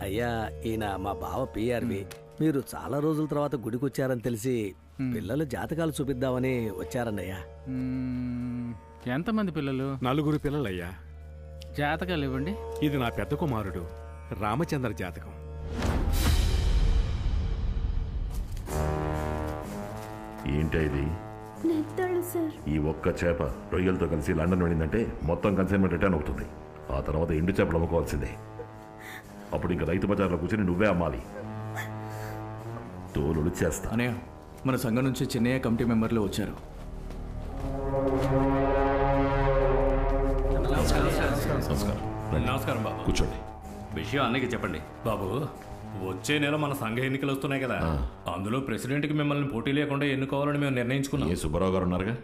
అయ్యా, ఈయన మా బావ పిఆర్వి. మీరు చాలా రోజుల తర్వాత గుడికి వచ్చారని తెలిసి పిల్లలు జాతకాలు చూపిద్దామని వచ్చారన్నయ్యా. ఎంతమంది పిల్లలు? 4 పిల్లలయ్యా. జాతకాలు ఇవ్వండి. ఇది నా పెద్ద కుమారుడు రామచంద్ర జాతకం. ఏంటి ఇది? ఈ ఒక్క చేప రొయ్యలతో కలిసి లండన్ వెళ్ళిందంటే మొత్తం కన్సైన్మెంట్ రిటర్న్ అవుతుంది. ఆ తర్వాత ఎండు చేపలు అమ్ముకోవాల్సిందే. అప్పుడు ఇంకా రైతు బజార్లో కూర్చొని నువ్వే అమ్మాలి. తోలు చేస్తా. అనయ్య, మన సంఘం నుంచి చిన్నయ్య కమిటీ మెంబర్లు వచ్చారు. నమస్కారం బాబు. కూర్చోండి. విషయం అన్నయ్యకి చెప్పండి. బాబు, వచ్చే నెల మన సంఘ ఎన్నికలు వస్తున్నాయి కదా, అందులో ప్రెసిడెంట్కి మిమ్మల్ని పోటీ లేకుండా ఎన్నుకోవాలని మేము నిర్ణయించుకున్నాం. ఏ సుబ్బారావు గారు ఉన్నారుగా?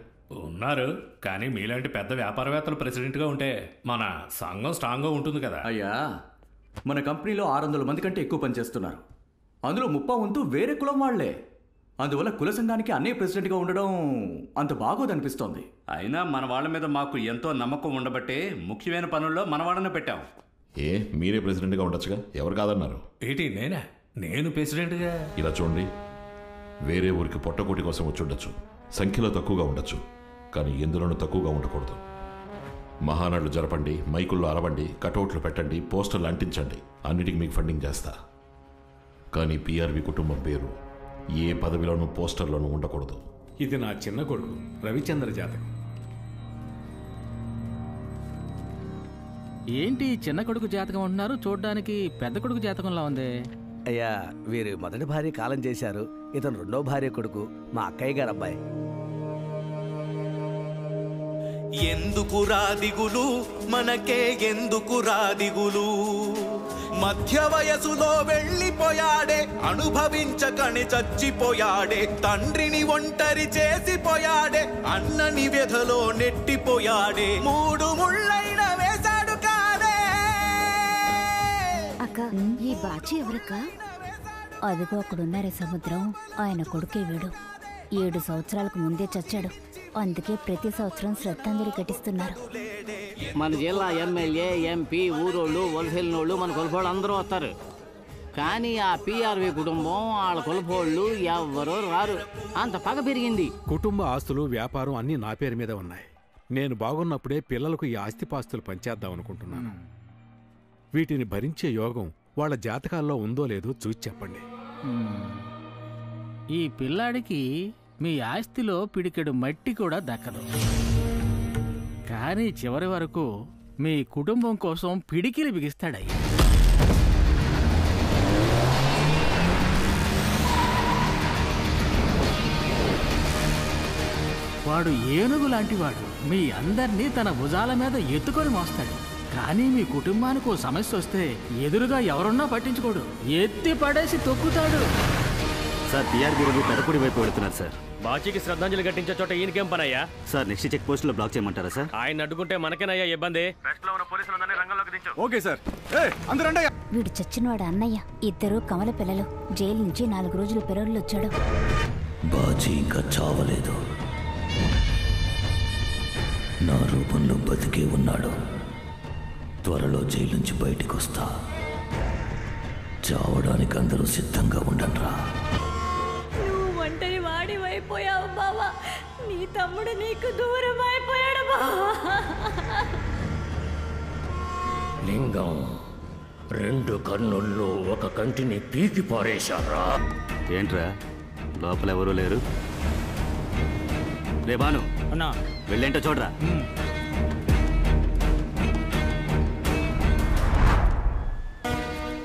ఉన్నారు, కానీ మీలాంటి పెద్ద వ్యాపారవేత్తలు ప్రెసిడెంట్గా ఉంటే మన సంఘం స్ట్రాంగ్గా ఉంటుంది కదా. అయ్యా, మన కంపెనీలో 600 మంది కంటే ఎక్కువ పనిచేస్తున్నారు. అందులో 30 వంతు వేరే కులం వాళ్లే. అందువల్ల కుల సంఘానికి అన్నయ్య ప్రెసిడెంట్గా ఉండడం అంత బాగోదనిపిస్తోంది. అయినా మన వాళ్ళ మీద మాకు ఎంతో నమ్మకం ఉండబట్టే ముఖ్యమైన పనుల్లో మన వాళ్ళని పెట్టాం. ఏ మీరే ప్రెసిడెంట్గా ఉండొచ్చుగా, ఎవరు కాదన్నారు? ఏంటి నేను ప్రెసిడెంట్గా? ఇలా చూడండి, వేరే ఊరికి పొట్టకోటి కోసం వచ్చి ఉండొచ్చు, సంఖ్యలో తక్కువగా ఉండొచ్చు, కానీ ఎందులోనూ తక్కువగా ఉండకూడదు. మహానాడులు జరపండి, మైకుల్లో అరవండి, కటౌట్లు పెట్టండి, పోస్టర్లు అంటించండి, అన్నిటికీ మీకు ఫండింగ్ చేస్తా. కానీ పిఆర్వి కుటుంబం పేరు ఏ పదవిలోనూ పోస్టర్లోనూ ఉండకూడదు. ఇది నా చిన్న కొడుకు రవిచంద్ర జాతకం. ఏంటి చిన్న కొడుకు జాతకం అంటున్నారు? చూడ్డానికి పెద్ద కొడుకు జాతకంలా ఉంది. అయ్యా, వీరి మొదటి భార్య కాలం చేశారు. ఇతను 2వ భార్య కొడుకు, మా అక్కయ్య గారు అబ్బాయి. ఎందుకు రాదిగులు మనకే, ఎందుకు రాదిగులు? మధ్య వయసులో వెళ్ళిపోయాడే, అనుభవించకని చచ్చిపోయాడే, తండ్రిని ఒంటరి చేసిపోయాడే, అన్నని వ్యధలో నెట్టిపోయాడే, 3 ముళ్ళైన వేశాడు కాదే. అక్క, ఈ బాచి ఎవరక్క? అదిగో అక్కడున్నారే సముద్రం, ఆయన కొడుకే వీడు. 7 సంవత్సరాలకు ముందే చచ్చాడు. అందుకే ప్రతి సంవత్సరం శ్రద్ధాంజలి ఘటిస్తున్నారు. మన జిల్లా ఎమ్మెల్యే, ఎంపీ, ఊరోళ్ళు, వలసెళ్ళినోళ్ళు, మన కులపోళ్ళు అందరూ వస్తారు. కానీ ఆ పిఆర్వి కుటుంబం, వాళ్ళ కులపోళ్ళు ఎవ్వరూ రారు. అంత పగ పెరిగింది. కుటుంబ ఆస్తులు, వ్యాపారం అన్నీ నా పేరు మీద ఉన్నాయి. నేను బాగున్నప్పుడే పిల్లలకు ఈ ఆస్తిపాస్తులు పంచేద్దాం అనుకుంటున్నాను. వీటిని భరించే యోగం వాళ్ళ జాతకాల్లో ఉందో లేదో చూసి చెప్పండి. ఈ పిల్లాడికి మీ ఆస్తిలో పిడికెడు మట్టి కూడా దక్కదు. కానీ చివరి వరకు మీ కుటుంబం కోసం పిడికిలి బిగిస్తాడయ్యా. వాడు ఏనుగు లాంటివాడు. మీ అందర్నీ తన భుజాల మీద ఎత్తుకొని మోస్తాడు. కానీ మీ కుటుంబానికి ఓ సమస్య వస్తే ఎదురుగా ఎవరున్నా పట్టించుకోడు, ఎత్తి పడేసి తొక్కుతాడు. సార్, పిఆర్బీ రోజు పెదకుడి వైపు వెళుతున్నారు సార్. బాచీకి శ్రద్ధాంజలి ఘటించే చోట ఈయనకేం పనయ్యా? సార్, నెక్స్ట్ చెక్ పోస్ట్ లో బ్లాక్ చేయమంటారా సార్? ఆయన అడ్డుకుంటే మనకేనయ్యా ఇబ్బంది. Okay sir. వీడు చచ్చినవాడు అన్నయ్య. 2 కమల పిల్లలు. జైలు నుంచి 4 రోజులు పెరోళ్ళు వచ్చాడు. బాజీ ఇంకా చావలేదు, నా రూపంలో బతికే ఉన్నాడు. త్వరలో జైలు నుంచి బయటికి వస్తా. చావడానికి అందరూ సిద్ధంగా ఉండండిరా. నువ్వు ఒంటరి వాడివైపోయావు బావా. నీ తమ్ముడు నీకు దూరం అయిపోయాడు బావా. లింగం 2 కన్నుల్లో ఒక కంటిని పీకి పారేశారా? ఏంట్రా, లోపల ఎవరూ లేరు? రే బాను, వెళ్ళేంటో చూడరా.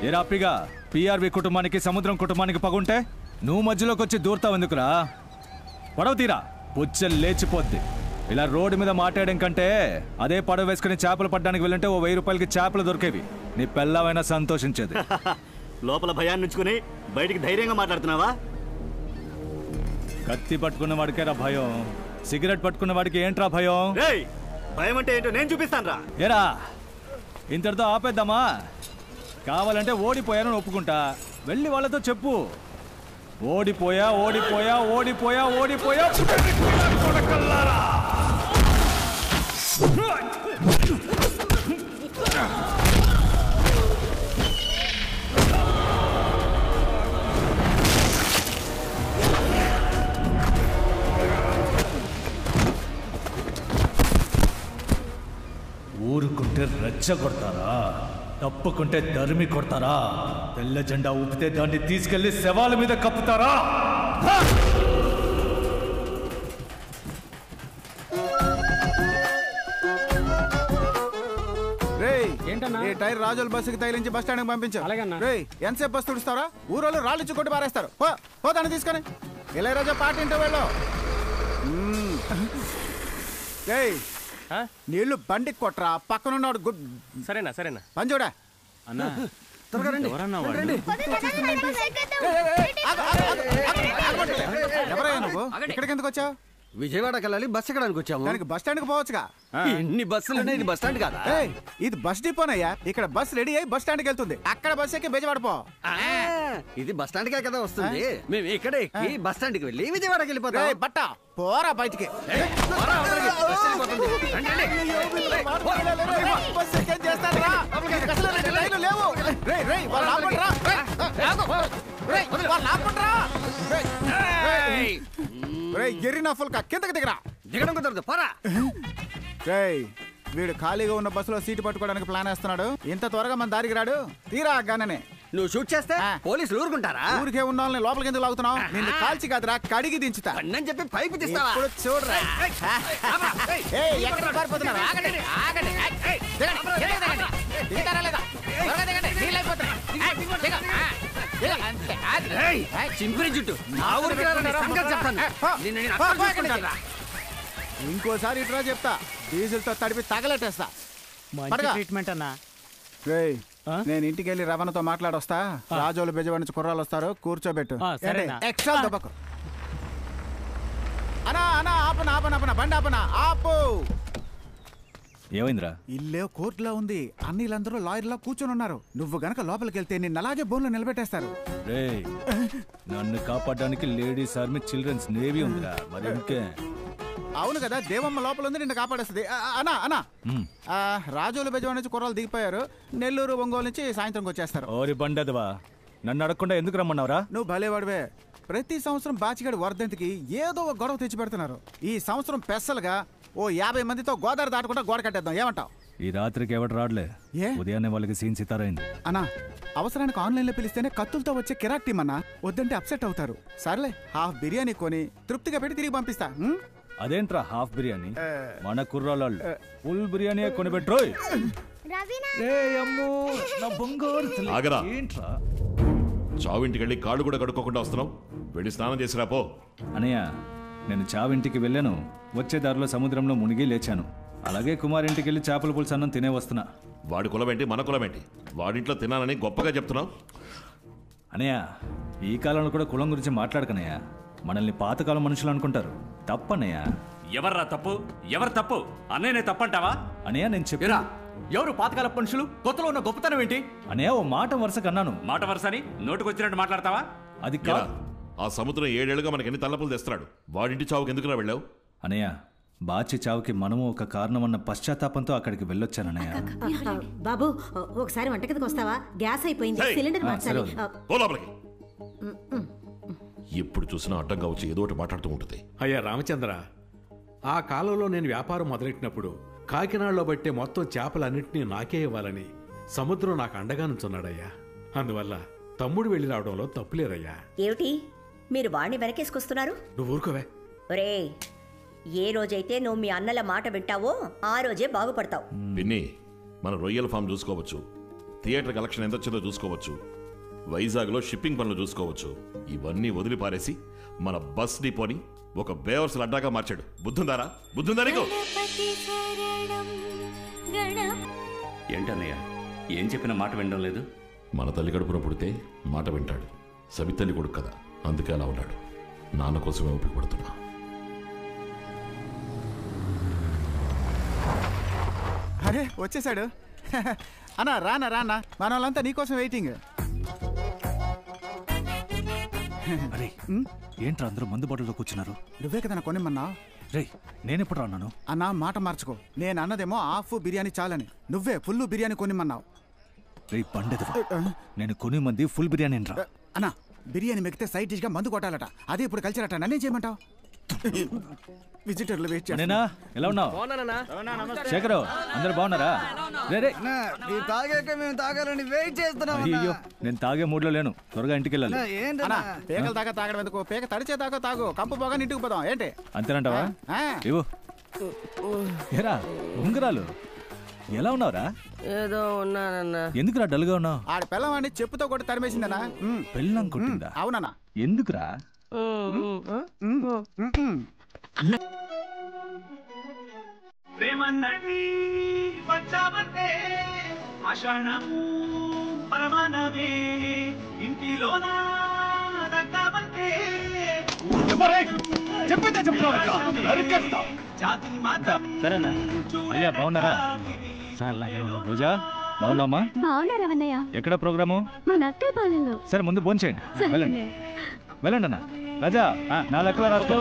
ఏరాపిగా పిఆర్వి కుటుంబానికి, సముద్రం కుటుంబానికి పగుంటే నువ్వు మధ్యలోకి వచ్చి దూరతావు ఎందుకురా? పడవ తీరా, పుచ్చలు లేచిపోద్ది. ఇలా రోడ్డు మీద మాట్లాడడం కంటే అదే పడవ వేసుకుని చేపలు పట్టడానికి వెళ్ళంటే ఓ 1000 రూపాయలకి చేపలు దొరికేవి. నీ పెళ్ళవైనా సంతోషించేది. లోపల భయాన్ని ఉంచుకుని బయటికి ధైర్యంగా మాట్లాడుతున్నావా? కత్తి పట్టుకున్న వాడికేరా భయం, సిగరెట్ పట్టుకున్న వాడికి ఏంట్రా భయం? భయం అంటే ఏంటో నేను చూపిస్తాను రా. ఏరా, ఇంతటితో ఆపేద్దామా? కావాలంటే ఓడిపోయాను ఒప్పుకుంటా. వెళ్ళి వాళ్ళతో చెప్పు, ఓడిపోయా ఓడిపోయా ఓడిపోయా ఓడిపోయా. రెచ్చగొడతారా? తప్పుకుంటే దరిమి కొడతారా? తెల్ల జెండా ఊపితే దాన్ని తీసుకెళ్లి శవాల మీద కప్పుతారా? ఈ టైర్ రాజుల బస్సుకి తగిలించి బస్ స్టాండ్కి పంపించు. రేయ్ ఎంతసేపు బస్సు తుడుస్తారా? ఊరోళ్ళు రాళ్ళు ఇచ్చి కొట్టి పారేస్తారు. పో దాన్ని తీసుకొని ఇళయరాజా పాట ఇంటో వెళ్ళు. నీళ్లు బండికి కొట్రా, పక్కనున్నాడు గుడ్. సరేనా సరేనా పని చూడా అన్నా. ఎవరయ్యా నువ్వు? ఇక్కడికి ఎందుకు వచ్చావు? విజయవాడకి వెళ్ళాలి, బస్ ఎక్కడానికి వచ్చాము. దానికి బస్ స్టాండ్కి పోవచ్చుగా. ఎన్ని బస్సులు ఉన్నాయి, ఇది బస్ స్టాండ్ కాదా? ఇది బస్ డిపోనయ్యా. ఇక్కడ బస్ రెడీ అయ్యి బస్ స్టాండ్కి వెళ్తుంది. అక్కడ బస్ ఎక్కి బెజవాడ పో. ఇది బస్ స్టాండ్కే కదా వస్తుంది. మేము ఇక్కడ ఎక్కి బస్ స్టాండ్కి వెళ్ళి విజయవాడకి వెళ్ళిపోతాం. బట్ట పోరా బయటికి. ఎర్రినా ఫుల్కా కిందకి దిగరా. దిగడం కుదరదు, పోరా. వీడు ఖాళీగా ఉన్న బస్సులో సీటు పట్టుకోవడానికి ప్లాన్ వేస్తున్నాడు. ఇంత త్వరగా మన దారికి రాడు. తీరా గాననే నువ్వు షూట్ చేస్తే పోలీసులు ఊరుకుంటారా? ఊరికే ఉన్న వాళ్ళని లోపలికి ఎందుకు లాగుతున్నావు? నిన్ను కాల్చి కాదురా, కడిగి దించుతా అని చెప్పి పైపు తీస్తావా? ఇప్పుడు చూడరా. చింపిరి జుట్టు నా ఊరికి చెప్తాను. ఇంకోసారి ఇట్లా చెప్తా, డీజిల్ తో తడిపి తగలెట్టేస్తా. ట్రీట్మెంట్ అన్నా. నేను ఇంటికి వెళ్ళి రవణతో మాట్లాడొస్తా. రాజోలు బెజవాడి నుంచి కుర్రాలు వస్తారు, కూర్చోబెట్టు. ఎక్స్ట్రా దెబ్బకు. అనా అనా ఆపనా ఆపనా ఆపనా బండి ఆపనా ఆపు. ఏమైందిరా? ఇల్లే కోర్టులో ఉంది. అన్నిలందరూ లాయర్లా కూర్చొని ఉన్నారు. నువ్వు గనక లోపలికి వెళ్తే నిన్ను అలాగే బోన్లో నిలబెట్టేస్తారు. నన్ను కాపాడడానికి లేడీస్ ఆర్మీ, చిల్డ్రన్స్ నేవీ ఉందిరా. మరి ఇంకే అవును కదా, దేవమ్మ లోపల ఉంది, నిన్ను కాపాడేస్తుంది. అనా అనా రాజోలు బెజవాడి నుంచి కుర్రాలు దిగిపోయారు. నెల్లూరు ఒంగోలు నుంచి సాయంత్రంకి వచ్చేస్తారు. ఓరి బండదవా, నన్ను అడగకుండా ఎందుకు రమ్మన్నావురా? నువ్వు భలేవాడివే. ప్రతి సంవత్సరం బాచిగాడి వర్ధంతికి ఏదో ఒక గొడవ తెచ్చి పెడుతున్నారు. ఈ సంవత్సరం పెసలుగా ఓ 50 మందితో గోదావరి దాటకుండా గోడ కట్టేద్దాం. ఏమంటావు? ఈ రాత్రికి ఎవడు రాడలే. ఉదయాన్నే వాళ్ళకి సీన్ సితారైంది. అన్నా అవసరానికి ఆన్లైన్ లో పిలిస్తేనే కత్తులతో వచ్చే కిరాక్ టీం అన్నా. వద్దంటే అప్సెట్ అవుతారు. సర్లే, హాఫ్ బిర్యానీ కొని తృప్తిగా పెట్టి తిరిగి పంపిస్తా. అదేంట్రా హాఫ్ బిర్యానీ? మన కుర్రాళ్ళు ఫుల్ బిర్యానీ కొనిపెట్రోయ్. ఆగరా, చావింటికి వెళ్ళి కాళ్ళు కూడా కడుక్కోకుండా వస్తున్నావు. వెళ్ళి స్నానం చేసిరా పో. అనయ్య, నేను చావింటికి వెళ్ళాను, వచ్చే దారిలో సముద్రంలో మునిగి లేచాను. అలాగే కుమారింటికి వెళ్ళి చేపల పులుసు అన్నం తినే వస్తున్నా. వాడి కులమేంటి, మన కులమేంటి? వాడింట్లో తినాలని గొప్పగా చెప్తున్నావు. అనయ్య, ఈ కాలంలో కూడా కులం గురించి మాట్లాడకనయ్య. మనల్ని పాతకాలం మనుషులు అనుకుంటారు. తప్పనయ్య. ఎవర్రా తప్పు? ఎవరు తప్పు? అన్నయ్యనే తప్పంటావా? అనయ్య, నేను చెప్పిరా. ఎవరు పాతకాల మనుషులు? కొత్తలో ఉన్న గొప్పతనం ఏంటి? అనయ్య, ఓ మాట వరుసకు అన్నాను. మాట వరుసని నోటుకొచ్చినట్టు మాట్లాడతావా? అది కాదు. ఆ సముద్రం 7 ఏళ్లుగా మనకి ఎన్ని తల్లపులు తెస్తున్నాడు. వాడింటి చావుకి ఎందుకురా వెళ్ళావు? అనయ్య, బాచి చావుకి మనము ఒక కారణం అన్న పశ్చాత్తాపంతో అక్కడికి వెళ్ళొచ్చానన్నయ్య. బాబు, ఒకసారి వంటగదికి వస్తావా? గ్యాస్ అయిపోయింది, సిలిండర్ మార్చాలి. ఎప్పుడు చూసినా అడ్డంగా వచ్చి ఏదో ఒకటి మాట్లాడుతూ ఉంటుంది. అయ్యా రామచంద్ర, ఆ కాలంలో నేను వ్యాపారం మొదలెట్టినప్పుడు కాకినాడలో బట్టే మొత్తం చేపలన్నింటినీ నాకే ఇవ్వాలని సముద్రం నాకు అండగా నుంచున్నాడయ్యా. అందువల్ల తమ్ముడు వెళ్ళి రావడంలో తప్పులేదయ్యా. ఏమిటి మీరు వాణ్ణి వెనకేసుకొస్తున్నారు? నువ్వు ఊరుకోవే. ఒరే, ఏ రోజైతే నువ్వు మీ అన్నల మాట వింటావో ఆ రోజే బాగుపడతావు. పిన్ని, మన రొయ్యల ఫామ్ చూసుకోవచ్చు, థియేటర్ కలెక్షన్ ఎంత వచ్చిందో చూసుకోవచ్చు, వైజాగ్లో షిప్పింగ్ పనులు చూసుకోవచ్చు. ఇవన్నీ వదిలి పారేసి మన బస్ డిపోని ఒక బేవర్స్ అడ్డాగా మార్చాడు. బుద్ధుందారా? బుద్ధుందా నీకు? ఏంటన్నయ్య, ఏం చెప్పిన మాట వినడం లేదు? మన తల్లి కడుపున పుడితే మాట వింటాడు. సవితల్లి కొడుకు కదా, అందుకే అలా ఉన్నాడు. నాన్న కోసమే ఓపిక పడుతున్నా. అరే వచ్చేసాడు. అన్నా రానా రానా, మన వాళ్ళంతా నీకోసం వెయిటింగ్. అరే ఏంట్రా అందరూ మందు బాటల్లో కూర్చున్నారు? నువ్వే కదా కొనిమ్మన్నా. రే, నేనెప్పుడు అన్నాను? అన్నా మాట మార్చుకో. నేను అన్నదేమో హాఫ్ బిర్యానీ చాలని, నువ్వే ఫుల్ బిర్యానీ కొనిమ్మన్నావు. రే పండేది, నేను కొని మంది ఫుల్ బిర్యానీ రా. అన్నా బిర్యానీ మెక్కితే సైడ్ డిష్ గా మందు కొట్టాలట. అదే ఇప్పుడు కల్చర్ అట. నన్నేం చేయమంటావు? విజిటర్లు వెయిట్ నేనా ఎలా ఉన్నావు శేఖరు అందరు బాగున్నారా రే మీరు తాగాక మేము తాగాలని వెయిట్ చేస్తున్నాం అయ్యో నేను తాగే మూడ్లో లేను త్వరగా ఇంటికి వెళ్ళాలి పేకల దాకా తాగడం ఎందుకు పేక తడిచే దాకా తాగు కంపు పోగా ఇంటికి పోదాం ఏంటి అంతేనంటావా ఇవ్వు ఏరా ఉంగరాలు ఎలా ఉన్నావురా ఏదో ఉన్నానన్నా ఎందుకురా డల్గా ఉన్నావు ఆడ పిల్లవాడిని చెప్పుతో కొట్టి తరిమేసిందనా పెళ్ళం కొట్టిందా అవునన్నా ఎందుకురా ప్రేమన్నది వచ్చామంటే ఆషాఢము పరమానమే ఇంటిలోన దక్కామంటే చెప్పేదే సరేనా అయ్యా బాగున్నారా రోజా బాగున్నామా బాగున్నారా అన్నయ్య? ఎక్కడ ప్రోగ్రాము మా నక్కయ్య పాలెంలో. సరే ముందు భోంచేయండి వెళ్ళండి వెళ్ళండి అన్న రాజా నా లెక్కల రాసుకో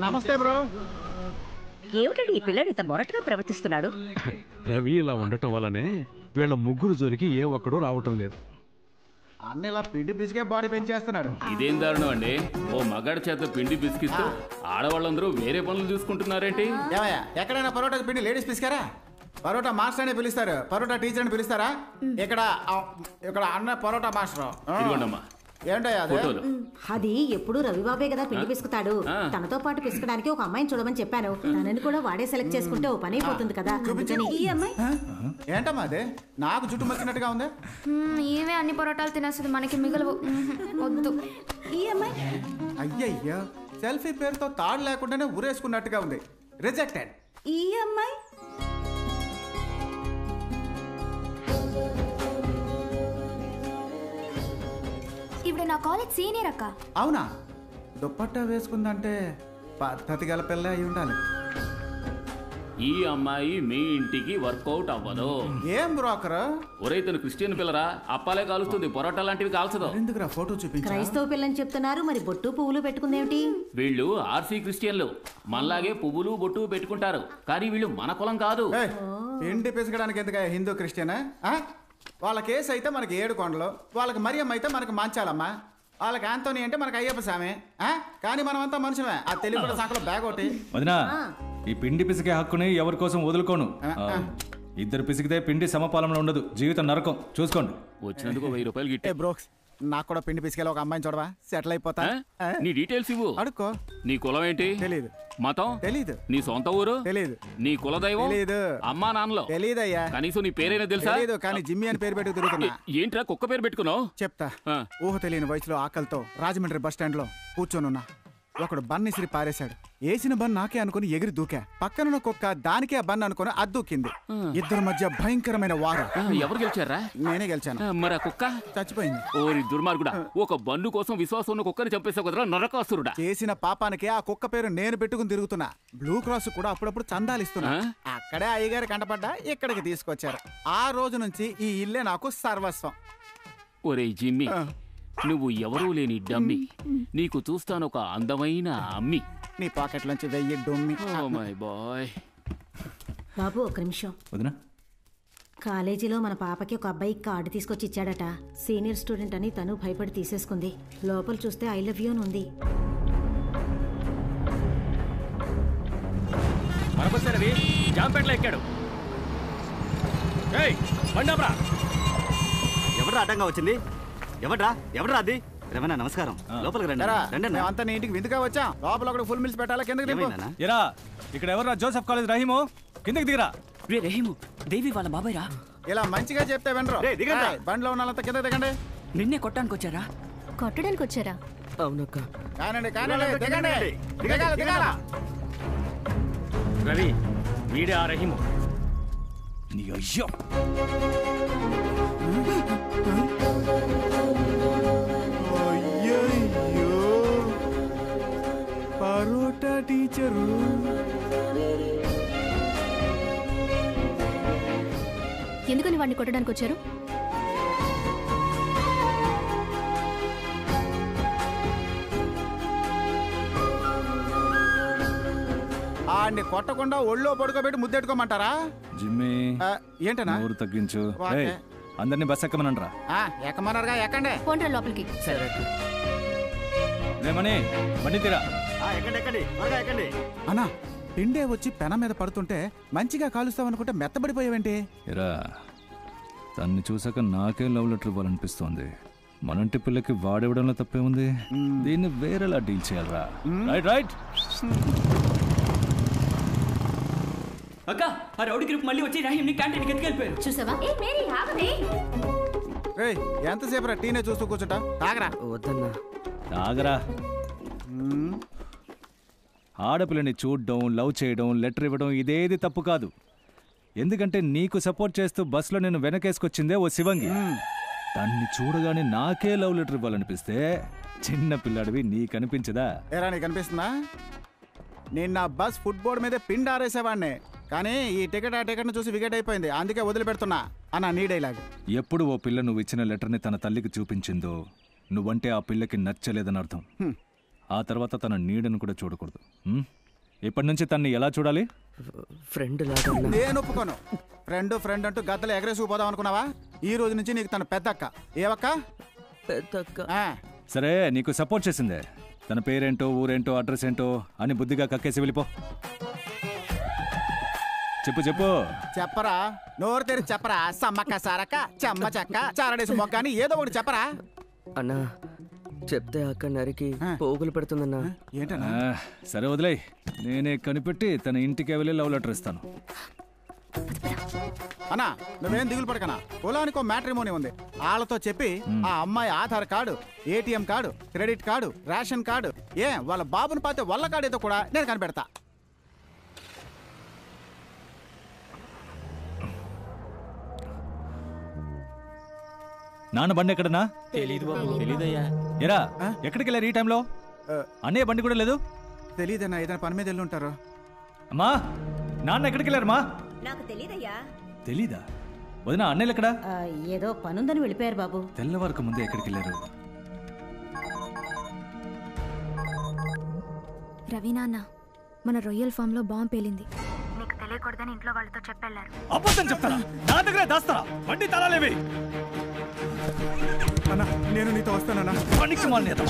నమస్తే బ్రో. ఏమిటండి ఈ పిల్లడు ఇంత మొరటుగా ప్రవర్తిస్తున్నాడు? రవి ఇలా ఉండటం వల్లనే వీళ్ళ ముగ్గురు జోలికి ఏ ఒక్కడూ రావటం లేదు. అన్న ఇలా పిండి పిసికే బాడీ పెంచేస్తున్నాడు. ఇదేం దారుణం అండి? ఓ మగాడి చేత పిండి పిసికిస్తూ ఆడవాళ్ళందరూ వేరే పనులు చూసుకుంటున్నారేంటి? ఏమయ్యా ఎక్కడైనా పరోటాకి పిండి లేడీస్ పిసికారా? పరోటా మాస్టర్ అనే పిలుస్తారు, పరోటా టీచర్ అని పిలుస్తారా? ఇక్కడ అన్న పరోటా మాస్టర్. ఇదిగోండమ్మా ఏంటయ్యా అది ఎప్పుడు రవిబాబే కదా పిండి పిసుకుతాడు. తనతో పాటు పిసకడానికి ఒక అమ్మాయిని చూడమని చెప్పాను. తనని కూడా వాడే సెలెక్ట్ చేసుకుంటే ఓ పని అయిపోతుంది కదా. ఈ అమ్మాయి ఏంటమ్మా అదే నాకు జుట్టు మచ్చినట్టుగా ఉంది. ఈమె అన్ని పొరోటాలు తినేస్తుంది, మనకి మిగలవు. వద్దు. ఈ అమ్మాయి అయ్యయ్యో సెల్ఫీ పేరుతో తాడు లేకుండానే ఊరేసుకున్నట్టుగా ఉంది. రిజెక్టెడ్. ఈ అమ్మాయి ఇప్పుడు నా కాలేజ్ సీనియర్ అక్క. అవునా? దుప్పట్టా వేసుకుందంటే పద్ధతి గల పిల్ల అయి ఉండాలి. ఈ అమ్మాయి మీ ఇంటికి వర్కౌట్ అవ్వదు. ఏం బ్రోకర్? ఒరే తను క్రిస్టియన్ పిల్లరా, అప్పాలే కాలుస్తుంది, పొరోటా లాంటివి కాల్చదు. ఎందుకురా ఫోటో చూపించు. క్రైస్తవ పిల్లని చెప్తున్నారు, మరి బొట్టు పువ్వులు పెట్టుకుందేమిటి? వీళ్ళు ఆర్సీ క్రిస్టియన్లు, మనలాగే పువ్వులు బొట్టు పెట్టుకుంటారు, కానీ వీళ్ళు మన కులం కాదు. పిండి పిసకడానికి ఎందుక హిందూ క్రిస్టియన్? వాళ్ళ కేసు అయితే మనకి 7 కొండలు, వాళ్ళకి మరియమ్మ అయితే మనకి మంచాలమ్మ, వాళ్ళకి ఆంటోనీ అంటే మనకి అయ్యప్ప స్వామి. కానీ మనం అంతా మనుషులమే. ఆ తెలుగు కూడా సంకలో బ్యాగ్ ఒకటి. వదినా ఈ పిండి పిసికే హక్కుని ఎవరి కోసం వదులుకోను. ఇద్దరు పిసికితే పిండి సమపాలంలో ఉండదు, జీవితం నరకం. చూసుకోండి. వచ్చినందుకు 1000 రూపాయలు గిట్టే. బ్రోక్స్ నాకు కూడా పిండి పిసికేలా ఒక అమ్మాయిని చూడవా? సెటిల్ అయిపోతా. నీ డీటెయిల్స్ ఇవ్వు. అడుక్కో. నీ కులం ఏంటి? తెలీదు. మతం తెలీదు. నీ సొంత ఊరు తెలీదు. నీ కులదైవం తెలీదు. అమ్మా నాన్నలో తెలీదయ్యా. కనీసం నీ పేరైనా తెలుసా? తెలీదు, కానీ జిమ్మి అని పేరు పెట్టుకు తిరుగుతున్నా. ఏంట్రా కుక్క పేరు పెట్టుకున్నావు? చెప్తా. ఊహ తెలియని వయసులో ఆకలితో రాజమండ్రి బస్ స్టాండ్ లో కూర్చొనున్నా. ఒకడు బన్ ఇసిరి పారేశాడు. వేసిన బన్ నాకే అనుకుని ఎగిరి దూకా. పక్కనున్న కుక్క దానికే ఆ బన్ అనుకుని అద్దూకింది. ఇద్దరి మధ్య భయంకరమైన వారు. ఎవరు గెలిచారా? నేనే గెలిచాను. మరి ఆ కుక్క చచ్చిపోయింది. ఓరి దుర్మార్గుడా, ఒక బన్ను కోసం విశ్వాసం ఉన్న కుక్కని చంపేసావు కదరా నరకాసురుడా. చేసిన పాపానికి ఆ కుక్క పేరు నేను పెట్టుకుని తిరుగుతున్నా. బ్లూ క్రాస్ కూడా అప్పుడప్పుడు చందాలిస్తున్నా. అక్కడే అయ్యగారి కంటపడ్డా, ఇక్కడికి తీసుకొచ్చారు. ఆ రోజు నుంచి ఈ ఇల్లే నాకు సర్వస్వం. ఒరే జిమ్మి, నువ్వు ఎవరూ లేని డమ్మి, నీకు చూస్తాను ఒక అందమైన అమ్మి. నీ పాకెట్ నుంచి 1000 డొమ్మి. Oh my boy. బాబు ఒక నిమిషం. వదినా కాలేజీలో మన పాపకి ఒక అబ్బాయి కార్డు తీసుకొచ్చి ఇచ్చాడట. సీనియర్ స్టూడెంట్ అని తను భయపడి తీసేసుకుంది. లోపల చూస్తే ఐ లవ్ యూ అని ఉంది. మరొకసారి జాంపేటలో ఎక్కాడు. ఎవరు అడ్డంగా వచ్చింది? ఎవడ్రా అది? రమణ నమస్కారం, లోపలికి రండి. అంతా నీ ఇంటికి విందుగా వచ్చా. లోపల ఒకటి ఫుల్ మిల్స్ పెట్టాలా? కిందకి దిగు. ఎరా ఇక్కడ ఎవరా? జోసెఫ్ కాలేజ్ రహీము, కిందకి దిగరా. రహీము దేవి వాళ్ళ బాబాయ్ రా. ఇలా మంచిగా చెప్తే వినరు. బండిలో ఉన్న కింద దిగండి. నిన్నే కొట్టడానికి వచ్చారా? కొట్టడానికి వచ్చారా? అవునక్క. కానండి దిగండి. దిగాల. రవి వీడే ఆ రహీము. నీ అయ్యో పరోటా టీచరు. ఎందుకని వాడిని కొట్టడానికి వచ్చారు? ఆడిని కొట్టకుండా ఒళ్ళో పడుకోబెట్టి ముద్దెట్టుకోమంటారా? జిమ్మి ఏంటన్నా? నోరు తగ్గించు. వాకే. ఏయ్, అందరినీ బస్ ఎక్కమనండ్రా. ఎక్కమన్నారుగా, ఎక్కండి. పోండ్రా లోపలికి. సరే రేమని బండి తీరా. అన్నా పిండే వచ్చి పెన మీద పడుతుంటే మంచిగా కాలుస్తావనుకుంటే మెత్తబడిపోయావేంటి? ఎరా, తన్ని చూసాక నాకే లవ్ లెటర్ ఇవ్వాలనిపిస్తోంది. మనంటి పిల్లకి వాడివ్వడంలో తప్పే ఉంది. దీన్ని వేరేలా డీల్ చేయాలరా. Right right. అక్క, ఆ రౌడీ గ్రూప్ మళ్ళీ వచ్చి రాహిమ్ని క్యాంటీన్కి ఎత్తుకెళ్ళిపోయారు. చూసావా? ఏ మేరీ ఆగవే. రేయ్, ఎంతసేపు రా టీనే చూస్తూ కూర్చుంటా? తాగరా. వద్దన్నా. తాగరా. ఆడపిల్లని చూడడం, లవ్ చేయడం, లెటర్ ఇవ్వడం ఇదేది తప్పు కాదు. ఎందుకంటే నీకు సపోర్ట్ చేస్తూ బస్సులో నేను వెనకేసుకొచ్చిందే ఓ శివంగి. దాన్ని చూడగానే నాకే లవ్ లెటర్ ఇవ్వాలనిపిస్తే చిన్న పిల్లాడివి నీకనిపించదా? ఏరా, నీకు అనిపిస్తుందా? నేను నా బస్ ఫుట్బోర్డ్ మీద పిండి ఆరేసేవాడిని, కానీ ఈ టికెట్ ఆ టికెట్ను చూసి వికెట్ అయిపోయింది, అందుకే వదిలిపెడుతున్నా అన్న నీ డైలాగ్. ఎప్పుడు ఓ పిల్ల నువ్వు ఇచ్చిన లెటర్ని తన తల్లికి చూపించిందో నువ్వంటే ఆ పిల్లకి నచ్చలేదని అర్థం. ఆ తర్వాత తన నీడను కూడా చూడకూడదు. ఇప్పటి నుంచి తన్ని ఎలా చూడాలి? ఫ్రెండ్ నేను ఒప్పుకోను. ఫ్రెండ్ అంటూ గద్దలు ఎగరేసుకుపోదాం అనుకున్నావా? ఈ రోజు నుంచి నీకు తన పెద్దక్క. ఏవక్క? పెద్దక్క. సరే, నీకు సపోర్ట్ చేసిందే. తన పేరేంటో, ఊరేంటో, అడ్రస్ ఏంటో అని బుద్ధిగా కక్కేసి వెళ్ళిపో. చెప్పు చెప్పు. చెప్పరా, నోరు తెరిచి చెప్పరా. సమ్మక్క సారక్క, చెమ్మ చెక్క, చారడేసి మొక్క అని ఏదో ఒకటి చెప్పరా. అన్నా, చెప్తే అక్క నరికి పోగులు పెడుతుందన్నా. ఏంటన్నా? సరే వదిలేయ్, నేనే కనిపెట్టి తన ఇంటికి వెళ్ళి లవ్ లెటర్ ఇస్తాను. అన్నా, నువ్వేం దిగులు పడకనా. పొలానికో మ్యాట్రిమోనీ ఉంది, వాళ్ళతో చెప్పి ఆ అమ్మాయి Aadhaar card, ATM card, credit card, ration card, వాళ్ళ బాబుని పాతే వల్ల కార్డు కూడా నేను కనిపెడతా. నాన్న బండి ఎక్కడన్నా? తెలీదయ్యా. ఎరా, ఎక్కడికి వెళ్ళారు ఈ టైంలో? అన్నయ్య బండి కూడా లేదు. తెలీదన్నా, ఏదైనా పని మీద వెళ్ళి ఉంటారు. అమ్మా, నాన్న ఎక్కడికి వెళ్ళారమ్మా? నాకు తెలీదయ్యా. తెలీదా? వదినా, అన్నయ్యలు ఎక్కడా? ఏదో పనుందని వెళ్ళిపోయారు బాబు. తెల్లవారికి ముందే ఎక్కడికి వెళ్ళారు? రవి నాన్న, మన రొయ్యల్ ఫామ్ లో బాంబు పేలింది. నీకు తెలియకూడదని ఇంట్లో వాళ్ళతో చెప్పెళ్ళారు. అబద్ధం చెప్తారా? నా దగ్గరే దాస్తారా? బండి తాళాలేవి? అన్నా, నేను నీతో వస్తానన్నా. పనికి మానేత.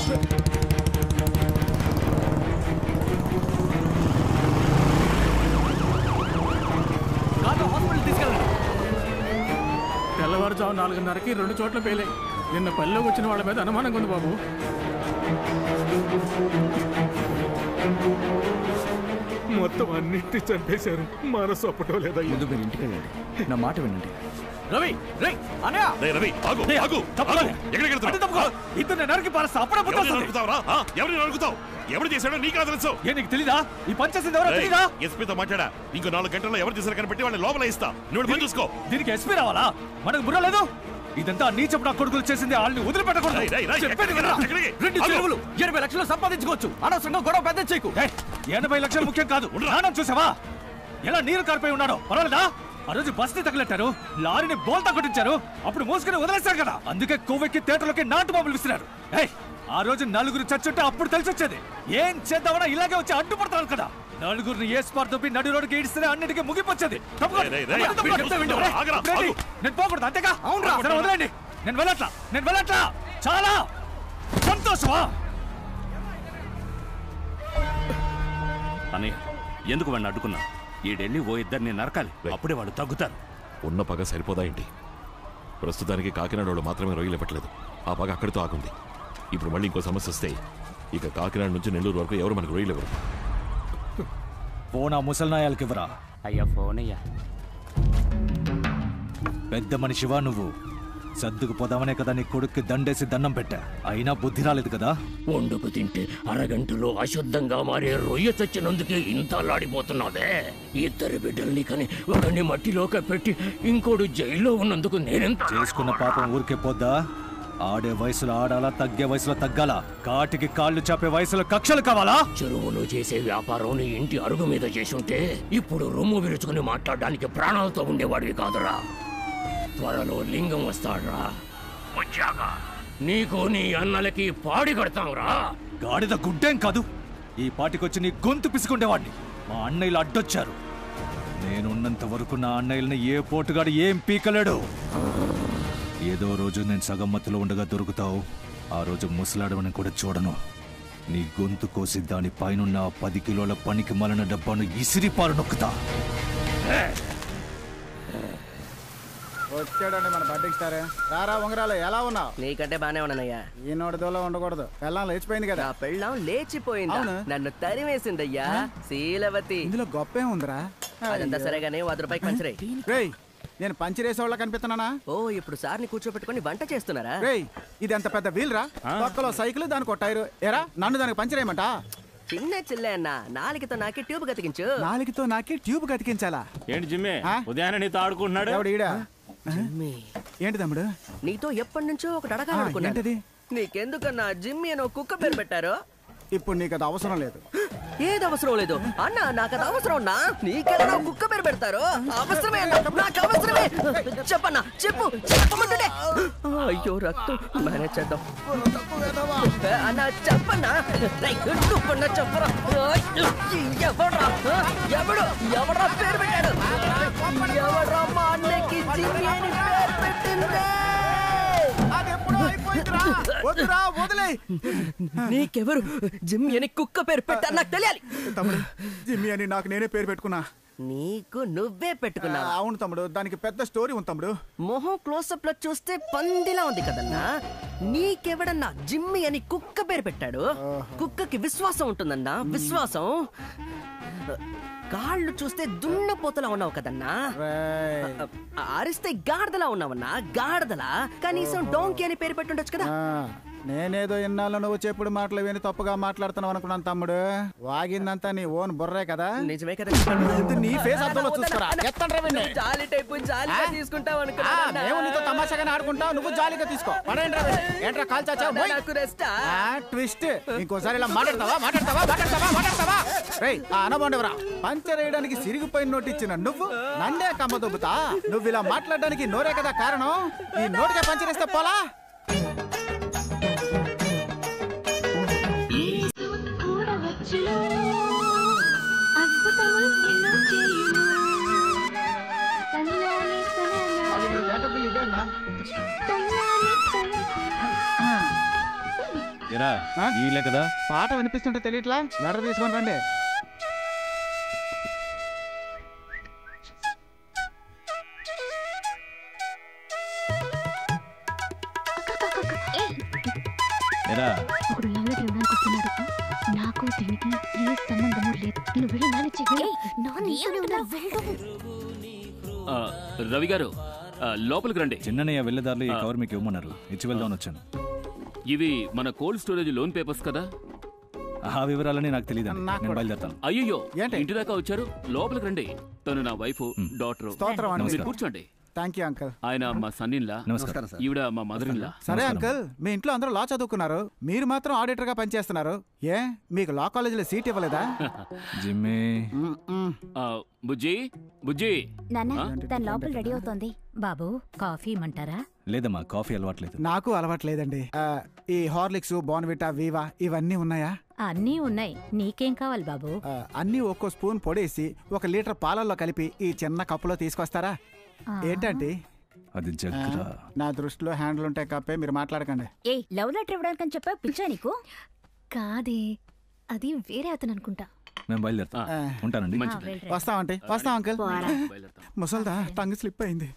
తెల్లవారుజాము 4:30కి 2 చోట్ల పేలాయి. నిన్న పల్లెలోకి వచ్చిన వాళ్ళ మీద అనుమానంగా ఉంది బాబు. మొత్తం అన్నింటినీ చంపేశారు. మనసు అప్పటో లేదా? ముందు మీరు ఇంటికి వెళ్ళండి, నా మాట వినండి. రవి, రవి, ఆగు, ఆగు. ఎక్కడికి వెళ్తున్నావు? ఇద్దరు నరికి పారేస్తా. అప్పుడే ఎవరిని నరుకుతావు? ఎవరు చేశాడో నీకు తెలుసు. నీకు తెలీదా? ఈ పంచేసింది ఎవరో తెలీదా? ఎస్పీతో మాట్లాడా. ఇంకో 4 గంటల్లో ఎవరు చేశారు కనిపెట్టి వాళ్ళని లోపల ఇస్తా. నువ్వు పని చూసుకో. దీనికి ఎస్పీ రావాలా? మనకు బుర్ర లేదు. ఇదంతా నీచపు నా కొడుకులు చేసింది. వాళ్ళని వదిలిపెట్టకూడదు. 80 లక్షలు సంపాదించుకోవచ్చు. అనవసరంగా గొడవ పెద్ద చేయకు. 80 లక్షలు ముఖ్యం కాదు. నాన్న చూసావా ఎలా నీరు కారిపోయి ఉన్నాడో? పర్వాలేదా? ఆ రోజు బస్ ని తగలెట్టారు, లారీని బోల్తా కొట్టించారు, అప్పుడు మోసుకుని వదిలేశారు కదా. అందుకే కొవ్వెక్కి థియేటర్లోకి నాటు బాంబులు విసిరారు. ఆ రోజు 4 చచ్చుంటే అప్పుడు తెలిసి వచ్చేది. ఏం చేద్దామన్నా ఇలాగే వచ్చి అడ్డుపడతారు కదా. 4 ఏ స్పార్ తప్పి నడి రోడ్డుకి ఈడిస్తే అన్నిటికీ ముగిపొచ్చేది. నేను పోకూడదు అంతేగా? వదిలేండి. నేను వెళ్ళట్లా. చాలా సంతోషమా? అని ఎందుకు వాడిని అడ్డుకున్నా? ఈడెళ్ళి ఓ ఇద్దరిని నరకాలి, అప్పుడే వాళ్ళు తగ్గుతారు. ఉన్న పగ సరిపోదా ఏంటి? ప్రస్తుతానికి కాకినాడ వాళ్ళు మాత్రమే రొయ్యలు ఇవ్వట్లేదు. ఆ పగ అక్కడితో ఆగుంది. ఇప్పుడు మళ్ళీ ఇంకో సమస్య వస్తే ఇక కాకినాడ నుంచి నెల్లూరు వరకు ఎవరు మనకు రొయ్యలు ఇవ్వరు. ఫోన్ ఆ ముసల్నాయాలకి ఇవ్వరా? అయ్యా ఫోన్ అయ్యా. పెద్ద మనిషివా నువ్వు? సర్దుకుపోదామనే కదా నీ కొడుక్కి దండేసి దండం పెట్టా, అయినా బుద్ధి రాలేదు కదా. వండుకు తింటే అరగంటలో అశుద్ధంగా మారే రొయ్య చచ్చినందుకే ఇంత అల్లాడిపోతున్నావే. 2 బిడ్డల్ని కని ఒకడిని మట్టిలోకి పెట్టి ఇంకోడు జైల్లో ఉన్నందుకు నేనెంత చేసుకున్న పాపం ఊరికే పోద్దా? ఆడే వయసులో ఆడాలా, తగ్గే వయసులో తగ్గాలా? కాటికి కాళ్ళు చాపే వయసులో కక్షలు కావాలా? చెరువులో చేసే వ్యాపారం నీ ఇంటి అరుగు మీద చేసుంటే ఇప్పుడు రొమ్ము విరుచుకుని మాట్లాడడానికి ప్రాణాలతో ఉండేవాడివి కాదురా. త్వరలో లింగం వస్తాడ్రా. వచ్చాక నీకు నీ అన్నలకి పాడి కడతాంరా. గాడిద గుడ్డేం కాదు, ఈ పాటికొచ్చి నీ గొంతు పిసుకుండేవాడిని. మా అన్నయ్యలు అడ్డొచ్చారు. నేనున్నంత వరకు నా అన్నయ్యలని ఏ పోటుగాడు ఏం పీకలేడు. ఏదో రోజు నేను సగం మత్తులో ఉండగా దొరుకుతావు. ఆ రోజు ముసలాడమని కూడా చూడను. నీ గొంతు కోసి దాని పైనున్న 10 కిలోల పనికి మలన డబ్బాను ఇసిరి పాలు నొక్కుతా. వచ్చాడండి మన బడ్డీ స్టార్. రారా ఉంగరాలు, ఎలా ఉన్నావు? నీకంటే బానే ఉన్నానయ్యా. ఈ నోటి దూలో ఉండకూడదు. పెళ్ళం లేచిపోయింది కదా. పెళ్ళం లేచిపోయిందా? నన్ను తరిమేసిందయ్యా శీలవతి. ఇందులో గొప్పే ఉందిరా. అదంతా సరేగానే 100 రూపాయకి పంచరే. రేయ్, నేను పంచిరేసేవాళ్ళ కనిపిస్తున్నానా? ఓ, ఇప్పుడు సార్ని కూర్చోబెట్టుకుని వంట చేస్తున్నారా? రేయ్, ఇది అంత పెద్ద వీల్ రా. పక్కలో సైకిల్, దానికి టైరు. ఎరా, నన్ను దానికి పంచరేయమంట? చిన్న చిల్లే అన్న, నాలుగుతో నాకే ట్యూబ్ గతికించు. నాలుగుతో నాకే ట్యూబ్ గతికించాలా? ఏంటి జిమ్మే ఉదయాన్నే నీతో ఆడుకుంటున్నాడు? ఎవడు ఈడా? ఏంటి తమ్ముడు? నీతో ఎప్పటి నుంచో ఒకటి అడగాలనుకున్నాను. నీకెందుకన్నా జిమ్మి అని కుక్క పేరు పెట్టారు? ఇప్పుడు నీకు అది అవసరం లేదు. ఏది అవసరం లేదు అన్నా? నాకు అది అవసరం ఉన్నా? నీకెలా కుక్క పేరు పెడతారు? అవసరమే అన్నా, నాకు అవసరమే. చెప్పన్నా, చెప్పు, చెప్పమంటుండే. అయ్యో రక్తం, మేనేజ్ చేద్దాం అన్నా. చెప్పన్నా, నువ్వన్నా చెప్పరా. ఎవడ్రా ఎవడ్రా పేరు పెట్టాడు? ఎవడ్రా మా అన్నకి జిమ్మి అని పేరు పెట్టిందే? నీకెవరు జిమ్మి అని కుక్క పేరు పెట్టారు? నాకు తెలియాలి. తమ్ముడు, జిమ్మి అని నాకు నేనే పేరు పెట్టుకున్నా. నీకు నువ్వే పెట్టుకున్నా? అవును తమ్ముడు, దానికి పెద్ద స్టోరీ ఉంది తమ్ముడు. మొహం క్లోజప్ లో చూస్తే పందిలా ఉంది కదన్నా. నీకెవడన్నా జిమ్మి అని కుక్క పేరు పెట్టాడు? కుక్కకి విశ్వాసం ఉంటుందన్నా, విశ్వాసం. కాళ్ళు చూస్తే దున్నపోతలా ఉన్నావు కదన్నా. అరిస్తే గాడిదలా ఉన్నావన్నా, గాడిదలా. కనీసం డోంకీ అని పేరు పెట్టుండొచ్చు కదా. నేనేదో ఇన్నాళ్ళు నువ్వు చెప్పుడు మాటలు విని తప్పుగా మాట్లాడుతున్నావు అనుకున్నాను తమ్ముడు. వాగిందంతా నీ ఓన్ బుర్రే కదా. నిజమే కదా. నీ ఫేస్ అద్దంలో చూసుకోరా. జాలి టైపు జాలిగా తీసుకుంటావు అనుకున్నా. మేము నీతో తమాషాగానే ఆడుకుంటావు, నువ్వు జాలిగా తీసుకో. ఏంట్రా కాల్ చాచావు? ట్విస్ట్. ఇంకోసారి ఇలా మాట్లాడతావా? రేయ్, అనబండవరా. పంచర్ వేయడానికి సిరిగిపోయిన నోటు ఇచ్చిన నువ్వు నన్నే కమ్మ దొబ్బుతా. నువ్వు ఇలా మాట్లాడడానికి నోరే కదా కారణం. ఈ నోటికే పంచర్ వేస్తే పోలా. కదా పాట వినిపిస్తుంటే తెలియట్లా? లెటర్ తీసుకొని రండి. నాకు దీనికి ఏ సంబంధము లేదు. నువ్వు వెళ్ళి మేనేజ్ చెయ్యి. రవి గారు, లోపలికి రండి. చిన్నయ్య వెళ్ళేదారులు ఈ కవర్ మీకు ఇవ్వమన్నారు, ఇచ్చి వెళ్దామని వచ్చాను. ఇవి మన కోల్డ్ స్టోరేజ్ లోన్ పేపర్స్ కదా? ఆ వివరాలని నాకు తెలియదు, నేను బయలుదేరుతాను. అయ్యో, ఇంటి దాకా వచ్చారు, లోపలికి రండి. తను నా వైఫ్, డాటర్. మీరు కూర్చోండి. Thank you uncle. ఆయన మా సన్నిన్లా, ఈవిడ మా మదరిన్లా. సరే అంకల్, మీ ఇంట్లో అందరూ లా చదువుకున్నారు, మీరు మాత్రం ఆడిటర్ గా పనిచేస్తున్నారు. ఏ, మీకు లా కాలేజీలో సీట్ ఇవ్వలేదా? జిమ్మే, బుజ్జి బుజ్జి. నాన్న, తన లోపల రెడీ అవుతోంది. బాబు, కాఫీ ఇమ్మంటారా? లేదమ్మా, కాఫీ అలవాట్లేదు. నాకు అలవాట్లేదండి. ఈ హార్లిక్స్, బోర్న్విటా, వీవా ఇవన్నీ ఉన్నాయా? అన్నీ ఉన్నాయి. నీకేం కావాలి బాబు? అన్నీ ఒక్కో స్పూన్ పొడేసి 1 లీటర్ పాలల్లో కలిపి ఈ చిన్న కప్పులో తీసుకొస్తారా? ఏంటంటే అది జగ్గురా. నా దృష్టిలో హ్యాండిల్ ఉంటాయి కప్పే, మీరు మాట్లాడకండి. ఏ, లవ్ లెటర్ ఇవ్వడానికి చెప్పా పిచ్చా నీకు? కాదే, అది వేరే అతను అనుకుంటా. మేము బయలుదేరుతాం, ఉంటానండి. వస్తామంటే వస్తాం అంకల్. ముసల్దా టంగ్ స్లిప్ అయింది.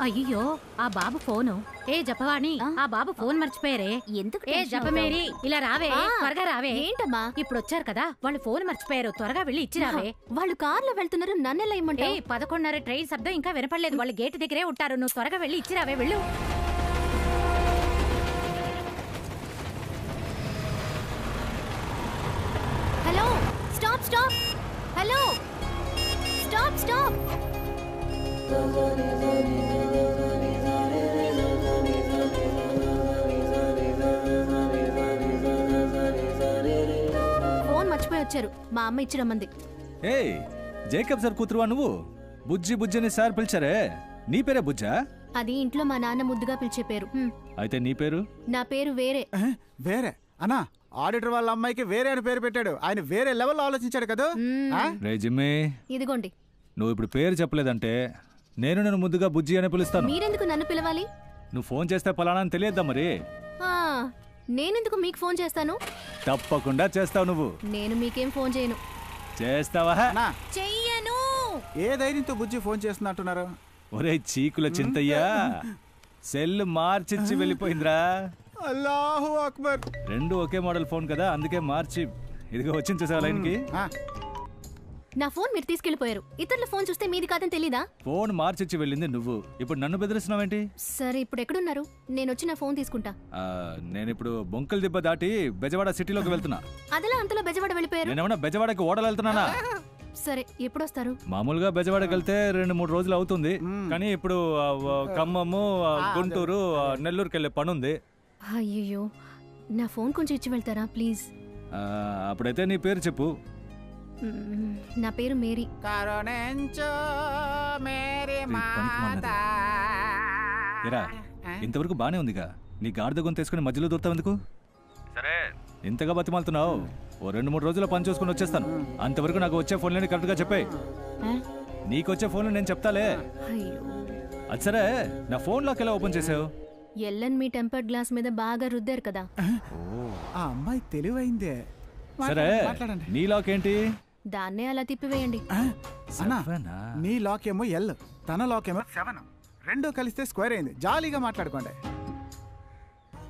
అయ్యో, ఆ బాబు ఫోను. ఏ జపవాణి, ఆ బాబు ఫోన్ మర్చిపోయారే. ఎందుకు? ఏ జపమేరి, ఇలా రావే, త్వరగా రావే. ఏంటమ్మా? ఇప్పుడు వచ్చారు కదా, వాళ్ళు ఫోన్ మర్చిపోయారు, త్వరగా వెళ్ళి ఇచ్చి రావే. వాళ్ళు కార్లో వెళ్తున్నారు, నన్నెలా ఇమ్మంటావు? 11:30 ట్రైన్ శబ్దం ఇంకా వినపడలేదు, వాళ్ళు గేట్ దగ్గరే ఉంటారు. నువ్వు త్వరగా వెళ్ళి ఇచ్చి రావే, వెళ్ళు. Hello, stop stop. Hello, stop stop. Phone మర్చిపోయి వచ్చారు, మా అమ్మ ఇచ్చి రమ్మంది. ఏ, జేకబ్ సార్ కూతురువా నువ్వు? బుజ్జి బుజ్జి అని సార్ పిలిచారే, నీ పేరే బుజ్జా? అది ఇంట్లో మా నాన్న ముద్దుగా పిలిచే పేరు. అయితే నీ పేరు? నా పేరు వేరే. వేరే అన్నా? ఆడిటర్ వాళ్ళ అమ్మాయికి వేరే అని పేరు పెట్టాడు. ఆయన వేరే లెవెల్లో ఆలోచించాడు కదా. రే జిమ్మి, ఇదిగోండి. నువ్వు ఇప్పుడు పేరు చెప్పలేదంటే నేను ముద్దుగా బుజ్జి అని పిలుస్తాను. మీరెందుకు నన్ను పిలవాలి? నువ్వు ఫోన్ చేస్తే పలానా అని తెలియద్దా మరి? నేనెందుకు మీకు ఫోన్ చేస్తాను? తప్పకుండా చేస్తావు. నువ్వు నేను మీకేం ఫోన్ చేయను. చేస్తావా? చెయ్యను. ఏ ధైర్యంతో బుజ్జి ఫోన్ చేస్తున్నట్టున్నారు? ఒరే చీకుల చింతయ్యా, సెల్ మార్చిచ్చి వెళ్ళిపోయిందిరా. అల్లాహు అక్బర్. రెండు ఒకే మోడల్ ఫోన్ కదా, అందుకే మార్చి ఇదిగో వచ్చింది చూసావా లైన్కి. నా ఫోన్ మీరు తీసుకెళ్లిపోయారు. ఇతరుల ఫోన్ చూస్తే మీది కాదని తెలీదా? ఫోన్ మార్చిచ్చి వెళ్ళింది నువ్వు, ఇప్పుడు నన్ను బెదిరిస్తున్నావేంటి? సరే, ఇప్పుడు ఎక్కడున్నారు? నేను వచ్చి నా ఫోన్ తీసుకుంటా. నేను ఇప్పుడు బొంకల దిబ్బ దాటి బెజవాడ సిటీలోకి వెళ్తున్నా. అదలా అంతలో బెజవాడ వెళ్ళిపోయారు? నేనేమన్నా బెజవాడకి ఓడలు వెళ్తున్నానా? సరే, ఎప్పుడు వస్తారు? మామూలుగా బెజవాడకి వెళ్తే 2-3 రోజులు అవుతుంది, కానీ ఇప్పుడు ఖమ్మము, గుంటూరు, నెల్లూరుకి వెళ్ళే పని ఉంది. అయ్యో, నా ఫోన్ కొంచెం ఇచ్చి వెళ్తారా ప్లీజ్? అప్పుడైతే నీ పేరు చెప్పు. నా పేరు మేరీ. ఎరా, ఇంతవరకు బానే ఉందిగా, నీ గాడిద గొంతు వేసుకుని మధ్యలో దూరుతావు ఎందుకు? సరే, ఇంతగా బతిమాలుతున్నావు, ఓ 2-3 రోజుల పని చూసుకుని వచ్చేస్తాను. అంతవరకు నాకు వచ్చే ఫోన్లని కరెక్ట్గా చెప్పాయి. నీకు వచ్చే ఫోన్లు నేను చెప్తాలే. అది సరే, నా ఫోన్ లాక్ ఎలా ఓపెన్ చేసావు? ఎల్లన్ మీ టెంపర్డ్ గ్లాస్ మీద బాగా రుద్దారు కదా. ఆ అమ్మాయి తెలివైందే. సరే, నీ లాక్ ఏంటి? దాన్నే అలా తిప్పివేయండి. నీ లాక్ ఏమో ఎల్, తన లాక్ ఏమో 7. రెండూ కలిస్తే స్క్వేర్ అయింది. జాలీగా మాట్లాడుకోండి.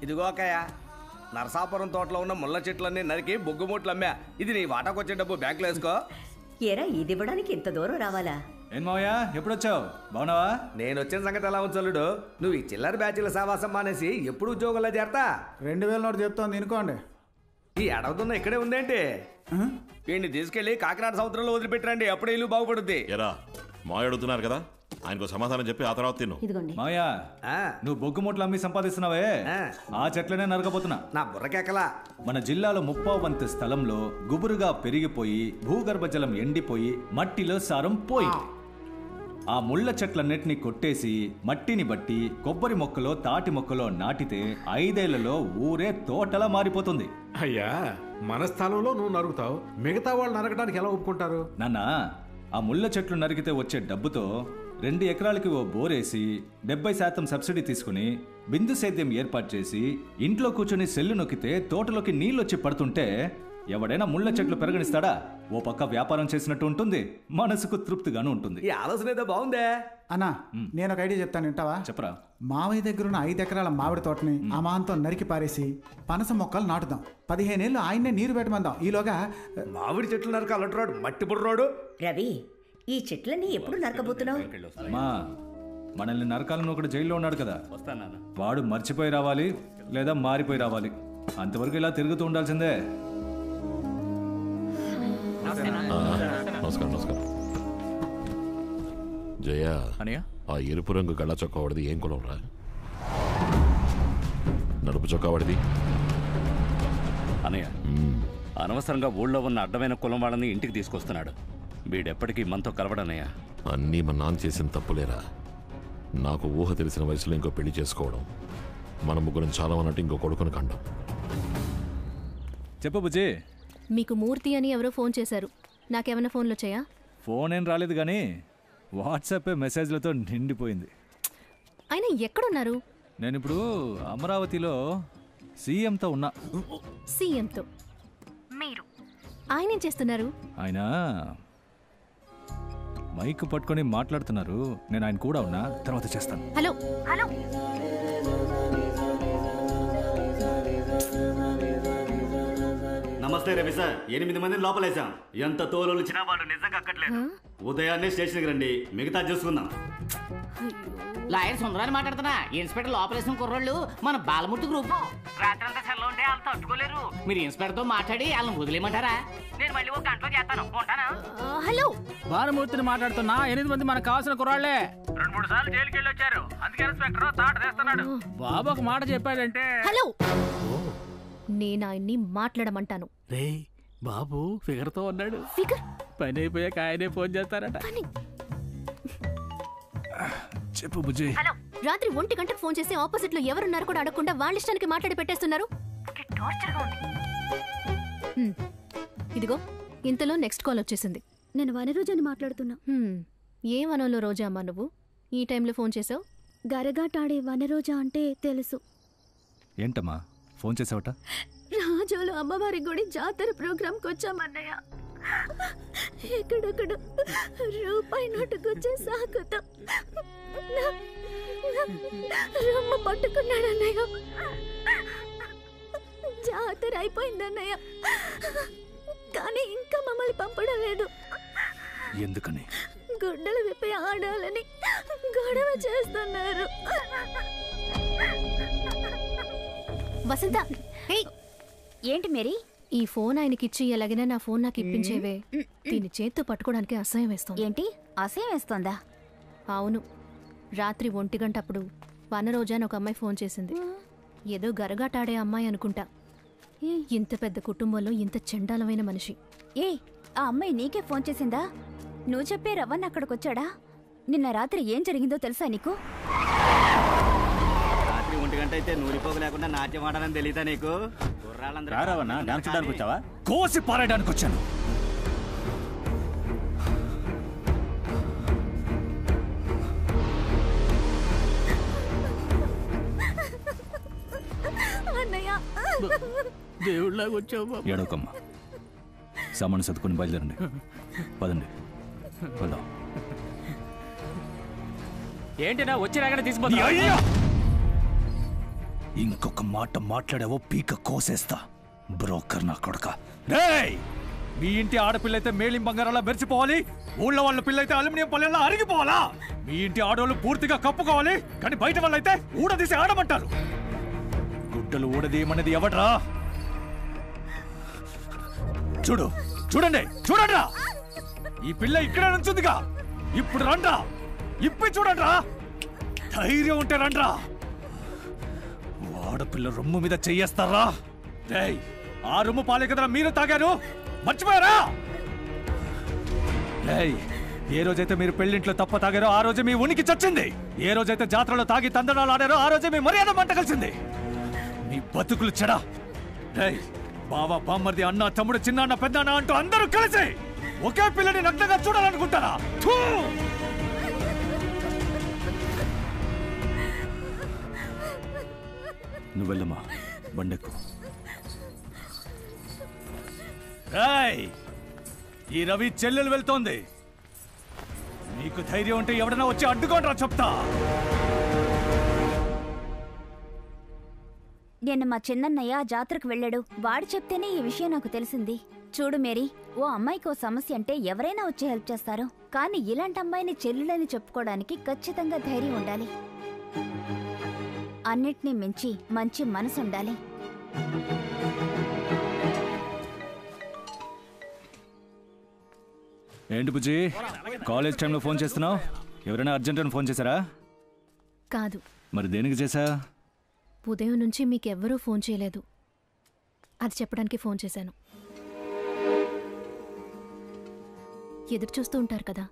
ఇదిగో అక్కయ్య, నరసాపురం తోటలో ఉన్న ముళ్ళ చెట్లన్నీ నరికి బొగ్గుమూట్లు అమ్మా. ఇది నీ వాటాకు వచ్చే డబ్బు బ్యాంకులో వేసుకో. ఏరా, ఇది ఇవ్వడానికి ఇంత దూరం రావాలా? ఏం మావయ్య, ఎప్పుడు వచ్చావు? బాగున్నావా? నేను వచ్చిన సంగతి ఎలా ఉంచలుడు? నువ్వు ఈ చిల్లర బ్యాచ్ల సావాసం మానేసి ఎప్పుడు ఉద్యోగంలో చేరతా? 2000 నోటు చెప్తోంది అనుకోండి. ఈ అడవుతున్న ఇక్కడే ఉందేంటి? వీడిని తీసుకెళ్లి కాకినాడ సముద్రంలో వదిలిపెట్టరండి, అప్పుడే ఇల్లు బాగుపడుద్ది. ఎరా, మాయ అడుగుతున్నారు కదా, ఆయనకు సమాధానం చెప్పి ఆ తర్వాత తిను. మావయ్య, నువ్వు బొగ్గు మూటలు అమ్మి సంపాదిస్తున్నావే, ఆ చెట్లనే నరకపోతున్నా. నా బుర్రకెక్కలా. మన జిల్లాలో 30 స్థలంలో గుబురుగా పెరిగిపోయి భూగర్భ జలం ఎండిపోయి మట్టిలో సారం పోయింది. ఆ ముళ్ళ చెట్లన్నిటినీ కొట్టేసి మట్టిని బట్టి కొబ్బరి మొక్కలో తాటి మొక్కలో నాటితే 5 ఏళ్లలో ఊరే తోటలా మారిపోతుంది. అయ్యా, మన స్థలంలో నువ్వు నరుగుతావు, మిగతా వాళ్ళు నరకడానికి ఎలా ఒప్పుకుంటారు? నాన్న, ఆ ముళ్ళ చెట్లు నరికితే వచ్చే డబ్బుతో 2 ఎకరాలకి ఓ బోరేసి 70% సబ్సిడీ తీసుకుని బిందు సేద్యం ఏర్పాటు చేసి ఇంట్లో కూర్చొని సెల్లు నొక్కితే తోటలోకి నీళ్ళొచ్చి పడుతుంటే ఎవడైనా ముళ్ళ చెట్లు పెరగనిస్తాడా? ఓ పక్క వ్యాపారం చేసినట్టు ఉంటుంది, మనసుకు తృప్తిగాను ఉంటుంది. ఈ ఆలోచన ఏదో బాగుందే అన్నా. నేను ఒక ఐడియా చెప్తాను, వింటావా? చెప్పరా. మావయ్య దగ్గర ఉన్న 5 ఎకరాల మామిడి తోటని అమాంతం నరికి పారేసి పనస మొక్కలు నాటుదాం. 15 ఏళ్ళు ఆయన్నే నీరు పెట్టమందాం. ఈలోగా మామిడి చెట్లు నరకాలంటున్నాడు, మట్టి బుర్రోడు. రవి, ఈ చెట్లని ఎప్పుడు నరకబోతున్నావు? మనల్ని నరకాలను ఒకటి జైల్లో ఉన్నాడు కదా, వాడు మర్చిపోయి రావాలి లేదా మారిపోయి రావాలి. అంతవరకు ఇలా తిరుగుతూ ఉండాల్సిందే. నమస్కారం. నమస్కారం జయ. ఆ ఎరుపు రంగు గళ్ళ చొక్కా వాడిది ఏం కులం రా? నలుపు చొక్కా వాడిది? అనయ్య, అనవసరంగా ఊళ్ళో ఉన్న అడ్డమైన కులం వాళ్ళని ఇంటికి తీసుకొస్తున్నాడు. వీడెప్పటికీ మనతో కలవడనయ్యా. అన్నీ మా నాన్న చేసిన తప్పులేరా. నాకు ఊహ తెలిసిన వయసులో ఇంకో పెళ్లి చేసుకోవడం, మన ముగ్గురం చాలా అన్నట్టు ఇంకో కొడుకుని కండం. చెప్పు బుజ్జి. మీకు మూర్తి అని ఎవరో ఫోన్ చేశారు. నాకేమైనా ఫోన్లు వచ్చాయా? ఫోన్ ఏం రాలేదు, కానీ వాట్సాప్ మెసేజ్లతో నిండిపోయింది. ఆయన ఎక్కడున్నారు? నేను ఇప్పుడు అమరావతిలో సీఎంతో ఉన్నా. సీఎంతో? మీరు ఆయన ఏం చేస్తున్నారు? ఆయన మైక్ పట్టుకొని మాట్లాడుతున్నారు. నేను ఆయన కూడా ఉన్నా, తర్వాత చేస్తాను. Hello hello. నమస్తే రవి సార్. 8 మందిని లోపలేసాం. ఎంత తోలు వచ్చినా వాళ్ళు నిజంగా అక్కట్లేదు. ఉదయాన్నే స్టేషన్కి రండి, మిగతా చూసుకుందాం. లాయర్ సుందరాన్ని మాట్లాడుతున్నా. ఇన్స్పెక్టర్ లోపలేసిన కుర్రోళ్ళు మన బాలమూర్తి గ్రూప్. రాత్రంతా సెల్లో ఉంటే వాళ్ళతో తట్టుకోలేరు. మీరు ఇన్స్పెక్టర్ తో మాట్లాడి వాళ్ళని వదిలేయమంటారా? నేను మళ్ళీ 1 గంటలో చేస్తాను. ఉంటానా? హలో, బాలమూర్తిని మాట్లాడుతున్నా. 8 మంది మనకు కావాల్సిన కుర్రాళ్లే. 2-3 సార్లు జైలుకి వెళ్ళి వచ్చారు. అందుకే ఇన్స్పెక్టర్ తాట తీస్తున్నాడు. బాబు ఒక మాట చెప్పాడంటే. హలో, నేను ఆయన్ని మాట్లాడమంటాను. రే, బాబు ఫిగర్ తో ఉన్నాడు. ఫిగర్ పని అయిపోయాక ఆయనే ఫోన్ చేస్తారట. చెప్పు బుజ్జి. హలో, రాత్రి 1 గంటకు ఫోన్ చేసి ఆపోజిట్ లో ఎవరున్నారు కూడా అడగకుండా వాళ్ళ ఇష్టానికి మాట్లాడి పెట్టేస్తున్నారు. ఇదిగో ఇంతలో నెక్స్ట్ కాల్ వచ్చేసింది. నేను వనరోజని మాట్లాడుతున్నా. ఏ వనంలో రోజా అమ్మా నువ్వు ఈ టైంలో ఫోన్ చేసావు? గరగాటాడే వనరోజా అంటే తెలుసు. ఏంటమ్మా ఫోన్ చేసావట? రాజోలు అమ్మవారి గుడి జాతర ప్రోగ్రాంకి వచ్చామన్నయ్య. ఎక్కడెక్కడ రూపాయి నోటుకొచ్చే సాకుతో రొమ్మ పట్టుకున్నాడన్నయ్య. జాతర అయిపోయిందన్నయ్య, కానీ ఇంకా మమ్మల్ని పంపడం లేదు. ఎందుకని? గుడ్డలు విప్పి ఆడాలని గొడవ చేస్తున్నారు. వసంత, ఏంటి మేరీ? ఈ ఫోన్ ఆయనకిచ్చి ఎలాగైనా నా ఫోన్ నాకు ఇప్పించేవే. దీని చేత్తో పట్టుకోవడానికి అసహ్యం వేస్తుంది. ఏంటి అసహ్యం వేస్తోందా? అవును, రాత్రి 1 గంటప్పుడు వనరోజా అని ఒక అమ్మాయి ఫోన్ చేసింది. ఏదో గరగాటాడే అమ్మాయి అనుకుంటా. ఇంత పెద్ద కుటుంబంలో ఇంత చండాలమైన మనిషి. ఏ ఆ అమ్మాయి నీకే ఫోన్ చేసిందా? నువ్వు చెప్పే రవ్వన్న అక్కడికొచ్చాడా? నిన్న రాత్రి ఏం జరిగిందో తెలుసా నీకు? రాత్రి 1 గంట అయితే నూరిపోగు లేకుండా నాట్యం ఆడాలని తెలీదా నీకు? రావన్నా డాన్స్ చూడడానికి వచ్చావా? కోసి పారేయడానికి వచ్చాను. దేవుళ్ళగా వచ్చావు. ఏడవకమ్మా, సామాను సర్దుకొని బయలుదేరండి. పదండి వెళ్దాం. ఏంటి నా వచ్చి రాగానే తీసుకుపోతా? ఇంకొక మాట మాట్లాడావో పీక కోసేస్తా. బ్రోకర్ నా కొడక. రేయ్, మీ ఇంటి ఆడపిల్ల అయితే మేలిం బంగారాలా మెరిచిపోవాలి, ఊళ్ళో వాళ్ళ పిల్ల అయితే అల్యూమినియం పల్లెల్లా అరిగిపోవాలా? మీ ఇంటి ఆడవాళ్ళు పూర్తిగా కప్పుకోవాలి, కానీ బయట వాళ్ళైతే ఊడదీసి ఆడమంటారు. గుడ్డలు ఊడదీయమనేది ఎవడ్రా? చూడు, చూడండి, చూడండిరా, ఈ పిల్ల ఇక్కడే నుంచుందిగా. ఇప్పుడు రండ్రా, ఇప్పి చూడండిరా. ధైర్యం ఉంటే రండ్రా. ఆడపిల్ల రొమ్ము మీద చెయ్యేస్తారా? రేయ్, ఆ రొమ్ము పాలే కదరా మీరు తాగారు, మర్చిపోయారా? రేయ్, ఏ రోజైతే మీరు పెళ్లింట్లో తప్ప తాగారో ఆ రోజే మీ ఉనికి చచ్చింది. ఏ రోజైతే జాతరలో తాగి తందనాలు ఆడారో ఆ రోజే మీ మర్యాద మంట కలిసింది. మీ బతుకులు చెడా. రేయ్, బావ, బామ్మర్ది, అన్న, తమ్ముడు, చిన్నాన్న, పెద్దన్న అంటూ అందరూ కలిసి ఒకే పిల్లని నగ్నంగా చూడాలనుకుంటారా? నువ్వు వెళ్ళమ్మా, బండెక్కు. రేయ్, ఈ రవి చెల్లెలు వెళ్తోంది. మీకు ధైర్యం ఉంటే ఎవడన్నా వచ్చి అడ్డుకోండిరా చెప్తా. నిన్న మా చిన్నన్నయ్య ఆ జాతరకు వెళ్ళాడు. వాడు చెప్తేనే ఈ విషయం నాకు తెలిసింది. చూడు మేరీ, ఓ అమ్మాయికి ఓ సమస్య అంటే ఎవరైనా వచ్చి హెల్ప్ చేస్తారు, కానీ ఇలాంటి అమ్మాయిని చెల్లెలని చెప్పుకోవడానికి ఖచ్చితంగా ధైర్యం ఉండాలి. అన్నిటినీ మించి మంచి మనసు ఉండాలి. ఏంటి బుజ్జి, కాలేజ్ టైంలో ఫోన్ చేస్తున్నావు? ఎవరైనా అర్జెంట్ అని ఫోన్ చేశారా? కాదు. మరి దేనికి చేశా? ఉదయం నుంచి మీకెవ్వరూ ఫోన్ చేయలేదు, అది చెప్పడానికి ఫోన్ చేశాను. ఎదురు చూస్తూ ఉంటారు కదా.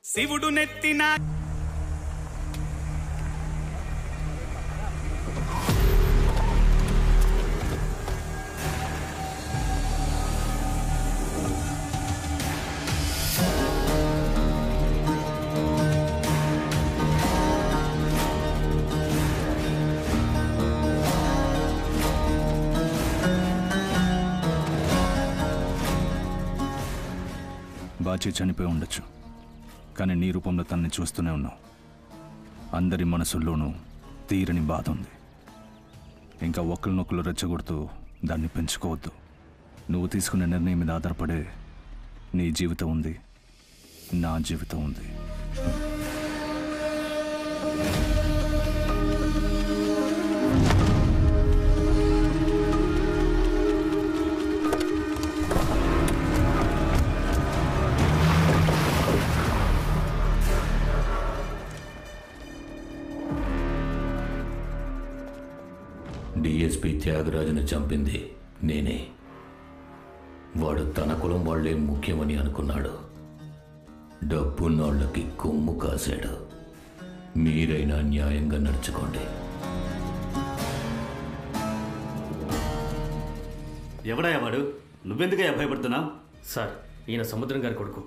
శివుడు నెత్తిన బాచి చనిపోయి ఉండొచ్చు, కానీ నీ రూపంలో తనని చూస్తూనే ఉన్నావు. అందరి మనసుల్లోనూ తీరని బాధ ఉంది. ఇంకా ఒకరినొకరు రెచ్చగొడుతూ దాన్ని పెంచుకోవద్దు. నువ్వు తీసుకునే నిర్ణయం మీద ఆధారపడే నీ జీవితం ఉంది, నా జీవితం ఉంది. డిఎస్పీ త్యాగరాజును చంపింది నేనే. వాడు తన కులం వాళ్లే ముఖ్యమని అనుకున్నాడు. డబ్బున్నోళ్ళకి కొమ్ము కాశాడు. మీరైనా న్యాయంగా నడుచుకోండి. ఎవడయ్యా వాడు? నువ్వెందుకయ్యా భయపడుతున్నావు? సార్, ఈయన సముద్రం గారి కొడుకు.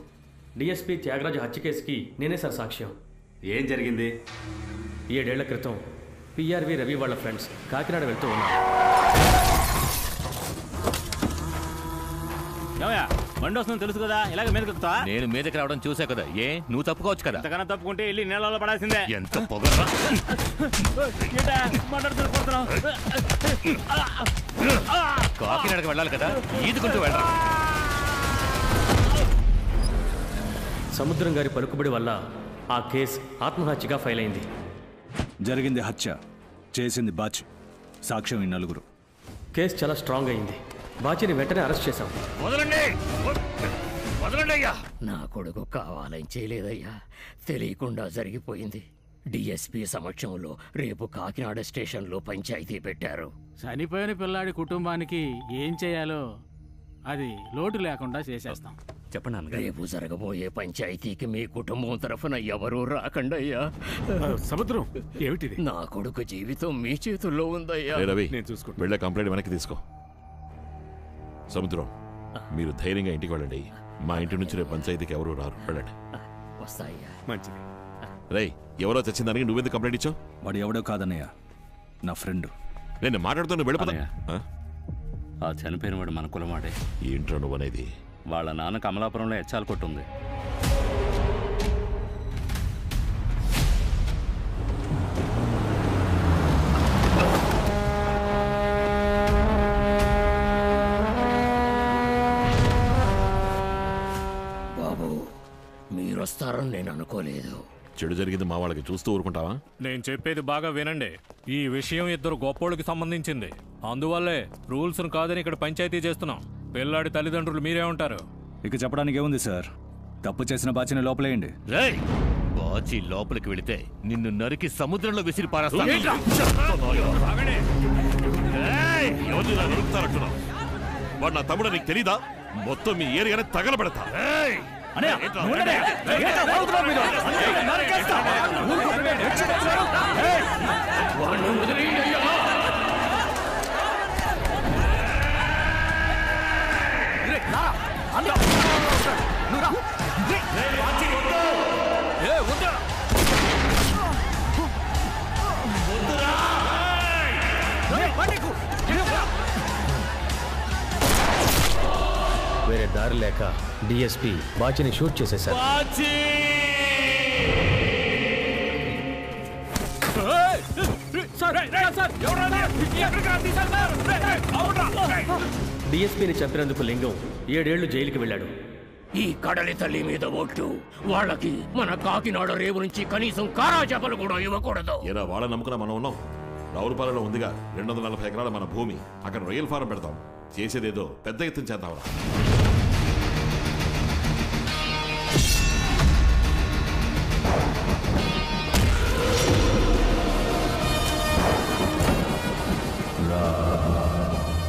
డిఎస్పీ త్యాగరాజు హత్య కేసుకి నేనే సార్ సాక్ష్యం. ఏం జరిగింది? 7 ఏళ్ల క్రితం పిఆర్వి రవి వాళ్ళ ఫ్రెండ్స్ కాకినాడ వెళ్తూ ఉన్నారు. బండి వస్తుందని తెలుసు కదా, ఇలాగ మీదకి ఎక్కుతా? నేను మీదకి రావడం చూసా కదా, ఏ నువ్వు తప్పుకోవచ్చు కదా. ఎంతకన్నా తప్పుకుంటే వెళ్ళి నీళ్ళలో పడాల్సిందే. ఎంత పొగరా కాకినాడకి వెళ్ళాలి కదా, ఈదుకుంటూ వెళ్ళరా. సముద్రం గారి పలుకుబడి వల్ల ఆ కేసు ఆత్మహత్యగా ఫైల్ అయింది. జరిగింది హత్య, చేసింది బాచి. సాక్ష్యం ఈ 4. కేసు చాలా స్ట్రాంగ్ అయింది. బాచిని వెంటనే అరెస్ట్ చేశాం. నా కొడుకు కావాలని చేయలేదయ్యా, తెలియకుండా జరిగిపోయింది. డిఎస్పీ సమక్షంలో రేపు కాకినాడ స్టేషన్లో పంచాయతీ పెట్టారు. చనిపోయిన పిల్లాడి కుటుంబానికి ఏం చేయాలో అది లోటు లేకుండా చేసేస్తాం. చెప్పండి. రేపు జరగబోయే పంచాయతీకి మీ కుటుంబం తరఫున ఎవరూ రాకండయ్యా. సముద్రం ఏమిటిది? నా కొడుకు జీవితం మీ చేతుల్లో ఉందయ్యా. రవి, వెళ్ళే కంప్లైంట్ వెనక్కి తీసుకో. సముద్రం, మీరు ధైర్యంగా ఇంటికి వెళ్ళండి. మా ఇంటి నుంచి రేపు పంచాయతీకి ఎవరు రారు, వెళ్ళండి. వస్తాయ్యా. మంచిది. రై, ఎవరో చచ్చిందానికి నువ్వెందుకు కంప్లైంట్ ఇచ్చావు? వాడు ఎవడో కాదన్నయ్య, నా ఫ్రెండ్. నేను మాట్లాడుతూ వెళ్ళిపోతా. ఆ చనిపోయిన వాడు మన కులమాడే. ఏంట్రా నువ్వు అనేది? వాళ్ళ నాన్న కమలాపురంలో ఎచ్చాలు కొట్టుంది. బాబు, మీరొస్తారని నేను అనుకోలేదు. చెడు జరిగింది మా వాళ్ళకి చూస్తూ ఊరుకుంటావా? నేను చెప్పేది బాగా వినండి. ఈ విషయం 2 గొప్పోళ్ళకి సంబంధించింది. అందువల్లే రూల్స్ కాదని ఇక్కడ పంచాయతీ చేస్తున్నాం. పిల్లాడి తల్లిదండ్రులు మీరే ఉంటారు. ఇక చెప్పడానికి ఏముంది సార్, తప్పు చేసిన బాచిని లోపలేయండి. బాచి లోపలికి వెళితే నిన్ను నరికి సముద్రంలో విసిరి పారేస్తాను. వాడు నా తమ్ముడు, నీకు తెలీదా? మొత్తం మీ ఏరియానే తగలబెడతా. వేరే దారి లేక డిఎస్పీ బాచిని షూట్ చేసేశారు. డిఎస్పీని చంపినందుకు లింగం 7 ఏళ్లు జైలుకి వెళ్ళాడు. ఈ కడలి తల్లి మీద ఒట్టు, వాళ్ళకి మన కాకినాడ రేవు నుంచి కనీసం కారాజాపలు కూడా ఇవ్వకూడదు. ఏరా, వాళ్ళ నమ్ముకున్నా మనం ఉన్నాం. రావులపాలెంలో ఉందిగా 240 ఎకరాల మన భూమి. అక్కడ రొయ్యల ఫారం పెడతాం. చేసేదేదో పెద్ద ఎత్తున చేద్దాంరా.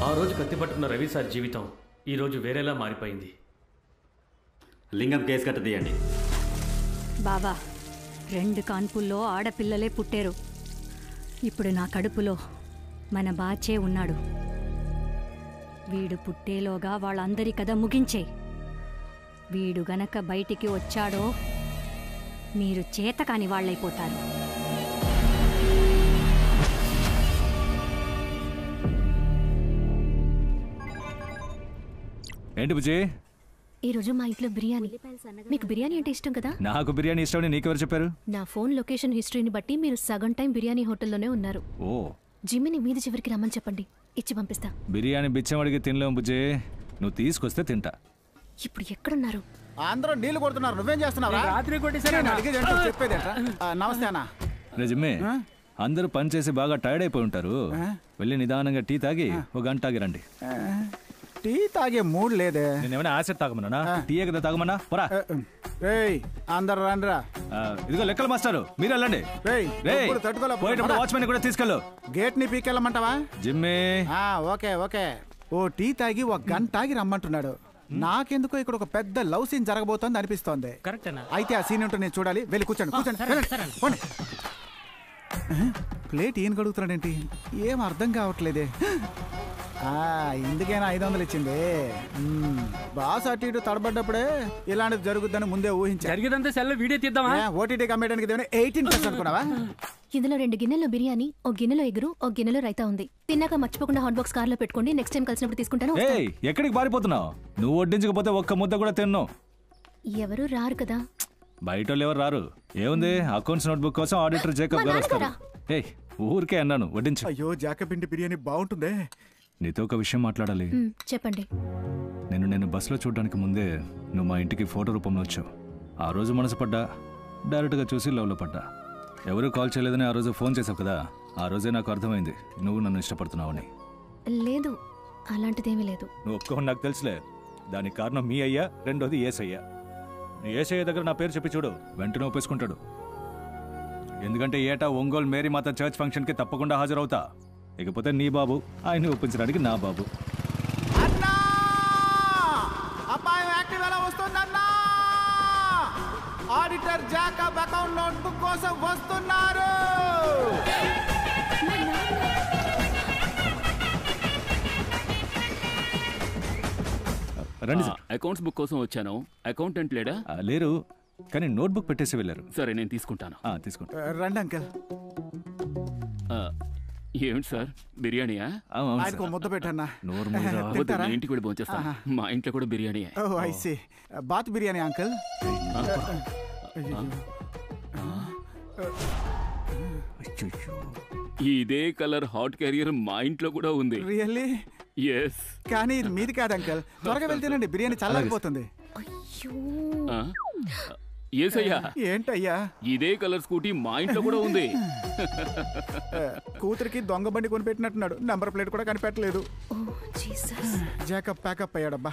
ఆ రోజు కత్తిపట్టున్న రవి సార్ జీవితం ఈ రోజు వేరేలా మారిపోయింది. లింగం కేసు కట్టదీయండి. బావా, 2 కాన్పుల్లో ఆడపిల్లలే పుట్టారు. ఇప్పుడు నా కడుపులో మన బాచే ఉన్నాడు. వీడు పుట్టేలోగా వాళ్ళందరి కథ ముగించే. వీడు గనక బయటికి వచ్చాడో మీరు చేతకాని వాళ్ళైపోతారు. ఏంటి బుజ్జి? ఈరోజు మా ఇంట్లో బిర్యానీ. మీకు బిర్యానీ అంటే ఇష్టం కదా? నాకు బిర్యానీ ఇష్టమని నీకెవరు చెప్పారు? నా ఫోన్ లొకేషన్ హిస్టరీని బట్టి మీరు సగం టైం బిర్యానీ హోటల్లోనే ఉన్నారు. ఓ, జిమ్మిని మీది చివరికి రమ్మని చెప్పండి, ఇచ్చి పంపిస్తా. బిర్యానీ బిచ్చం అడిగి తినలేము బుజ్జి, నువ్వు తీసుకొస్తే తింటా. ఇప్పుడు ఎక్కడున్నారు? అందరూ నీళ్లు కొడుతున్నారు, నువ్వేం చేస్తున్నావు? రాత్రి కొట్టేసారా? చెప్పేదేంట్రా? నమస్తే అన్న. నిజమే, అందరూ పని చేసి బాగా టైర్డ్ అయిపోయి ఉంటారు. వెళ్ళి నిదానంగా టీ తాగి 1 గంట తాగి రండి. టీ తాగే మూడ్ లేదే. నేనేమైనా యాసిడ్ తాగమన్నా? టీ కదా తాగమన్నా? పోరా. అందరు రండిరా. ఇదిగో లెక్కల మాస్టారు, మీరు వెళ్ళండి. పోయేటప్పుడు వాచ్మెన్ కూడా తీసుకెళ్ళు. గేట్ ని పీకెళ్ళమంటావా? జిమ్మే. Okay okay. ఓ టీ తాగి 1 గంట తాగి రమ్మంటున్నాడు. నాకెందుకో ఇక్కడ ఒక పెద్ద లవ్ సీన్ జరగబోతోంది అనిపిస్తోంది. అయితే ఆ సీన్ ఏంటో నేను చూడాలి. వెళ్ళి కూర్చోండి. ప్లేట్ ఈయన కడుగుతున్నాడేంటి? ఏం అర్థం కావట్లేదే. ఇందుకైనా 500 ఇచ్చింది. బాస్ అటు ఇటు తడబడ్డప్పుడే ఇలాంటిది జరుగుద్దని ముందే ఊహించా. జరిగేదంతా సెల్ వీడియో తీద్దామా? ఓటీటీకి అమ్మేయడానికి 18% అనుకున్నావా? ఇందులో 2 గిన్నెల్లో బిర్యానీ, ఒక గిన్నెలో ఎగురు, ఒక గిన్నెలో రైతా ఉంది. తిన్నాక మర్చిపోకుండా హాట్ బాక్స్ కార్లో పెట్టుకోండి. నెక్స్ట్ టైం కలిసినప్పుడు తీసుకుంటాను. ఎక్కడికి పారిపోతున్నావు? నువ్వు వడ్డించకపోతే ఒక్క ముద్ద కూడా తిన్ను. ఎవరు రారు కదా. బయట వాళ్ళు ఎవరు రారు. ఏముంది, అకౌంట్స్ నోట్బుక్ కోసం ఆడిటర్ జేకబ్ గారు వస్తారు. ఊరికే అన్నాను, వడ్డించు. అయ్యో, జాకబ్ ఇంటి బిర్యానీ బాగుంటుందే. నీతో ఒక విషయం మాట్లాడాలి. చెప్పండి. నేను బస్సులో చూడడానికి ముందే నువ్వు మా ఇంటికి ఫోటో రూపంలో వచ్చావు. ఆ రోజు మనసు పడ్డా, డైరెక్ట్గా చూసి లవ్లో పడ్డా. ఎవరు కాల్ చేయలేదని ఆ రోజు ఫోన్ చేసావు కదా, ఆ రోజే నాకు అర్థమైంది నువ్వు నన్ను ఇష్టపడుతున్నావని. లేదు, అలాంటిదేమీ లేదు. నువ్వు ఒప్పుకోని నాకు తెలుసులే. దానికి కారణం మీ అయ్యా, రెండోది ఏసయ్యా. ఏసయ్య దగ్గర నా పేరు చెప్పి చూడు, వెంటనే ఒప్పేసుకుంటాడు. ఎందుకంటే ఏటా ఒంగోలు మేరీమాత చర్చ్ ఫంక్షన్కి తప్పకుండా హాజరవుతా. ఇకపోతే నీ బాబు, ఆయన్ని ఒప్పించడానికి నా బాబు. ఆడిటర్ జాకబ్ అకౌంట్ నోట్బుక్ కోసం వస్తున్నారు. రండి సార్. అకౌంట్స్ బుక్ కోసం వచ్చాను. అకౌంటెంట్ లేడా? లేరు, కానీ నోట్బుక్ పెట్టేసి వెళ్ళారు. సరే, నేను తీసుకుంటాను. తీసుకుంటా. రండి అంకల్. ఏమిటి సార్, బిర్యానీయా? ఆయనకు ముద్ద పెట్టన్నా. ఇంటికి వెళ్ళి భోంచేస్తాను. మా ఇంట్లో కూడా బిర్యానీ. బాత్ బిర్యానీ అంకల్. ఇదే కలర్ హాట్ క్యారియర్ మా ఇంట్లో కూడా ఉంది. రియల్లీ? ఎస్. కానీ ఇది మీది కాదు అంకల్. త్వరగా వెళ్తేనండి, బిర్యానీ చల్లారిపోతుంది. ఏసయ్యా, ఏంటయ్యా? ఇదే కలర్ స్కూటీ మా ఇంట్లో కూడా ఉంది. కూతురికి దొంగ బండి కొనిపెట్టినట్టున్నాడు. నంబర్ ప్లేట్ కూడా కనిపెట్టలేదు. Jacob pack up అయ్యాడబ్బా.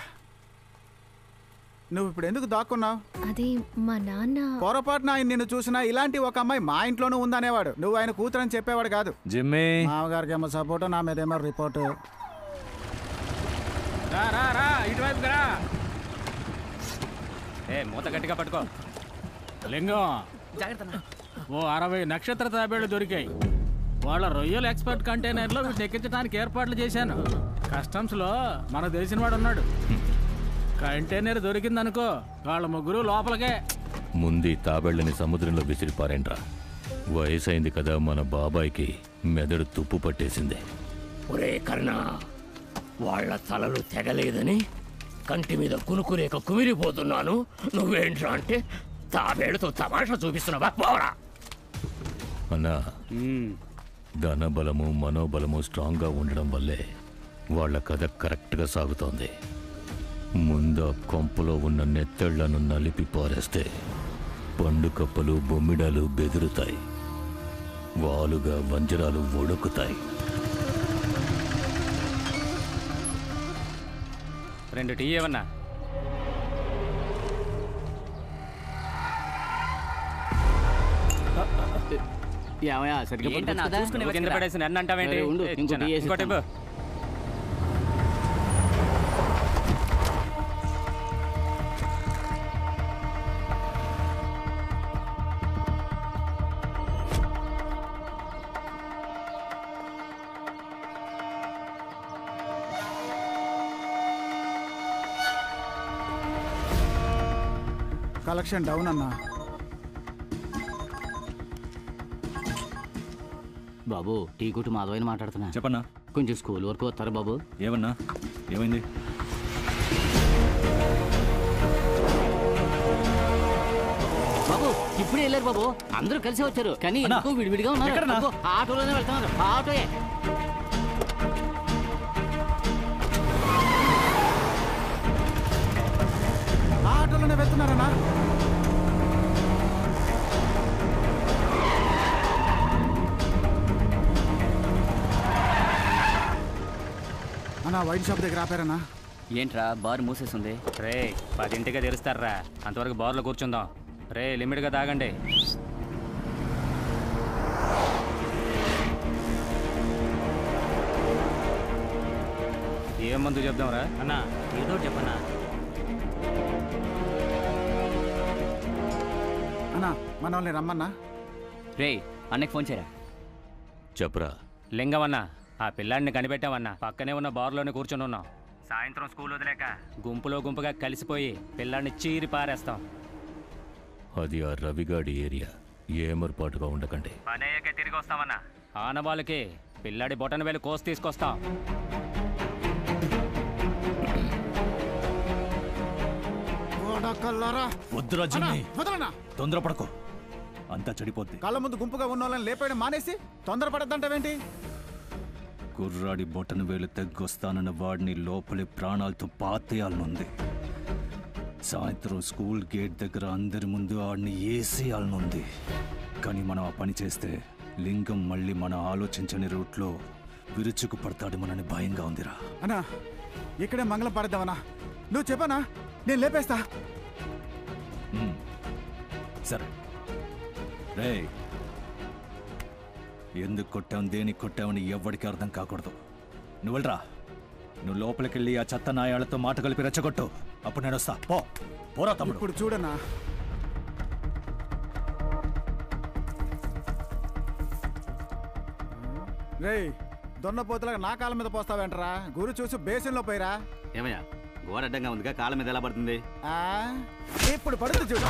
నువ్వు ఇప్పుడు ఎందుకు దాక్కున్నావు? అది మా నాన్న పొరపాటున ఆయన నిన్ను చూసినా ఇలాంటి ఒక అమ్మాయి మా ఇంట్లోనూ ఉందనేవాడు. నువ్వు ఆయన కూతురని చెప్పేవాడు కాదు. జిమ్మే, మామగారికి ఏమో సపోర్టు, నా మీద ఏమో రిపోర్టు. ఇటువైపు రా. మూత గట్టిగా పట్టుకో. లింగం, ఓ 60 నక్షత్ర తాబేళ్లు దొరికాయి. వాళ్ళ రొయ్యల ఎక్స్పర్ట్ కంటైనర్లో వీటిని ఎక్కించడానికి ఏర్పాట్లు చేశాను. కస్టమ్స్లో మనకు తెలిసిన వాడు ఉన్నాడు. కంటైనర్ దొరికిందనుకో, వాళ్ళ ముగ్గురు లోపలికే. ముందు తాబేళ్లని సముద్రంలో విసిరిపారేంట్రా. వయసైంది కదా, మన బాబాయ్కి మెదడు తుప్పు పట్టేసింది. ఒరే కర్ణ, వాళ్ళ తలలు తెగలేదని కంటి మీద కునుకులేక కుమిరిపోతున్నాను. నువ్వేంట్రా అంటే తాబేళ్లతో తమాషా చూపిస్తున్నావా? పోరా. అన్నా, ధనబలము మనోబలము స్ట్రాంగ్గా ఉండడం వల్లే వాళ్ళ కథ కరెక్ట్గా సాగుతోంది. ముందు కొంపలో ఉన్న నెత్తళ్లను నలిపి పారేస్తే పండు కప్పలు బొమ్మిడాలు బెదురుతాయి, వాలుగా వంజరాలు ఒడుకుతాయి. 2 టీ ఏమన్నా? ఏమయ్యా, సరిగ్గా కింద పడేసి నన్ను అంటావేంటి? ఇంకోటి కలెక్షన్ డౌన్ అన్నా. బాబు, టీ కొట్టు మాధవని మాట్లాడుతున్నా. చెప్పన్నా. కొంచెం స్కూల్ వరకు వస్తారా బాబు? ఏమన్నా, ఏమైంది? బాబు, ఇప్పుడే వెళ్ళారు బాబు. అందరూ కలిసి వచ్చారు, కానీ ఎందుకు విడివిడిగా ఉన్నారు. ఆటోలోనే వెళ్తున్నారు. ఆటోయే. ఆటోలోనే వెళ్తున్నారన్నా. అన్నా, వైన్ షాప్ దగ్గర ఆపారన్నా. ఏంట్రా, బార్ మూసేస్తుంది? రే, 10ంటిగా తెరుస్తారా? అంతవరకు బార్లో కూర్చుందాం. రే, లిమిట్గా తాగండి. ఏం మందు చెప్దాంరా? అన్నా, ఏదో చెప్పన్నా. అన్నా, మన వాళ్ళని రమ్మన్నా. రే, అన్నకి ఫోన్ చేయరా. చెప్పురా. లింగమన్నా, ఆ పిల్లాడిని కనిపెట్టామన్నా. పక్కనే ఉన్న బార్లోనే కూర్చొని ఉన్నాం. సాయంత్రం స్కూల్ వదిలేక గుంపులో గుంపుగా కలిసిపోయి పిల్లాడిని చీరి పారేస్తాం. అది ఆ రవిగాడి ఏరియా. ఏమర్పాటుగా ఉండకండి. పని అయ్యాకే తిరిగి వస్తామన్నా. ఆనవాళ్ళకి పిల్లాడి బొటన వేలు కోసి తీసుకొస్తాం. వద్దురా జిమ్మి, తొందరపడకు, అంతా చెడిపోద్ది. కళ్ళ ముందు గుంపుగా ఉన్న వాళ్ళని లేపేయడం మానేసి తొందరపడద్దంటావేంటి? కుర్రాడి బొటన వేలు తెగ్గొస్తానన్న వాడిని లోపలి ప్రాణాలతో పాతేయాలనుంది. సాయంత్రం స్కూల్ గేట్ దగ్గర అందరి ముందు ఆడిని వేసేయాలనుంది. కానీ మనం ఆ పని చేస్తే లింగం మళ్ళీ మనం ఆలోచించని రూట్లో విరుచుకు పడతాడు మనని భయంగా ఉందిరా. అన్నా, ఇక్కడే మంగళం పడద్దామన్నా. నువ్వు చెప్పనా, నేను లేపేస్తా. సరే రే, ఎందుకు కొట్టావు, దేనికి కొట్టావని ఎవ్వడికి అర్థం కాకూడదు. నువ్వు వెళ్ళరా, నువ్వు లోపలికెళ్ళి ఆ చెత్త నాయాలతో మాట కలిపి రెచ్చగొట్టు. అప్పుడు నేను వస్తా. పోరా తమ్ముడు. ఇప్పుడు చూడన్నా, రే దొన్నపోతులాగా నా కాళ్ళ మీద పోస్తావేంటరా? గురు చూసి బేసిన్లో పోయిరా. ఏమయ్యా, గోడ అడ్డంగా ఉందిగా, కాళ్ళ మీద ఎలా పడుతుంది? ఇప్పుడు పడుతుంది చూడు.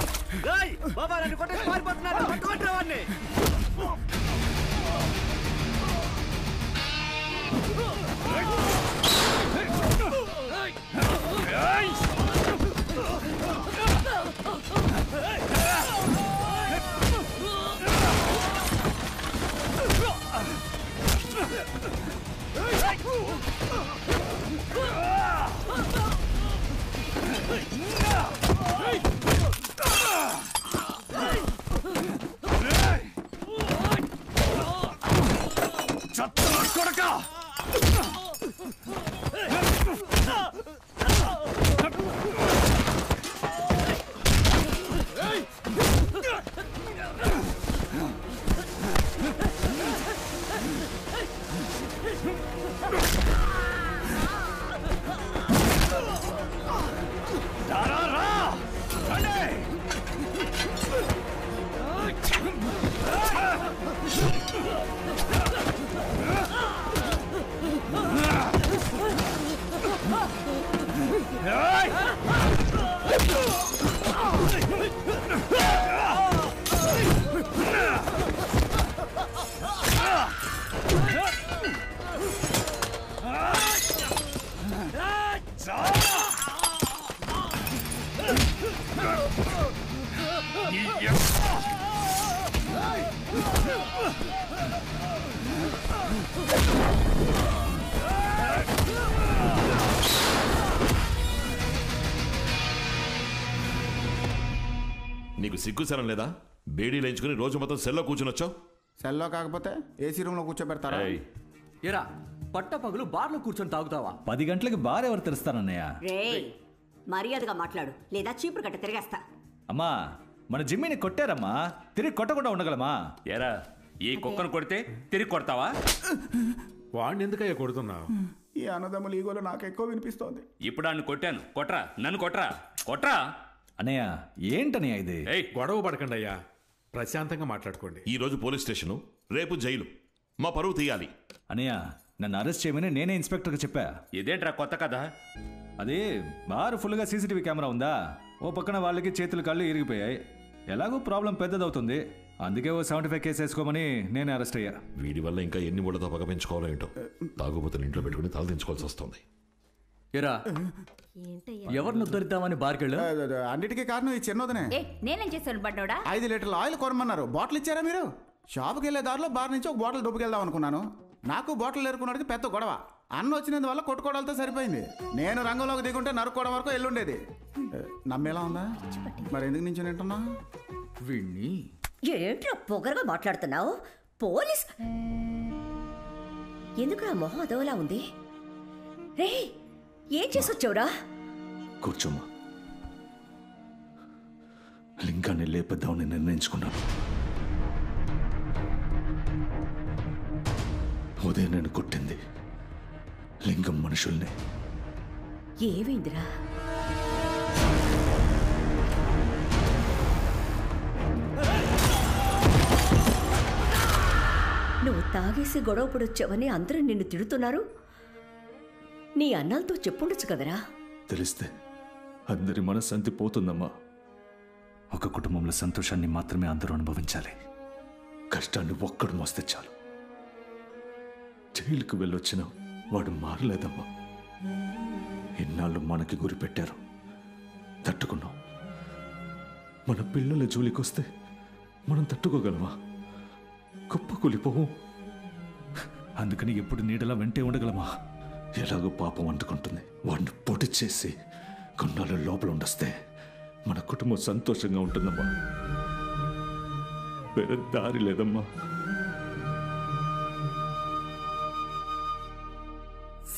నీకు సిగ్గుసరం లేదా? బేడీ లేంచుకుని రోజు మొత్తం సెల్లో కూర్చునొచ్చావు. సెల్లో కాకపోతే ఏసీ రూమ్ లో కూర్చోబెడతారా? ఏరా పట్ట పగులు బార్లో కూర్చొని తాగుతావా? 10 గంటలకి బార్ ఎవరు తెరుస్తారన్నయ్య? మర్యాదగా మాట్లాడు, లేదా చీపురు కట్ట తిరిగేస్తా. అమ్మా, మన జిమ్మిని కొట్టారమ్మా, తిరిగి కొట్టకుండా ఉండగలమా? ఏరా, ఈ కుక్కను కొడితే తిరిగి కొడతావా? వాడిని ఎందుకయ్యా కొడుతున్నావు? ఈ అన్నదమ్ములు ఈగోలో నాకు ఎక్కువ వినిపిస్తోంది. ఇప్పుడు ఆయన కొట్టాను, కొట్రా, నన్ను కొట్రా, కొట్రా. అన్నయ్య, ఏంటన్నయ్య ఇది? గొడవ పడకండి అయ్యా, ప్రశాంతంగా మాట్లాడుకోండి. ఈ రోజు పోలీస్ స్టేషను, రేపు జైలు. మా పరువు తీయాలి. అన్నయ్య, నన్ను అరెస్ట్ చేయమని నేనే ఇన్స్పెక్టర్కి చెప్పా. ఇదేంట్రా కొత్త కథ? అదే బారు ఫుల్గా సీసీటీవీ కెమెరా ఉందా, ఓ పక్కన వాళ్ళకి చేతులు కాళ్ళు ఇరిగిపోయాయి. ఎలాగో ప్రాబ్లం పెద్దదవుతుంది, అందుకే ఓ 75 కేసు వేసుకోమని నేనే అరెస్ట్ అయ్యా. వీడి వల్ల ఇంకా ఎన్ని ఊళ్ళతో పగ పెంచుకోవాలో ఏంటో. తాగుబోతులు ఇంట్లో పెట్టుకుని తలదించుకోవాల్సి వస్తుంది. ఏరా, ఎవరిని ఉద్ధరిద్దామని బార్కెళ్ళు? అన్నిటికీ కారణం ఈ చిన్నదనే. నేనేం చేశాను బడ్డోడా? 5 లీటర్ల ఆయిల్ కొనమన్నారు, బాటిల్ ఇచ్చారా మీరు? షాప్కి వెళ్ళే దారిలో బార్ నుంచి ఒక బాటిల్ డబ్బుకెళ్దాం అనుకున్నాను. నాకు బాటిల్ ఏరుకున్నాడికి పెద్ద గొడవ. అన్న వచ్చినందువల్ల కొట్టుకోవడాలతో సరిపోయింది. నేను రంగంలోకి దిగుంటే నరుక్కోవడం వరకు ఎల్లుండేది. నమ్మేలా ఉందా? మరి ఎందుకు నుంచి నింటున్నా? వీణ్ణి ఏంట్రా పొగరగా మాట్లాడుతున్నావు? పోలీస్ ఎందుకు ఆ మొహం అదోలా ఉంది? రే, ఏం చేసొచ్చావురా? కూర్చోమ్మా. లింగాన్ని లేపేద్దామని నిర్ణయించుకున్నాను. ఉదయం నేను కొట్టింది లింగం మనుషుల్ని. ఏమైందిరా? నువ్వు తాగేసి గొడవ పడొచ్చావని అందరూ నిన్ను తిడుతున్నారు. నీ అన్నలతో చెప్పుండొచ్చు కదరా. తెలిస్తే అందరి మనశ్శాంతి పోతుందమ్మా. ఒక కుటుంబంలో సంతోషాన్ని మాత్రమే అందరూ అనుభవించాలి. కష్టాన్ని ఒక్కడు మోస్తే చాలు. జైలుకు వెళ్ళొచ్చిన వాడు మారలేదమ్మా. ఇన్నాళ్ళు మనకి గురి పెట్టారు, తట్టుకున్నాం. మన పిల్లల జోలికొస్తే మనం తట్టుకోగలమా? గొప్ప కూలిపోవు. అందుకని ఎప్పుడు నీడలా వెంటే ఉండగలమా? ఎలాగో పాపం అంటుకుంటుంది. వాడిని పొడి చేసి కొన్నాళ్ళు లోపల ఉండొస్తే మన కుటుంబం సంతోషంగా ఉంటుందమ్మా. వేరే దారి లేదమ్మా.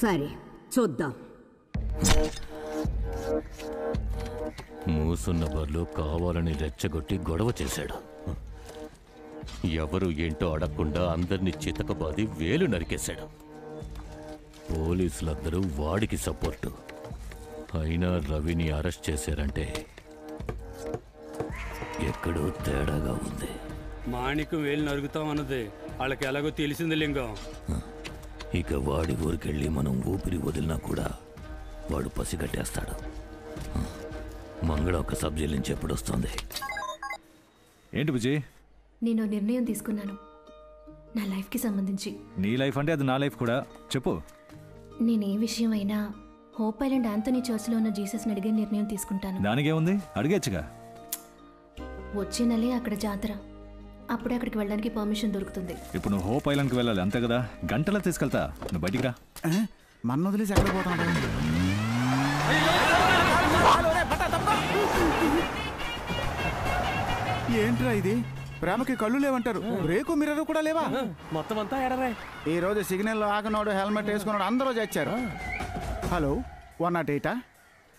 సరే, చూద్దాం. మూసున్న బర్లు కావాలని రెచ్చగొట్టి గొడవ చేశాడు. ఎవరు ఏంటో అడగకుండా అందరినీ చితకబాది వేలు నరికేశాడు. పోలీసులందరూ వాడికి సపోర్టు. అయినా రవిని అరెస్ట్ చేశారంటే ఎక్కడో తేడాగా ఉంది. మాణిక్యం వేలు నరుగుతాం అన్నది వాళ్ళకి ఎలాగో తెలిసింది లింగం. ఇక వాడి ఊరికెళ్ళి మనం ఊపిరి వదిలినా కూడా వాడు పసిగట్టేస్తాడు. మంగళ ఒక సబ్జెక్ట్ నుంచి ఎప్పుడు వస్తుంది? ఏంటి విజయ్? నేను నిర్ణయం తీసుకున్నాను నా లైఫ్కి సంబంధించి. నీ లైఫ్ అంటే అది నా లైఫ్ కూడా. చెప్పు. నేను ఏ విషయం అయినా హోప్ ఐలాండ్ ఆంథనీ చర్చ్లో ఉన్న జీసస్ని అడిగే నిర్ణయం తీసుకుంటాను. దానికేముంది, అడిగేచ్చుగా. వచ్చే నెలే అక్కడ జాతర. అప్పుడే అక్కడికి వెళ్ళడానికి పర్మిషన్ దొరుకుతుంది. ఇప్పుడు నువ్వు హోప్ ఐలాండ్కి వెళ్ళాలి అంతే కదా? గంటలో తీసుకెళ్తా. నువ్వు బయటికి రా. మన వదిలేసి ఎక్కడ పోతాడు? ఏంట్రా ఇది? ప్రేమకి కళ్ళు లేవంటారు, బ్రేకు మిర్రర్ కూడా లేవా? మొత్తం అంతా ఎడరే. ఈ రోజు సిగ్నల్ ఆగనోడు, హెల్మెట్ వేసుకున్నాడు, అందరూ చచ్చారు. హలో, 108?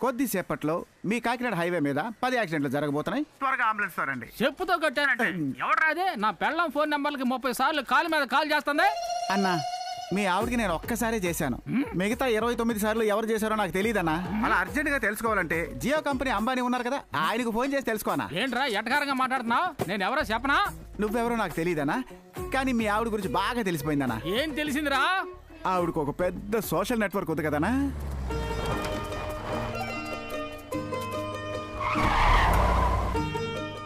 కొద్దిసేపట్లో మీ కాకినాడ హైవే మీద 10 యాక్సిడెంట్లు జరగబోతున్నాయి. త్వరగా అంబులెన్స్ తోరండి. చెప్పుతో కట్టానంటే ఎవడ్రా అదే? నా పెళ్ళం ఫోన్ నెంబర్కి 30 సార్లు కాలు మీద కాల్ చేస్తుంది. అన్నా, మీ ఆవిడకి నేను ఒక్కసారే చేశాను. మిగతా 29 సార్లు ఎవరు చేశారో నాకు తెలియదన్నా. అలా అర్జెంట్ గా తెలుసుకోవాలంటే జియో కంపెనీ అంబానీ ఉన్నారు కదా, ఆయనకు ఫోన్ చేసి తెలుసుకోనా. ఏంట్రా ఎటకారంగా మాట్లాడుతున్నావు? నేను ఎవరో చెప్పనా? నువ్వెవరో నాకు తెలియదనా, కానీ మీ ఆవిడ గురించి బాగా తెలిసిపోయిందనా. ఏం తెలిసిందిరా? ఆవిడకు ఒక పెద్ద సోషల్ నెట్వర్క్ ఉంది కదనా.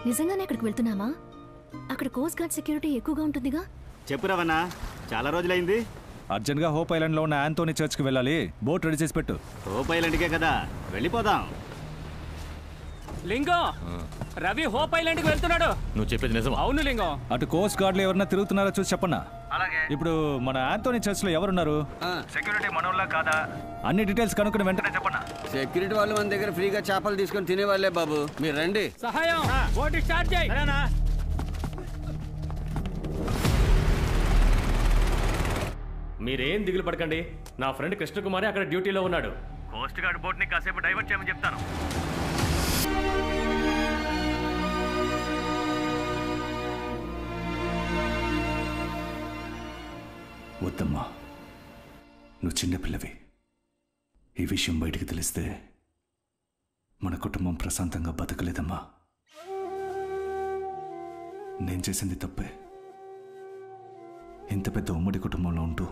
నిజంగానే అక్కడికి వెళ్తున్నామా? అక్కడ కోస్ట్ గార్డ్ సెక్యూరిటీ ఎక్కువగా ఉంటుందిగా. చెప్పురావన్నా, చాలా రోజులైంది. అర్జెంట్గా హోప్ ఐలాండ్ లో ఉన్న ఆంథోనీ చర్చ్కి వెళ్ళాలి. బోట్ రెడీ చేసి పెట్టు. హోప్ ఐలాండ్కే కదా, వెళ్ళిపోదాం. లింగం, రవి హోప్ ఐలాండ్కి వెళ్తున్నాడు. నువ్వు చెప్పేది నిజం? అవును లింగం. అటు కోస్ట్ గార్డ్లు ఎవరన్నా తిరుగుతున్నారో చూసి చెప్పన్నా. ఇప్పుడు మన ఆంథోనీ చర్చ్ లో ఎవరున్నారు? సెక్యూరిటీ మనోళ్ళ కాదా? అన్ని డీటెయిల్స్ కనుక్కుని వెంటనే చెప్పన్నా. సెక్యూరిటీ వాళ్ళు మన దగ్గర ఫ్రీగా చేపలు తీసుకొని తినేవాళ్లే బాబు. మీరు రండి. సహాయం బోట్ స్టార్ట్ చేయి. మీరేం దిగులు పడకండి. నా ఫ్రెండ్ కృష్ణకుమారి అక్కడ డ్యూటీలో ఉన్నాడు. కోస్ట్ గార్డ్ బోట్ ని కాసేపు డైవర్ట్ చేయమని చెప్తాను. వద్దమ్మా, నువ్వు చిన్నపిల్లవి. ఈ విషయం బయటికి తెలిస్తే మన కుటుంబం ప్రశాంతంగా బతకలేదమ్మా. నేను చేసింది తప్పే. ఇంత పెద్ద ఉమ్మడి కుటుంబంలో ఉంటూ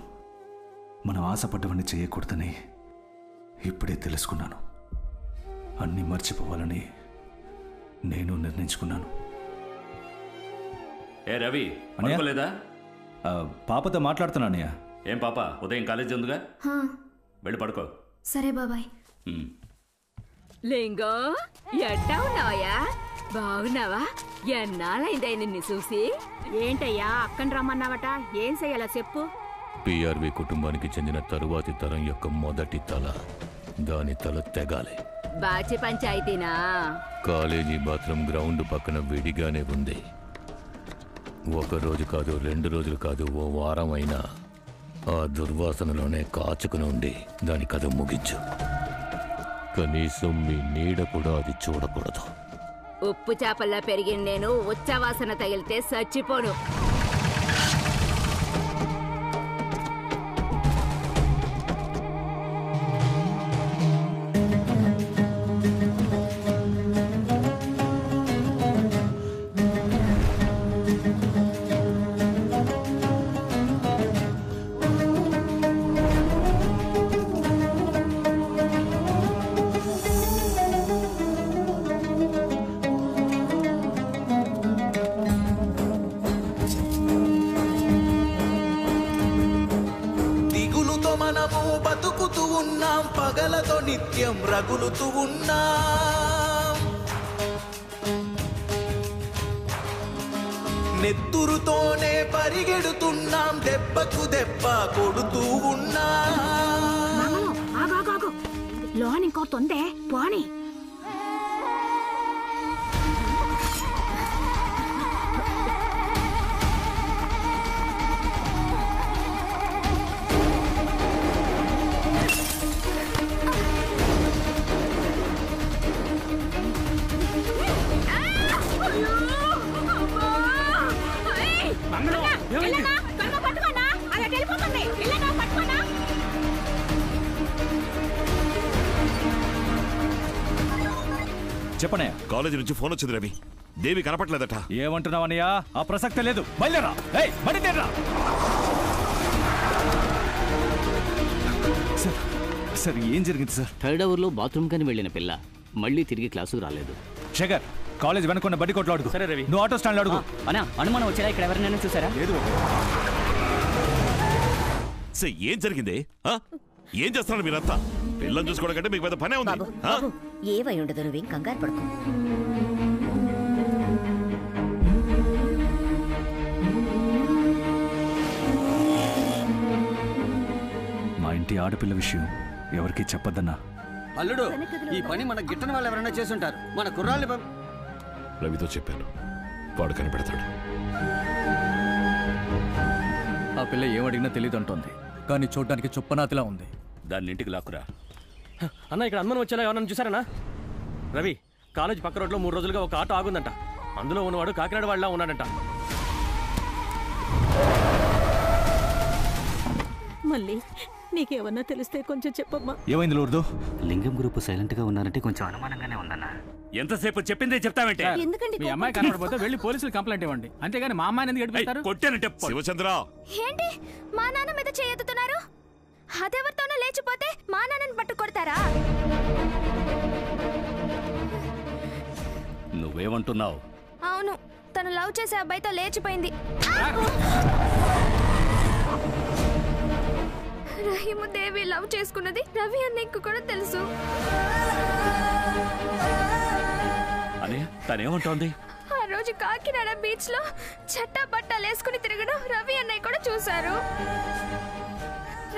మనం ఆశపడ్డవన్నీ చేయకూడదని ఇప్పుడే తెలుసుకున్నాను. అన్నీ మర్చిపోవాలని నేను నిర్ణయించుకున్నాను. ఏ రవి, అనుకోలేదా? పాపతో మాట్లాడుతున్నా అన్నయ్య. ఏం పాప, ఉదయం కాలేజీ ఉందిగా, వెళ్ళి పడుకో. సరే బాబాయ్. లింగో, ఎట్టా ఉన్నావయ్యా? బాగున్నావా? ఎన్నాళ్ళైందా నిన్ను చూసి? ఏంటయ్యా అక్కని రమ్మన్నావట? ఏం చెయ్యాలా చెప్పు. పిఆర్వి కుటుంబానికి చెందిన తరువాతి తరం యొక్క మొదటి తల, దాని తల తెగాలి. బాచి పంచాయతీనా? కాలేజీ బాత్రూమ్ గ్రౌండ్ పక్కన విడిగానే ఉంది. ఒక రోజు కాదు, 2 రోజులు కాదు, ఓ వారం అయినా ఆ దుర్వాసనలోనే కాచుకుని ఉండి దాని కథ ముగించు. కనీసం మీ నీడ కూడా అది చూడకూడదు. ఉప్పు చేపల్లా పెరిగిన నేను ఉచ్చవాసన తగిలితే చచ్చిపోను. ఆకలతో నిత్యం రగులుతూ ఉన్నాం. నెత్తురుతోనే పరిగెడుతున్నాం, దెబ్బకు దెబ్బ కొడుతూ ఉన్నాం. లోన్ ఇంకో తొందే పోనీ. చెప్పనయ్యా. కాలేజీ నుంచి ఫోన్ వచ్చింది రవి, దేవి కనపట్లేదట. ఏమంటున్నావన్నయ్యా? ఆ ప్రసక్తే లేదు. బయలుదేరా. ఏయ్, బయలుదేరా. సార్ ఏం జరిగింది సార్? థర్డ్ అవర్లో బాత్రూమ్ కని వెళ్ళిన పిల్ల మళ్ళీ తిరిగి క్లాసుకు రాలేదు. శేఖర్, కాలేజ్ వెనుకున్న బడి కొట్లో అడుగు. సరే రవి. నువ్వు ఆటో స్టాండ్ అడుగు. అన్నా అనుమానం వచ్చారా? ఇక్కడ ఎవరినైనా చూసారా? లేదు. ఏం జరిగింది? ఏం చేస్తున్నారు మీరంతా? పిల్లలు చూసుకోవడం కంటే మీకు పెద్ద పనే ఉంది. ఏవై ఉండదు, నువ్వేం కంగారు పడుకో. మా ఇంటి ఆడపిల్ల విషయం ఎవరికి చెప్పొద్దన్నా. అల్లుడు, ఈ పని మన గిట్టని వాళ్ళు ఎవరైనా చేసుంటారు. మన కుర్రాళ్ళు రవితో చెప్పాను, వాడు కనిపెడతాడు. ఆ పిల్ల ఏమడిగినా తెలియదు అంటోంది, కానీ చూడ్డానికి చుప్పనాతిలా ఉంది. దాన్ని ఇంటికి లాక్కురా. అన్న, ఇక్కడ అనుమానం వచ్చేలా ఎవరన్నా చూసారనా? రవి, కాలేజ్ పక్క రోడ్లో 3 రోజులుగా ఒక ఆటో ఆగుందంట. అందులో ఉన్నవాడు కాకినాడ వాళ్ళ ఉన్నాడంట. మళ్ళీ నీకేమన్నా తెలిస్తే కొంచెం చెప్పమ్మా. ఏమైంది లూర్దు? లింగం గ్రూప్ సైలెంట్ గా ఉన్నారంటే కొంచెం అనుమానంగానే ఉందన్న. ఎంతసేపు చెప్పిందే చెప్తావేంటే? మీ అమ్మాయి కనపడపోతే వెళ్ళి పోలీసులు కంప్లైంట్ ఇవ్వండి, అంతేగాని మా అమ్మాయిని ఎందుకు గడిపిస్తారు? కొట్టానంటే శివచంద్ర, ఏంటి మా నాన్న మీద చేయెత్తుతున్నారు? అదెవరితోనో లేచిపోతే మా నాన్నని పట్టు కొడతారా? నువ్వేమంటున్నావు? అవును, తను లవ్ చేసే అబ్బాయితో లేచిపోయింది. రహీము దేవి లవ్ చేసుకున్నది రవి అన్నయ్యకు కూడా తెలుసు. అనే తనేమంటోంది? ఆ రోజు కాకినాడ బీచ్ లో చట్టా బట్టాలు వేసుకుని తిరగడం రవి అన్నయ్య కూడా చూశారు.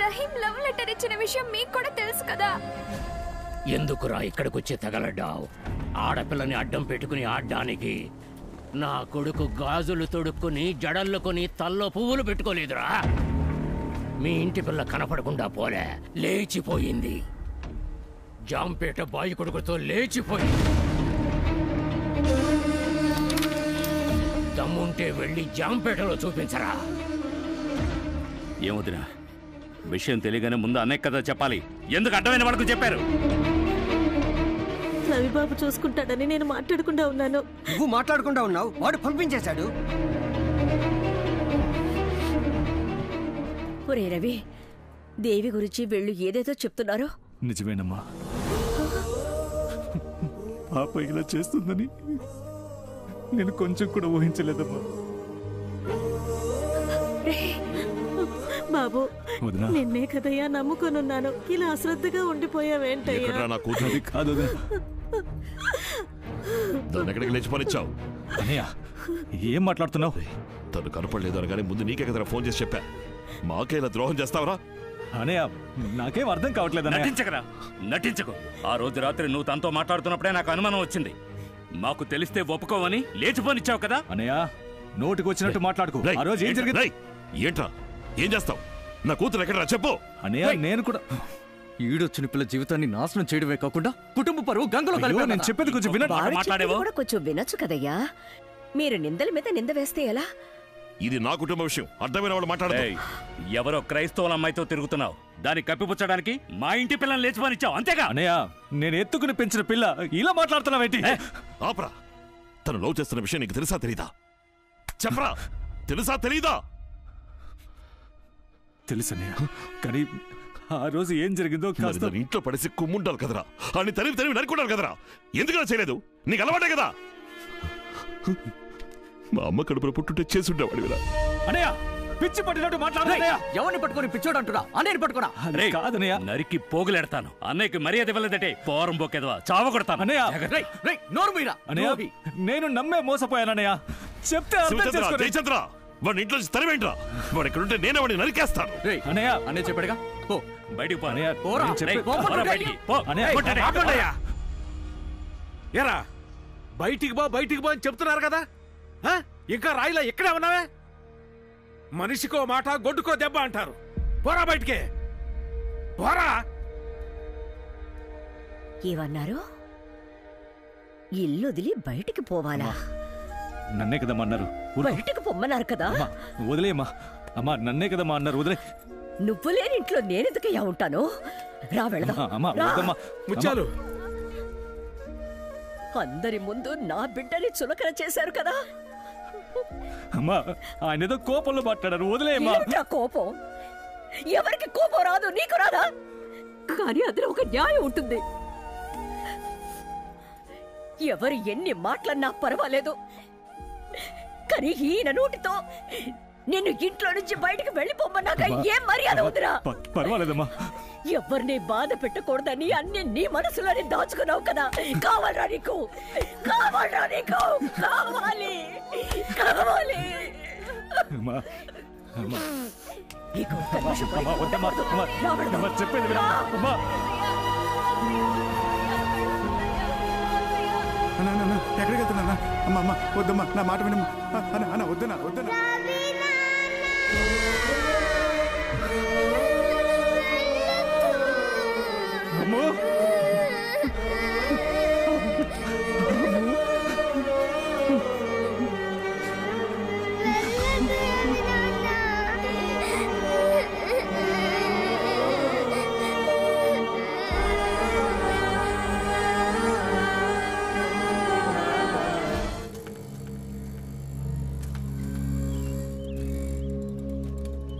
రహీం లవ్ లెటర్ ఇచ్చిన విషయం మీకు కూడా తెలుసు కదా. ఎందుకురా ఇక్కడికొచ్చి తగలడ్డావు? ఆడపిల్లని అడ్డం పెట్టుకుని ఆడ్డానికి. నా కొడుకు గాజులు తొడుక్కుని జడల్లుకొని తల్లో పువ్వులు పెట్టుకోలేదురా. మీ ఇంటి పిల్ల కనపడకుండా పోలే, లేచిపోయింది. జాంపేట బాయి కొడుకుతో లేచిపోయింది. దమ్ముంటే వెళ్ళి జాంపేటలో చూపించరా. ఏమొద్దునా, విషయం తెలియగానే ముందు అన్నయ్య కదా చెప్పాలి. ఎందుకు అడ్డమైన వాళ్ళకు చెప్పారు? రవిబాబు చూసుకుంటాడని నేను మాట్లాడకుండా ఉన్నాను. నువ్వు మాట్లాడకుండా ఉన్నావు, వాడు పంపించేశాడు. ఒరే రవి, దేవి గురించి వీళ్ళు ఏదేదో చెప్తున్నారో నిజమేనమ్మా. పాప ఇలా చేస్తుందని నేను కొంచెం కూడా ఊహించలేదమ్మా. బాబు, నిన్నే కదయ్యా నమ్ముకొనున్నాను. ఇలా అశ్రద్ధగా ఉండిపోయావేంటయ్యా? నా కూతురు కాదు. దాన్ని ఎక్కడికి లేచిపోనిచ్చావు? అన్నయ్య, ఏం మాట్లాడుతున్నావు? తను కనపడలేదు అనగానే ముందు నీకే కదా ఫోన్ చేసి చెప్పా. మాకే ఇలా ద్రోహం చేస్తావరా? అన్నయ్య, నాకేం అర్థం కావట్లేదు. నటించకరా, నటించకు. ఆ రోజు రాత్రి నువ్వు తనతో మాట్లాడుతున్నప్పుడే నాకు అనుమానం వచ్చింది. మాకు తెలిస్తే ఒప్పుకోవని లేచిపోనిచ్చావు కదా. అన్నయ్య, నోటికి వచ్చినట్టు మాట్లాడుకో. ఆ రోజు ఏం జరిగింది? ఏంట్రా, ఏం చేస్తావు? నా కూతురు ఎక్కడరా చెప్పు. అన్నయ్య, నేను కూడా ఈడొచ్చిన పిల్ల జీవితాన్ని నాశనం చేయడమే కాకుండా కుటుంబ పరువు గంగలో కలిపి. నేను చెప్పేది కొంచెం మాట్లాడేవో కూడా కొంచెం వినొచ్చు కదయ్యా. మీరు నిందల మీద నింద వేస్తే ఎలా? ఇది నా కుటుంబ విషయం, అర్థమైన వాళ్ళు మాట్లాడతాయి. ఎవరో క్రైస్తవుల అమ్మాయితో తిరుగుతున్నావు, దాన్ని కప్పిపుచ్చడానికి మా ఇంటి పిల్లని లేచిపోనిచ్చావు, అంతేగా? అన్నయ్య, నేను ఎత్తుకుని పెంచిన పిల్ల ఇలా మాట్లాడుతున్నావేంటి? ఆపరా. తను లవ్ చేస్తున్న విషయం నీకు తెలుసా తెలీదా? చెప్పరా, తెలుసా తెలీదా? తెలుసన్నయ్య, కానీ ఆ రోజు ఏం జరిగిందో కాస్త ఇంట్లో పడేసి కుమ్ముంటారు కదరా, అని తరివి తరివి నరుకుంటారు కదరా. ఎందుకలా చేయలేదు? నీకు అలవాటే కదా. మా అమ్మ కడుపులో పుట్టుంటే చేసుండేవాడు కదా. అన్నయ్య, పిచ్చి పట్టినట్టు మాట్లాడుతున్నాయా? ఎవరిని పట్టుకొని పిచ్చోడు అంటున్నా? అన్నయ్యని పట్టుకున్నా. రేయ్, కాదన్నయ్య. నరికి పోగులెడతాను. అన్నయ్యకి మర్యాద ఇవ్వలేదంటే పోరం బొక్కేదవా చావ కొడతాను. అన్నయ్య నోరు మీరా. అన్నయ్య నేను నమ్మే మోసపోయానన్నయ్య. చెప్తే అర్థం చేసుకోండి. జయచంద్ర వాడి ఇంట్లో తరివేంట్రా. వాడు ఇక్కడుంటే నేనే వాడిని నరికేస్తాను. అన్నయ్య అన్నయ్య చెప్పాడుగా పో బయటికి పో. పోరా. బయటికి పో. ఏరా బయటికి బో అని చెప్తున్నారు కదా, ఇంకా రాయిలా ఇక్కడే ఉన్నావే? మనిషికో మాట గొడ్డుకో దెబ్బ అంటారు. పోరా బయటికే, పోరా. ఏమన్నారు? ఇల్లు వదిలి బయటికి పోవాలా? నన్నే కదమ్మా అన్నారు. బయటికి పొమ్మన్నారు కదా. వదిలేమ్మా. అమ్మా నన్నే కదమ్మా అన్నారు. వదిలే. నువ్వు లేని ఇంట్లో నేనెందుకయ్యా ఉంటాను? రా వెళదాం. ముత్యాలు, అందరి ముందు నా బిడ్డని చులకన చేశారు కదా. అమ్మా ఆయన ఏదో కోపంలో మాట్లాడారు. వదిలేమ్మా. ఏమిటా కోపం? ఎవరికి కోపం రాదు, నీకు రాదా? కానీ అందులో ఒక న్యాయం ఉంటుంది. ఎవరు ఎన్ని మాటలన్నా పర్వాలేదు, కానీ ఈయన నోటితో నిన్ను ఇంట్లో నుంచి బయటకు వెళ్ళిపోమన్నాక ఏం మర్యాద వద్దురా? పర్వాలేదమ్మా. ఎవరిని బాధ పెట్టకూడదని అన్ని నీ మనసులోనే దాచుకున్నావు కదా. కావాలరా నీకు? కావాలరా నీకు? కావాలి కావాలి. నీకు ఒక్క నిమిషం చెప్పేది వినమ్మా. ఎక్కడికి వెళ్తున్నా? అమ్మ అమ్మ వద్దమ్మా, నా మాట వినమ్మా. అన్న వద్దనా వద్దనా. అమ్మో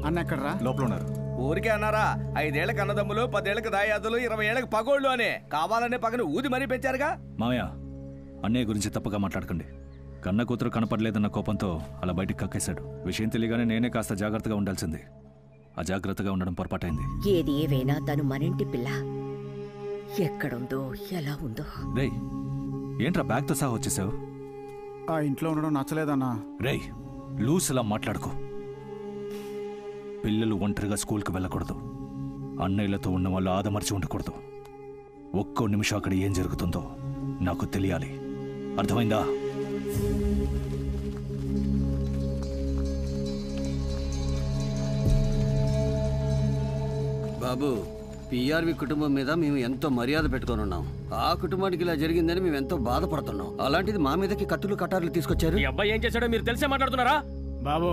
అన్న ఎక్కడరా? లోపల ఉన్నారు. ఊరికే అన్నారా? 5 ఏళ్లకు అన్నదమ్ములు, 10 ఏళ్లకు దాయాదులు, 20 ఏళ్లకు పగోళ్ళు అని కావాలనే పగను ఊది మరీ పెంచారుగా. మామయ్య అన్నయ్య గురించి తప్పుగా మాట్లాడకండి. కన్న కూతురు కనపడలేదన్న కోపంతో అలా బయటికి కక్కేశాడు. విషయం తెలియగానే నేనే కాస్త జాగ్రత్తగా ఉండాల్సింది. అజాగ్రత్తగా ఉండడం పొరపాటైంది. ఏది ఏవైనా తను మనింటి పిల్ల. ఎక్కడుందో ఎలా ఉందో. రేయ్ ఏంట్రా బ్యాగ్తో సహా వచ్చేసావు? ఆ ఇంట్లో ఉండడం నచ్చలేదన్నా. రేయ్ లూస్లా మాట్లాడుకో. పిల్లలు ఒంటరిగా స్కూల్కి వెళ్ళకూడదు. అన్నయ్యలతో ఉన్న వాళ్ళు ఆదమర్చి ఉండకూడదు. ఒక్కో నిమిషం అక్కడ ఏం జరుగుతుందో నాకు తెలియాలి. అర్థమైందా? బాబు, పిఆర్వి కుటుంబం మీద మేము ఎంతో మర్యాద పెట్టుకొని ఉన్నాం. ఆ కుటుంబానికి ఇలా జరిగిందని మేము ఎంతో బాధపడుతున్నాం. అలాంటిది మా మీదకి కత్తులు కటార్లు తీసుకొచ్చారు. ఈ అబ్బాయి ఏం చేశాడో మీరు తెలిసే మాట్లాడుతున్నారా? బాబు,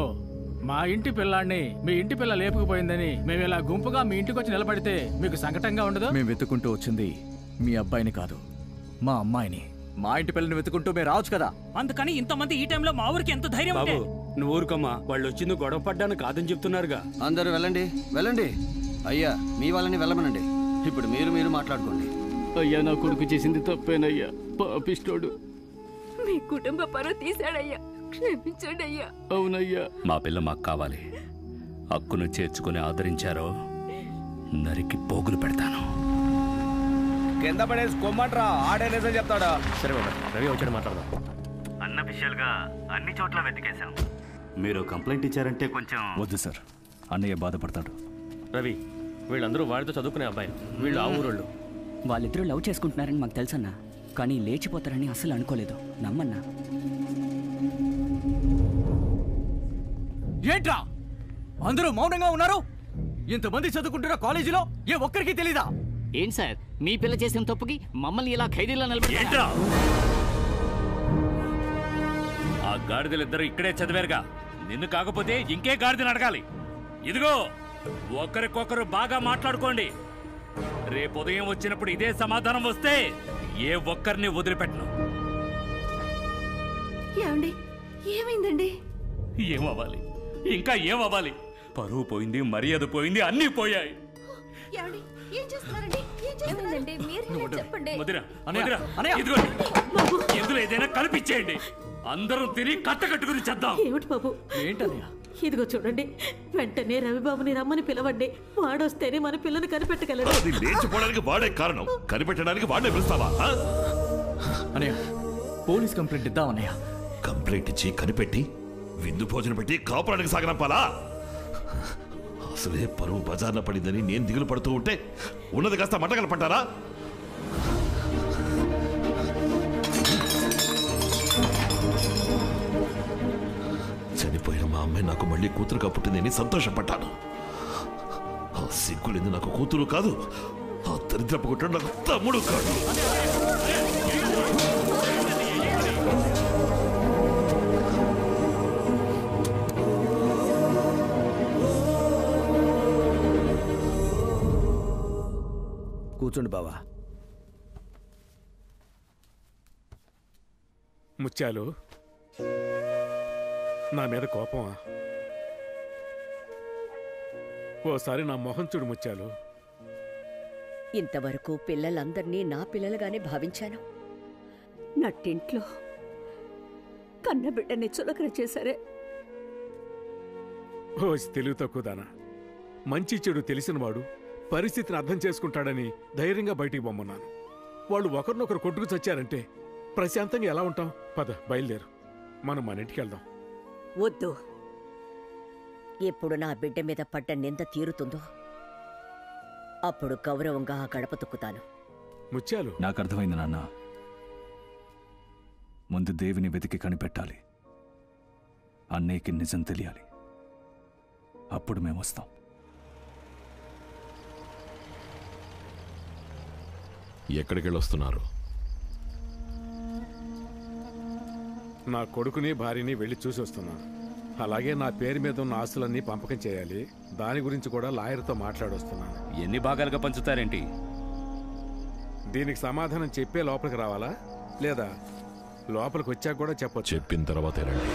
మా ఇంటి పిల్లాన్ని మీ ఇంటి పిల్ల లేపుకుపోయిందని మేము ఇలా గుంపుగా మీ ఇంటికి వచ్చి నిలబడితే మీకు సంకటంగా ఉండదు? మేము వెతుకుంటూ వచ్చింది మీ అబ్బాయిని కాదు, మా అమ్మాయిని. మా ఇంటి పిల్లని వెతుకుంటూ మీరు రావచ్చు కదా. అందుకని ఇంతమంది ఈ టైంలో మా ఊరికి ఎంత ధైర్యం ఉంటే? నువ్వు ఊరుకమ్మా, వాళ్ళు వచ్చింది గొడవ పడ్డానికి కాదని చెప్తున్నారుగా. అందరూ వెళ్ళండి వెళ్ళండి. అయ్యా మీ వాళ్ళని వెళ్ళమనండి. ఇప్పుడు మీరు మాట్లాడుకోండి. అయ్యా నా కొడుకు చేసింది తప్పేనయ్యా, పాపిష్టోడు. మీ కుటుంబ పరువు తీశాడయ్యా, క్షమించండి అయ్యా. అవునయ్యా. మా పిల్ల మాకు కావాలి. హక్కును చేర్చుకుని ఆదరించారో నరికి పోగులు పెడతాను. కింద పడేసి కొమ్మంట్రా, ఆడే నిజం చెప్తాడా? సరే బాబా, రవి వచ్చాడు మాట్లాడదాం. అన్అఫీషియల్ గా అన్ని చోట్ల వెతికేశాం. మీరు కంప్లైంట్ ఇచ్చారంటే కొంచెం. వద్దు సార్, అన్నయ్య బాధపడతాడు. రవి, వీళ్ళందరూ వాడితో చదువుకునే అబ్బాయి. వీళ్ళు ఆ ఊరోళ్ళు. వాళ్ళిద్దరూ లవ్ చేసుకుంటున్నారని మాకు తెలుసన్నా, కానీ లేచిపోతారని అస్సలు అనుకోలేదు. నమ్మన్నా. ఏంట్రా అందరూ మౌనంగా ఉన్నారు? ఇంతమంది చదువుకుంటున్న కాలేజీలో ఏ ఒక్కరికి తెలీదా? ఏం సార్, మీ పిల్ల చేసిన తప్పుకి మమ్మల్ని ఇలా ఖైదీలో నిలబెట్టారా? ఆ గాడిదలిద్దరూ ఇక్కడే చదివారుగా, నిన్ను కాకపోతే ఇంకే గాడిదని అడగాలి. ఇదిగో ఒకరికొకరు బాగా మాట్లాడుకోండి. రేపు ఉదయం వచ్చినప్పుడు ఇదే సమాధానం వస్తే ఏ ఒక్కరిని వదిలిపెట్టను. ఏమండి, ఏమైందండి? ఏమవ్వాలి, ఇంకా ఏమవ్వాలి? పరువు పోయింది, మర్యాద పోయింది, అన్నీ పోయాయి. ఏమండి, ఏం చేస్తున్నారండి? ఏమైందండి? మీరు చెప్పండి. మధుర, ఇదిగోండి, ఇందులో ఏదైనా కల్పించేయండి. అందరం తిరిగి కట్టకట్టుకుని చేద్దాం. ఏమిటి బాబు? ఏంటన్నయ్య? ఇదిగో చూడండి, వెంటనే రవిబాబుని రమ్మని పిలవండి. వాడొస్తేనే మన పిల్లని కనిపెట్టగలడు. అది లేచిపోవడానికి వాడే కారణం, కనిపెట్టడానికి వాడే పిలుస్తావా? అనయ్య, పోలీస్ కంప్లైంట్ ఇద్దాం అన్నయ్య. కంప్లైంట్ ఇచ్చి కనిపెట్టి విందు భోజనం పెట్టి కాపురానికి సాగనంపాలా? అసలే పరువు బజార్న పడిందని నేను దిగులు పడుతూ ఉంటే ఉన్నది కాస్త మంటగలు పట్టారా? చనిపోయిన మా అమ్మాయి నాకు మళ్ళీ కూతురుగా పుట్టిందని సంతోషపడ్డాను. ఆ సిగ్గులేంది నాకు కూతురు కాదు, ఆ దరిద్రపు కొట్టాడు నాకు తమ్ముడు కాదు. కూర్చోండి బావా. ముత్యాలు, నా మీద కోపమా? ఓసారి నా మొహం చూడు ముత్యాలు. ఇంతవరకు పిల్లలందరినీ నా పిల్లలుగానే భావించాను. నట్టింట్లో కన్నబిడ్డని చులకన చేశారే. ఓ తెలివి తక్కువదానా, మంచి చెడు తెలిసినవాడు పరిస్థితిని అర్థం చేసుకుంటాడని ధైర్యంగా బయటికి పొమ్మన్నాను. వాళ్ళు ఒకరినొకరు కొట్టుకు చచ్చారంటే ప్రశాంతంగా ఎలా ఉంటాం? పద బయలుదేరు, మనం మన ఇంటికి వెళ్దాం. వద్దు. ఎప్పుడు నా బిడ్డ మీద పడ్డ నింద తీరుతుందో అప్పుడు గౌరవంగా ఆ గడప తొక్కుతాను. ముత్యాలు, నాకు అర్థమైంది నాన్న. ముందు దేవిని వెతికి కనిపెట్టాలి, అన్నయ్యకి నిజం తెలియాలి, అప్పుడు మేము వస్తాం. ఎక్కడికి వెళ్ళొస్తున్నారు? నా కొడుకుని భార్యని వెళ్ళి చూసి వస్తున్నాను. అలాగే నా పేరు మీద ఉన్న ఆస్తులన్నీ పంపకం చేయాలి. దాని గురించి కూడా లాయర్తో మాట్లాడొస్తున్నాను. ఎన్ని భాగాలుగా పంచుతారేంటి? దీనికి సమాధానం చెప్పే లోపలికి రావాలా, లేదా లోపలికి వచ్చాక కూడా చెప్పొచ్చు? చెప్పిన తర్వాత రండి.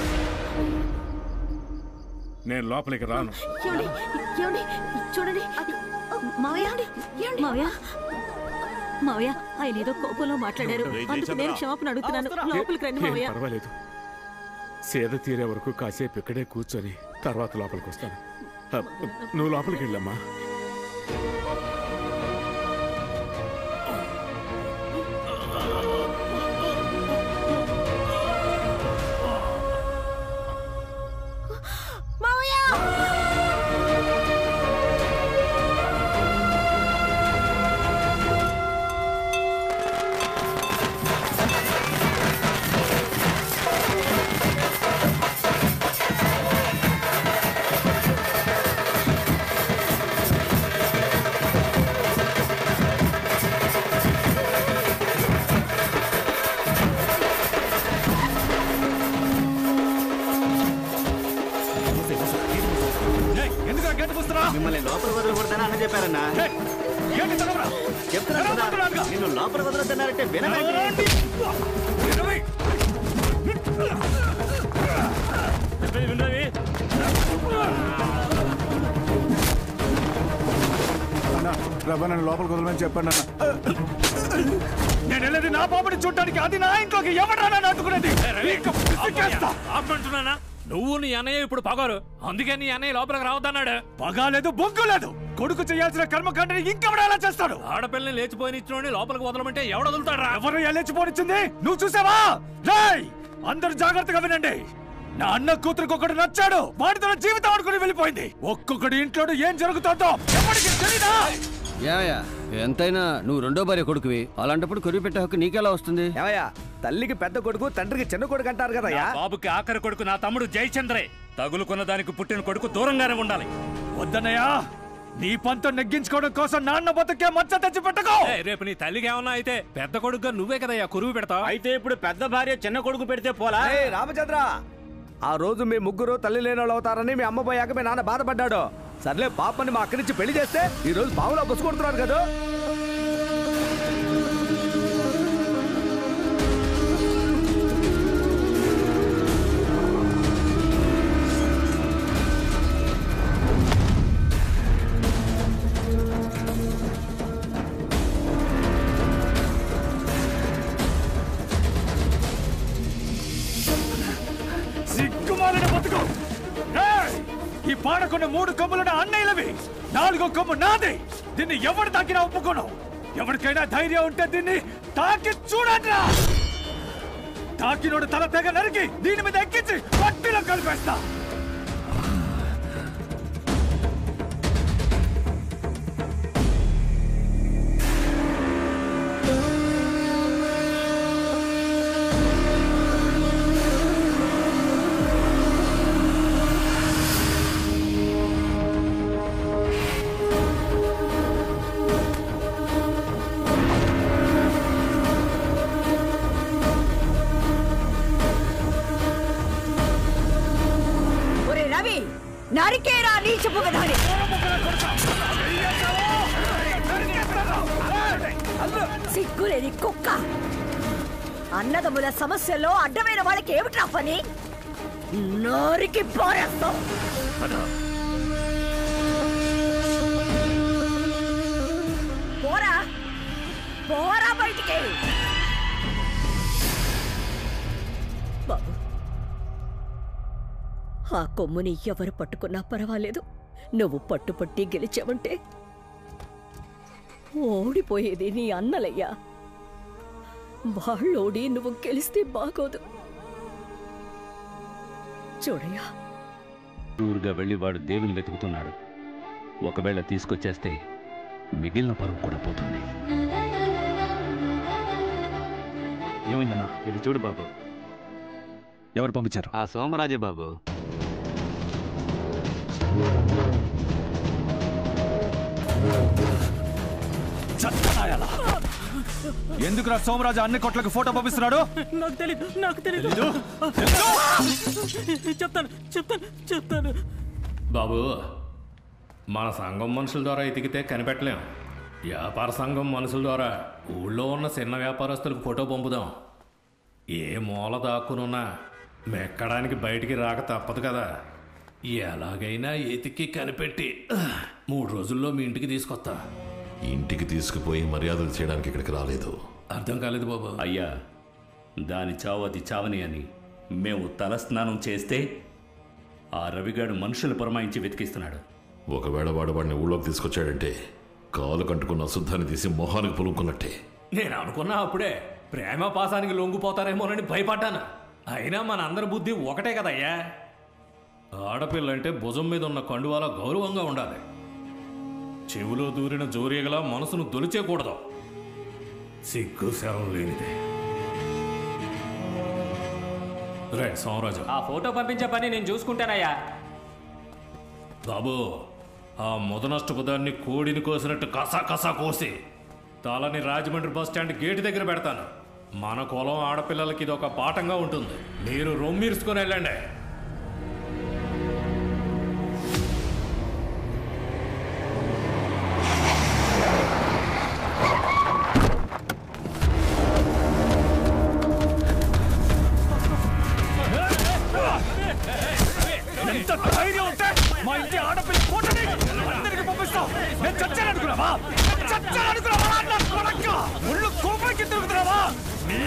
నేను లోపలికి రాను. చూడండి, మావయ్య మావయ్య, ఆయన ఏదో కోపంలో మాట్లాడారు. అందుకు నేను క్షమాపణ అడుగుతున్నాను. లోపలికి రండి మావయ్య. పర్వాలేదు, సేద తీరే వరకు కాసేపు ఇక్కడే కూర్చొని తర్వాత లోపలికి వస్తాను. నువ్వు లోపలికి వెళ్ళమ్మా. మిమ్మల్ని లోపల వదలకూడదని అన్న చెప్పారన్నా. చెప్తున్నా నిన్ను లోపల వదలొద్దన్నారంటే వినవేంటి? ప్రభా నన్ను లోపలికి వదలమని చెప్పండి అన్న. నేను వెళ్ళేది నా బాబుని చూడటానికి, అది నా ఇంట్లోకి ఎవడన్నా నాటుకునేది. ఆపంటున్నానా? నువ్వు నీ అన్నయ్య ఇప్పుడు పగారు, అందుకే నీ అన్నయ్య లోపలికి రావద్దన్నాడు. పగాలేదు, బొగ్గు లేదు. కొడుకు చేయాల్సిన కర్మకాండని ఇంకెవడ ఎలా చేస్తాడు? ఆడపిల్లని లేచిపోయినిచ్చిన లోపలికి వదలమంటే ఎవడ వదులుతాడు? ఎవరు లేచిపోనిచ్చింది? నువ్వు చూసావా? అందరూ జాగ్రత్తగా వినండి. నా అన్న కూతురికి ఒకడు నచ్చాడు, వాడితో జీవితం ఆడుకుని వెళ్ళిపోయింది. ఒక్కొక్కడి ఇంట్లో ఏం జరుగుతుందో ఎవరికి తెలీదా? ఏమయ్యా, ఎంతైనా నువ్వు రెండో భార్య కొడుకువి. అలాంటప్పుడు కొరివి పెట్టే హక్కు నీకెలా వస్తుంది? ఏమయ్యా, తల్లికి పెద్ద కొడుకు, తండ్రికి చిన్న కొడుకు అంటారు కదా. బాబుకి ఆఖరి కొడుకు నా తమ్ముడు జయచంద్రే. తగులుకున్న దానికి పుట్టిన కొడుకు దూరంగానే ఉండాలి. వద్దన్నయ్యా, నీ పంతం నెగ్గించుకోవడం కోసం నాన్న బతుకే మచ్చ తెచ్చి పెట్టుకో. రేపు నీ తల్లికి ఏమన్నా అయితే పెద్ద కొడుకుగా నువ్వే కదయ్యా కురువు పెడతావు. అయితే ఇప్పుడు పెద్ద భార్య చిన్న కొడుకు పెడితే పోలా? రామచంద్ర, ఆ రోజు మీ ముగ్గురు తల్లి లేని వాళ్ళు అవుతారని మీ అమ్మ పోయాక మీ నాన్న బాధపడ్డాడు. సర్లే, పాపని మా అక్కడి నుంచి పెళ్లి చేస్తే ఈ రోజు బావులో బస్సు కొడుతున్నారు కదా. సిగ్గుమాలిన బతుకు. ఈ పాడకున్న 3 కొమ్ములున్న అన్నయ్యలవి, 4వ కొమ్ము నాది. దీన్ని ఎవరు తాకినా ఒప్పుకోను. ఎవరికైనా ధైర్యం ఉంటే దీన్ని తాకి చూడండి. తాకినోడు తల తెగ నరికి దీని మీద ఎక్కించి పట్టిలో కలిపేస్తా. నరికేరా నీచపు విధాని. సిగ్గులేని కుక్క. అన్నదమ్ముల సమస్యల్లో అడ్డమైన వాళ్ళకి ఏమిట్రా పని? నరికి పారేస్తాం. పోరా పోరా బయటికి. బాబు, ఆ కొమ్ముని ఎవరు పట్టుకున్నా పర్వాలేదు. నువ్వు పట్టుపట్టి గెలిచావంటే ఓడిపోయేది నీ అన్నలయ్యా. వాళ్ళోడి నువ్వు గెలిస్తే బాగోదు. చూడయ్యా, ఊరుగా వెళ్ళి వాడు దేవుని వెతుకుతున్నాడు. ఒకవేళ తీసుకొచ్చేస్తే మిగిలిన పరువు కూడా పోతుంది. ఏమైందన్నా? ఇది చూడు బాబు. ఎవరు పంపించారు? ఆ సోమరాజే బాబు. ఎందుకురా సోమరాజు అన్ని కొట్లకు ఫోటో పంపిస్తున్నాడు? నాకు తెలీదు. చెప్తాను. బాబు, మన సంఘం మనుషుల ద్వారా ఎతికితే కనిపెట్టలేం. వ్యాపార సంఘం మనుషుల ద్వారా ఊళ్ళో ఉన్న చిన్న వ్యాపారస్తులకు ఫోటో పంపుదాం. ఏ మూల దాక్కునున్నా మెక్కడానికి బయటికి రాక తప్పదు కదా. ఎలాగైనా ఎతికి కనిపెట్టి 3 రోజుల్లో మీ ఇంటికి తీసుకొస్తా. ఇంటికి తీసుకుపోయి మర్యాదలు చేయడానికి ఇక్కడికి రాలేదు. అర్థం కాలేదు బాబు. అయ్యా, దాని చావు అది చావని అని మేము తలస్నానం చేస్తే ఆ రవిగాడు మనుషులు పురమాయించి వెతికిస్తున్నాడు. ఒకవేళ వాడిని ఊళ్ళోకి తీసుకొచ్చాడంటే కాలు కంటుకున్న అశుద్ధాన్ని తీసి మొహానికి పులుముకున్నట్టే. నేను అనుకున్నా అప్పుడే ప్రేమ పాసానికి లొంగిపోతారేమోనని భయపడ్డాను. అయినా మన అందరి బుద్ధి ఒకటే కదయ్యా. ఆడపిల్లంటే భుజం మీద ఉన్న కండువాలా గౌరవంగా ఉండాలి. చెవిలో దూరిన జోరీగలా మనసును దొలిచేకూడదు. సిగ్గు శరం లేనిదే. రే సోమరాజు, ఆ ఫోటో పంపించే పని నేను చూసుకుంటానయ్యా. బాబు, ఆ ముదనష్టపు దాన్ని కోడిని కోసినట్టు కసా కసా కోసి తలని రాజమండ్రి బస్ స్టాండ్ గేటు దగ్గర పెడతాను. మన కులం ఆడపిల్లలకి ఇది ఒక పాఠంగా ఉంటుంది. మీరు రొమ్మీర్చుకొని వెళ్ళండి. ఎంత ధైర్యం ఉంటే మా ఇంటి ఆడపిల్ల ఫోటోని అందరికి పంపిస్తావు? నేను చచ్చాననుకున్నావా? నా కొడక ఒళ్ళు కోపంకి తిరుగుతున్నావా? నీ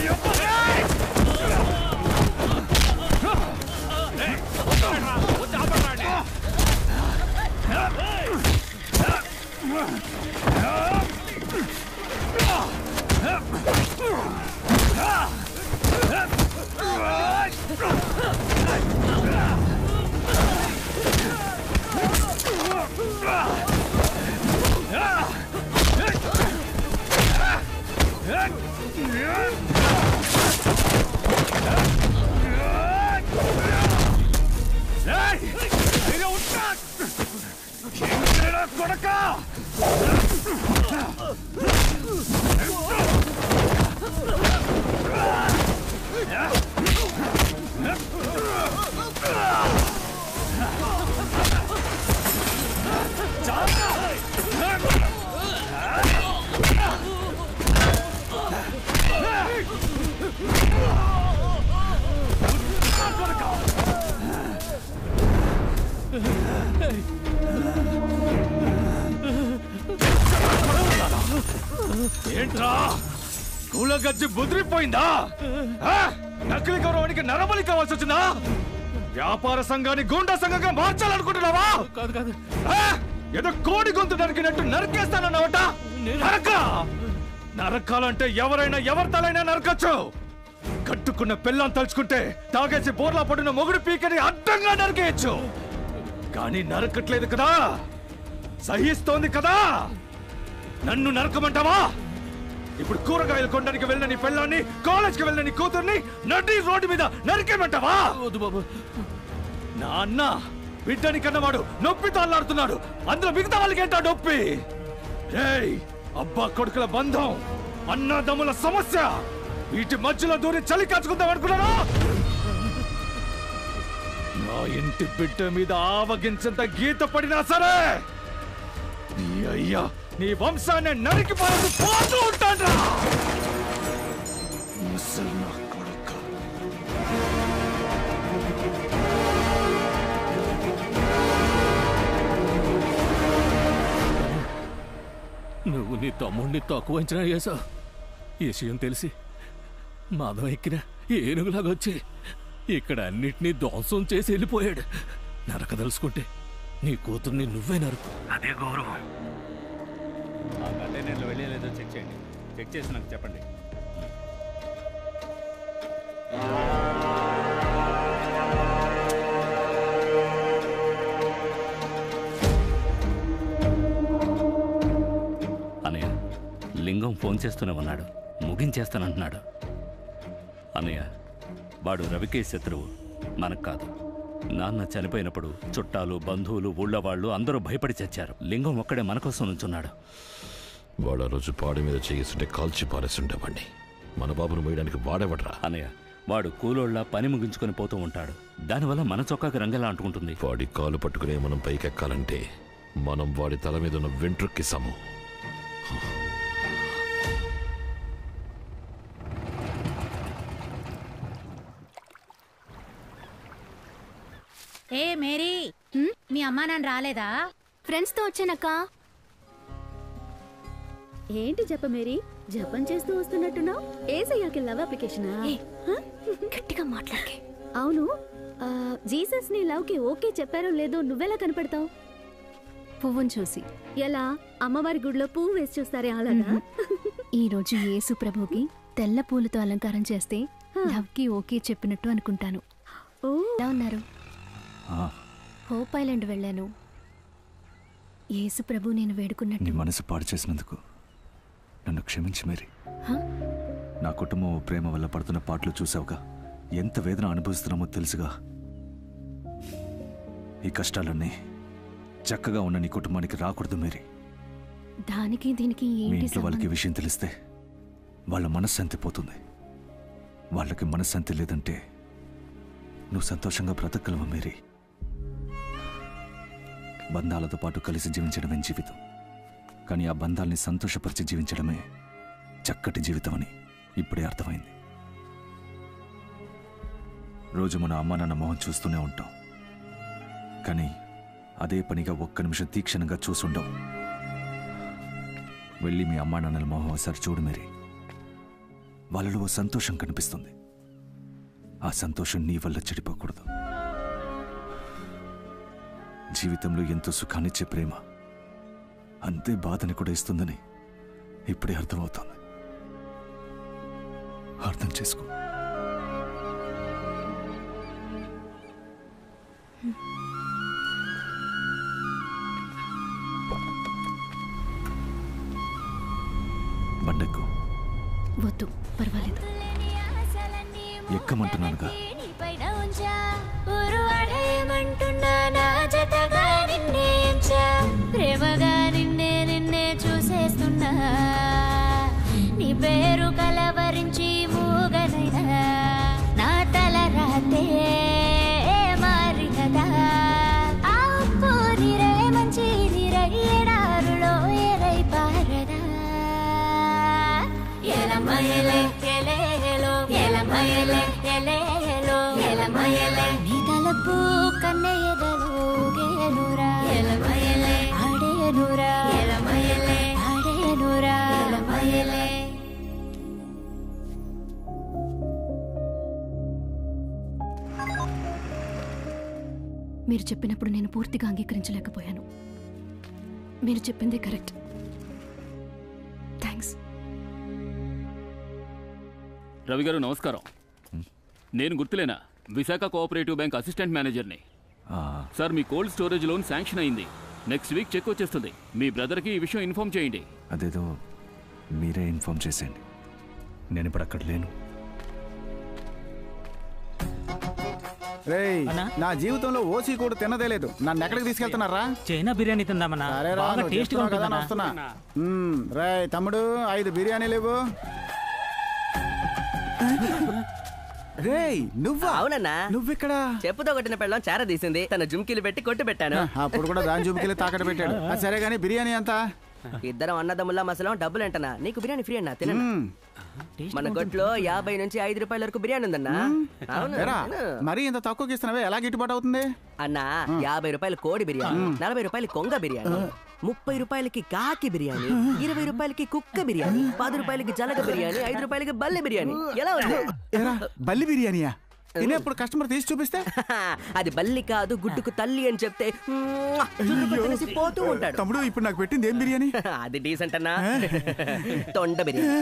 ఏంట్రా కూల గజ్జి బుదిరిపోయిందా? నకిలీ గౌరవానికి నరబలి కావాల్సి వచ్చిందా? వ్యాపార సంఘాన్ని గూండా సంఘంగా మార్చాలనుకుంటున్నావా? కాదు కాదు, ఏదో కోడి గొంతు నరికినట్టు నరికేస్తానన్నావట. నరకాలంటే ఎవరైనా ఎవరి తలైనా నరకచ్చు. కట్టుకున్న పిల్లని తలుచుకుంటే తాగేసి బోర్లా పడిన మొగుడు పీకని అడ్డంగా నరికేయచ్చు. కానీ నరకట్లేదు కదా, సహిస్తోంది కదా. నన్ను నరకమంటావా? ఇప్పుడు కూరగాయలు కొనడానికి వెళ్ళిన నీ పిల్లాన్ని, కాలేజ్కి వెళ్ళిన నీ కూతుర్ని నడి రోడ్డు మీద నరికేమంటావా? నా అన్న బిడ్డని కన్నవాడు నొప్పితో అల్లాడుతున్నాడు. అందులో మిగతా వాళ్ళకి ఏంటో నొప్పి? రేయ్, అబ్బా కొడుకుల బంధం, అన్నదమ్ముల సమస్య, వీటి మధ్యలో దూరి చలి కాచుకుందాం అనుకున్నాను. నా ఇంటి బిడ్డ మీద ఆవగించంత గీత పడినా సరే నీ అయ్యా నీ వంశాన్ని నరికి పోతూ ఉంటాడ్రా. నువ్వు నీ తమ్ముడిని తక్కువ అంచనా చేశావు. ఈ విషయం తెలిసి మదం ఎక్కిన ఏనుగులాగా వచ్చి ఇక్కడ అన్నిటినీ ధ్వంసం చేసి వెళ్ళిపోయాడు. నరకదలుచుకుంటే నీ కూతుర్ని నువ్వే నరుకు, అదే గౌరవం. ఆ కంటైనర్లో వెళ్ళలేదో చెక్ చేయండి. చెక్ చేసి నాకు చెప్పండి. అన్నయ్య, లింగం ఫోన్ చేస్తూనే ఉన్నాడు. ముగించేస్తానంటున్నాడు. అన్నయ్య, వాడు రవికే శత్రువు, మనకు కాదు. నాన్న చనిపోయినప్పుడు చుట్టాలు, బంధువులు, ఊళ్ళో వాళ్ళు అందరూ భయపడి చచ్చారు. లింగం ఒక్కడే మన కోసం నుంచున్నాడు. వాడు ఆ రోజు పాడి మీద చేస్తుంటే కాల్చి పారేస్తుండేవాడిని. మన బాబును మోయడానికి వాడేవడ్రా. అన్నయ్య, వాడు కూలోళ్ళ పని ముగించుకొని పోతూ ఉంటాడు. దానివల్ల మన చొక్కాకి రంగలా అంటుకుంటుంది. వాడి కాలు పట్టుకునే మనం పైకెక్కాలంటే మనం వాడి తల మీద ఉన్న వెంట్రుక్కి సమం. ఏ మేరీ, మీ అమ్మా నాన్న రాలేదా? ఫ్రెండ్స్ తో వచ్చానక్క. ఏంటి జప మేరీ, జపం చేస్తూ వస్తున్నట్టున్నావు? ఏసయ్యాకి లవ్ అప్లికేషనా? గట్టిగా మాట్లాడే. అవును, జీసస్ ని లవ్ కి ఓకే చెప్పారో లేదో నువ్వెలా కనపడతావు? పువ్వును చూసి. ఎలా? అమ్మవారి గుడిలో పువ్వు వేసి చూస్తారే అలాగా? ఈ రోజు యేసు ప్రభుకి తెల్ల పూలతో అలంకారం చేస్తే లవ్ కి ఓకే చెప్పినట్టు అనుకుంటాను. ఎలా ఉన్నారు? హోప్ ఐలాండ్ వెళ్ళాను. యేసు ప్రభు నేను వేడుకున్నట్టు. నీ మనసు పాడు చేసినందుకు నన్ను క్షమించి మేరీ. నా కుటుంబం ప్రేమ వల్ల పడుతున్న పాటలు చూసావుగా, ఎంత వేదన అనుభవిస్తున్నామో తెలుసుగా. ఈ కష్టాలన్నీ చక్కగా ఉన్న నీ కుటుంబానికి రాకూడదు మేరీ. దానికి దీనికి మీ ఏంటి ఇంట్లో వాళ్ళకి విషయం తెలిస్తే వాళ్ళ మనశ్శాంతి పోతుంది. వాళ్ళకి మనశ్శాంతి లేదంటే నువ్వు సంతోషంగా బ్రతకగలవా మేరీ? బంధాలతో పాటు కలిసి జీవించడమే జీవితం. కానీ ఆ బంధాల్ని సంతోషపరిచి జీవించడమే చక్కటి జీవితం అని ఇప్పుడే అర్థమైంది. రోజు మన అమ్మా నాన్న మొహం చూస్తూనే ఉంటాం, కానీ అదే పనిగా ఒక్క నిమిషం తీక్షణంగా చూసుండవు. వెళ్ళి మీ అమ్మా నాన్నల మొహం ఒకసారి చూడు మేరీ. వాళ్ళలో ఓ సంతోషం కనిపిస్తుంది. ఆ సంతోషం నీ వల్ల చెడిపోకూడదు. జీవితంలో ఎంతో సుఖాన్నిచ్చే ప్రేమ అంతే బాధని కూడా ఇస్తుందని ఇప్పుడే అర్థమవుతోంది. అర్థం చేసుకో. బండెక్కు. వద్దు, పర్వాలేదు. ఎక్కమంటున్నానుగా. ప్రేమగా నిన్నే నిన్నే చూసేస్తున్నా, నీ పేరు కలవరించి మూగనైనా నా తల రాతే మారి కదా. ఆ ఉప్పు నీరే మంచి నీరయ్యేడారులో ఎరై పారదా. ఎలమయలే ఎలేలో, ఎలమయలే ఎలేలో, ఎలమయలే నీ తలపు కన్నయ్యదలో గేనురా. ఎలమయలే ఆడేనురా, ఎలమయలే ఆడేనురా, ఎలమయలే. మీరు చెప్పినప్పుడు నేను పూర్తిగా అంగీకరించలేకపోయాను. మీరు చెప్పిందే కరెక్ట్. థ్యాంక్స్. రవి గారు నమస్కారం. నేను గుర్తులేనా, విశాఖ కోఆపరేటివ్ బ్యాంక్ అసిస్టెంట్ మేనేజర్ని. సార్, మీ కోల్డ్ స్టోరేజ్ లోన్ శాంక్షన్ అయింది. నెక్స్ట్ వీక్ చెక్ వచ్చేస్తుంది. మీ బ్రదర్కి ఈ విషయం ఇన్ఫార్మ్ చేయండి. అదేదో మీరే ఇన్ఫార్మ్ చేసేయండి. నేను ఇప్పుడు అక్కడ లేను. రేయ్, నా జీవితంలో ఓసీ కూడా తినదే లేదు. నన్ను ఎక్కడికి తీసుకెళ్తున్నారా? చైనా బిర్యానీ తిందామన్నా. బాగా టేస్టీగా ఉంటుందన్నా. వస్తున్నా. రేయ్ తమ్ముడు, 5 బిర్యానీలు ఇవ్వు. రేయ్ నువ్వా? అవునన్నా. నువ్విక్కడ? చెప్పుతో కొట్టిన పెళ్ళం చార తీసింది. తన జుమ్కీలు పెట్టి కొట్టు పెట్టాను. అప్పుడు కూడా దాని జుమ్కీలు తాకట్టు పెట్టాడు. సరే గానీ బిర్యానీ ఎంత? ఇద్దరం అన్నదమ్ముల్లా మసలం డబ్బులేంటనా? నీకు బిర్యానీ ఫ్రీ అన్నా, తినన్నా. మన కొట్లో 50 నుంచి 5 రూపాయల వరకు బిర్యానీ ఉందన్నా. మరి ఇంత తక్కువకి ఇస్తున్నావే, ఎలా గిట్టుబాటు అవుతుంది? అన్నా 50 రూపాయలు కోడి బిర్యానీ, 40 రూపాయలు కొంగ బిర్యానీ, 30 రూపాయలకి కాకి బిర్యానీ, 20 రూపాయలకి కుక్క బిర్యానీ, 10 రూపాయలకి జలగ బిర్యానీ, 5 రూపాయలకి బల్లి బిర్యానీ. ఎలా ఉంది? బల్లి బిర్యానీయా? తినేప్పుడు కస్టమర్ తీసి చూపిస్తే అది బల్లి కాదు గుడ్డుకు తల్లి అని చెప్తే పోతూ ఉంటాడు. తమ్ముడు ఇప్పుడు నాకు పెట్టింది ఏం బిర్యానీ? అది డీసెంట్ అన్నా, తొండ బిర్యానీ.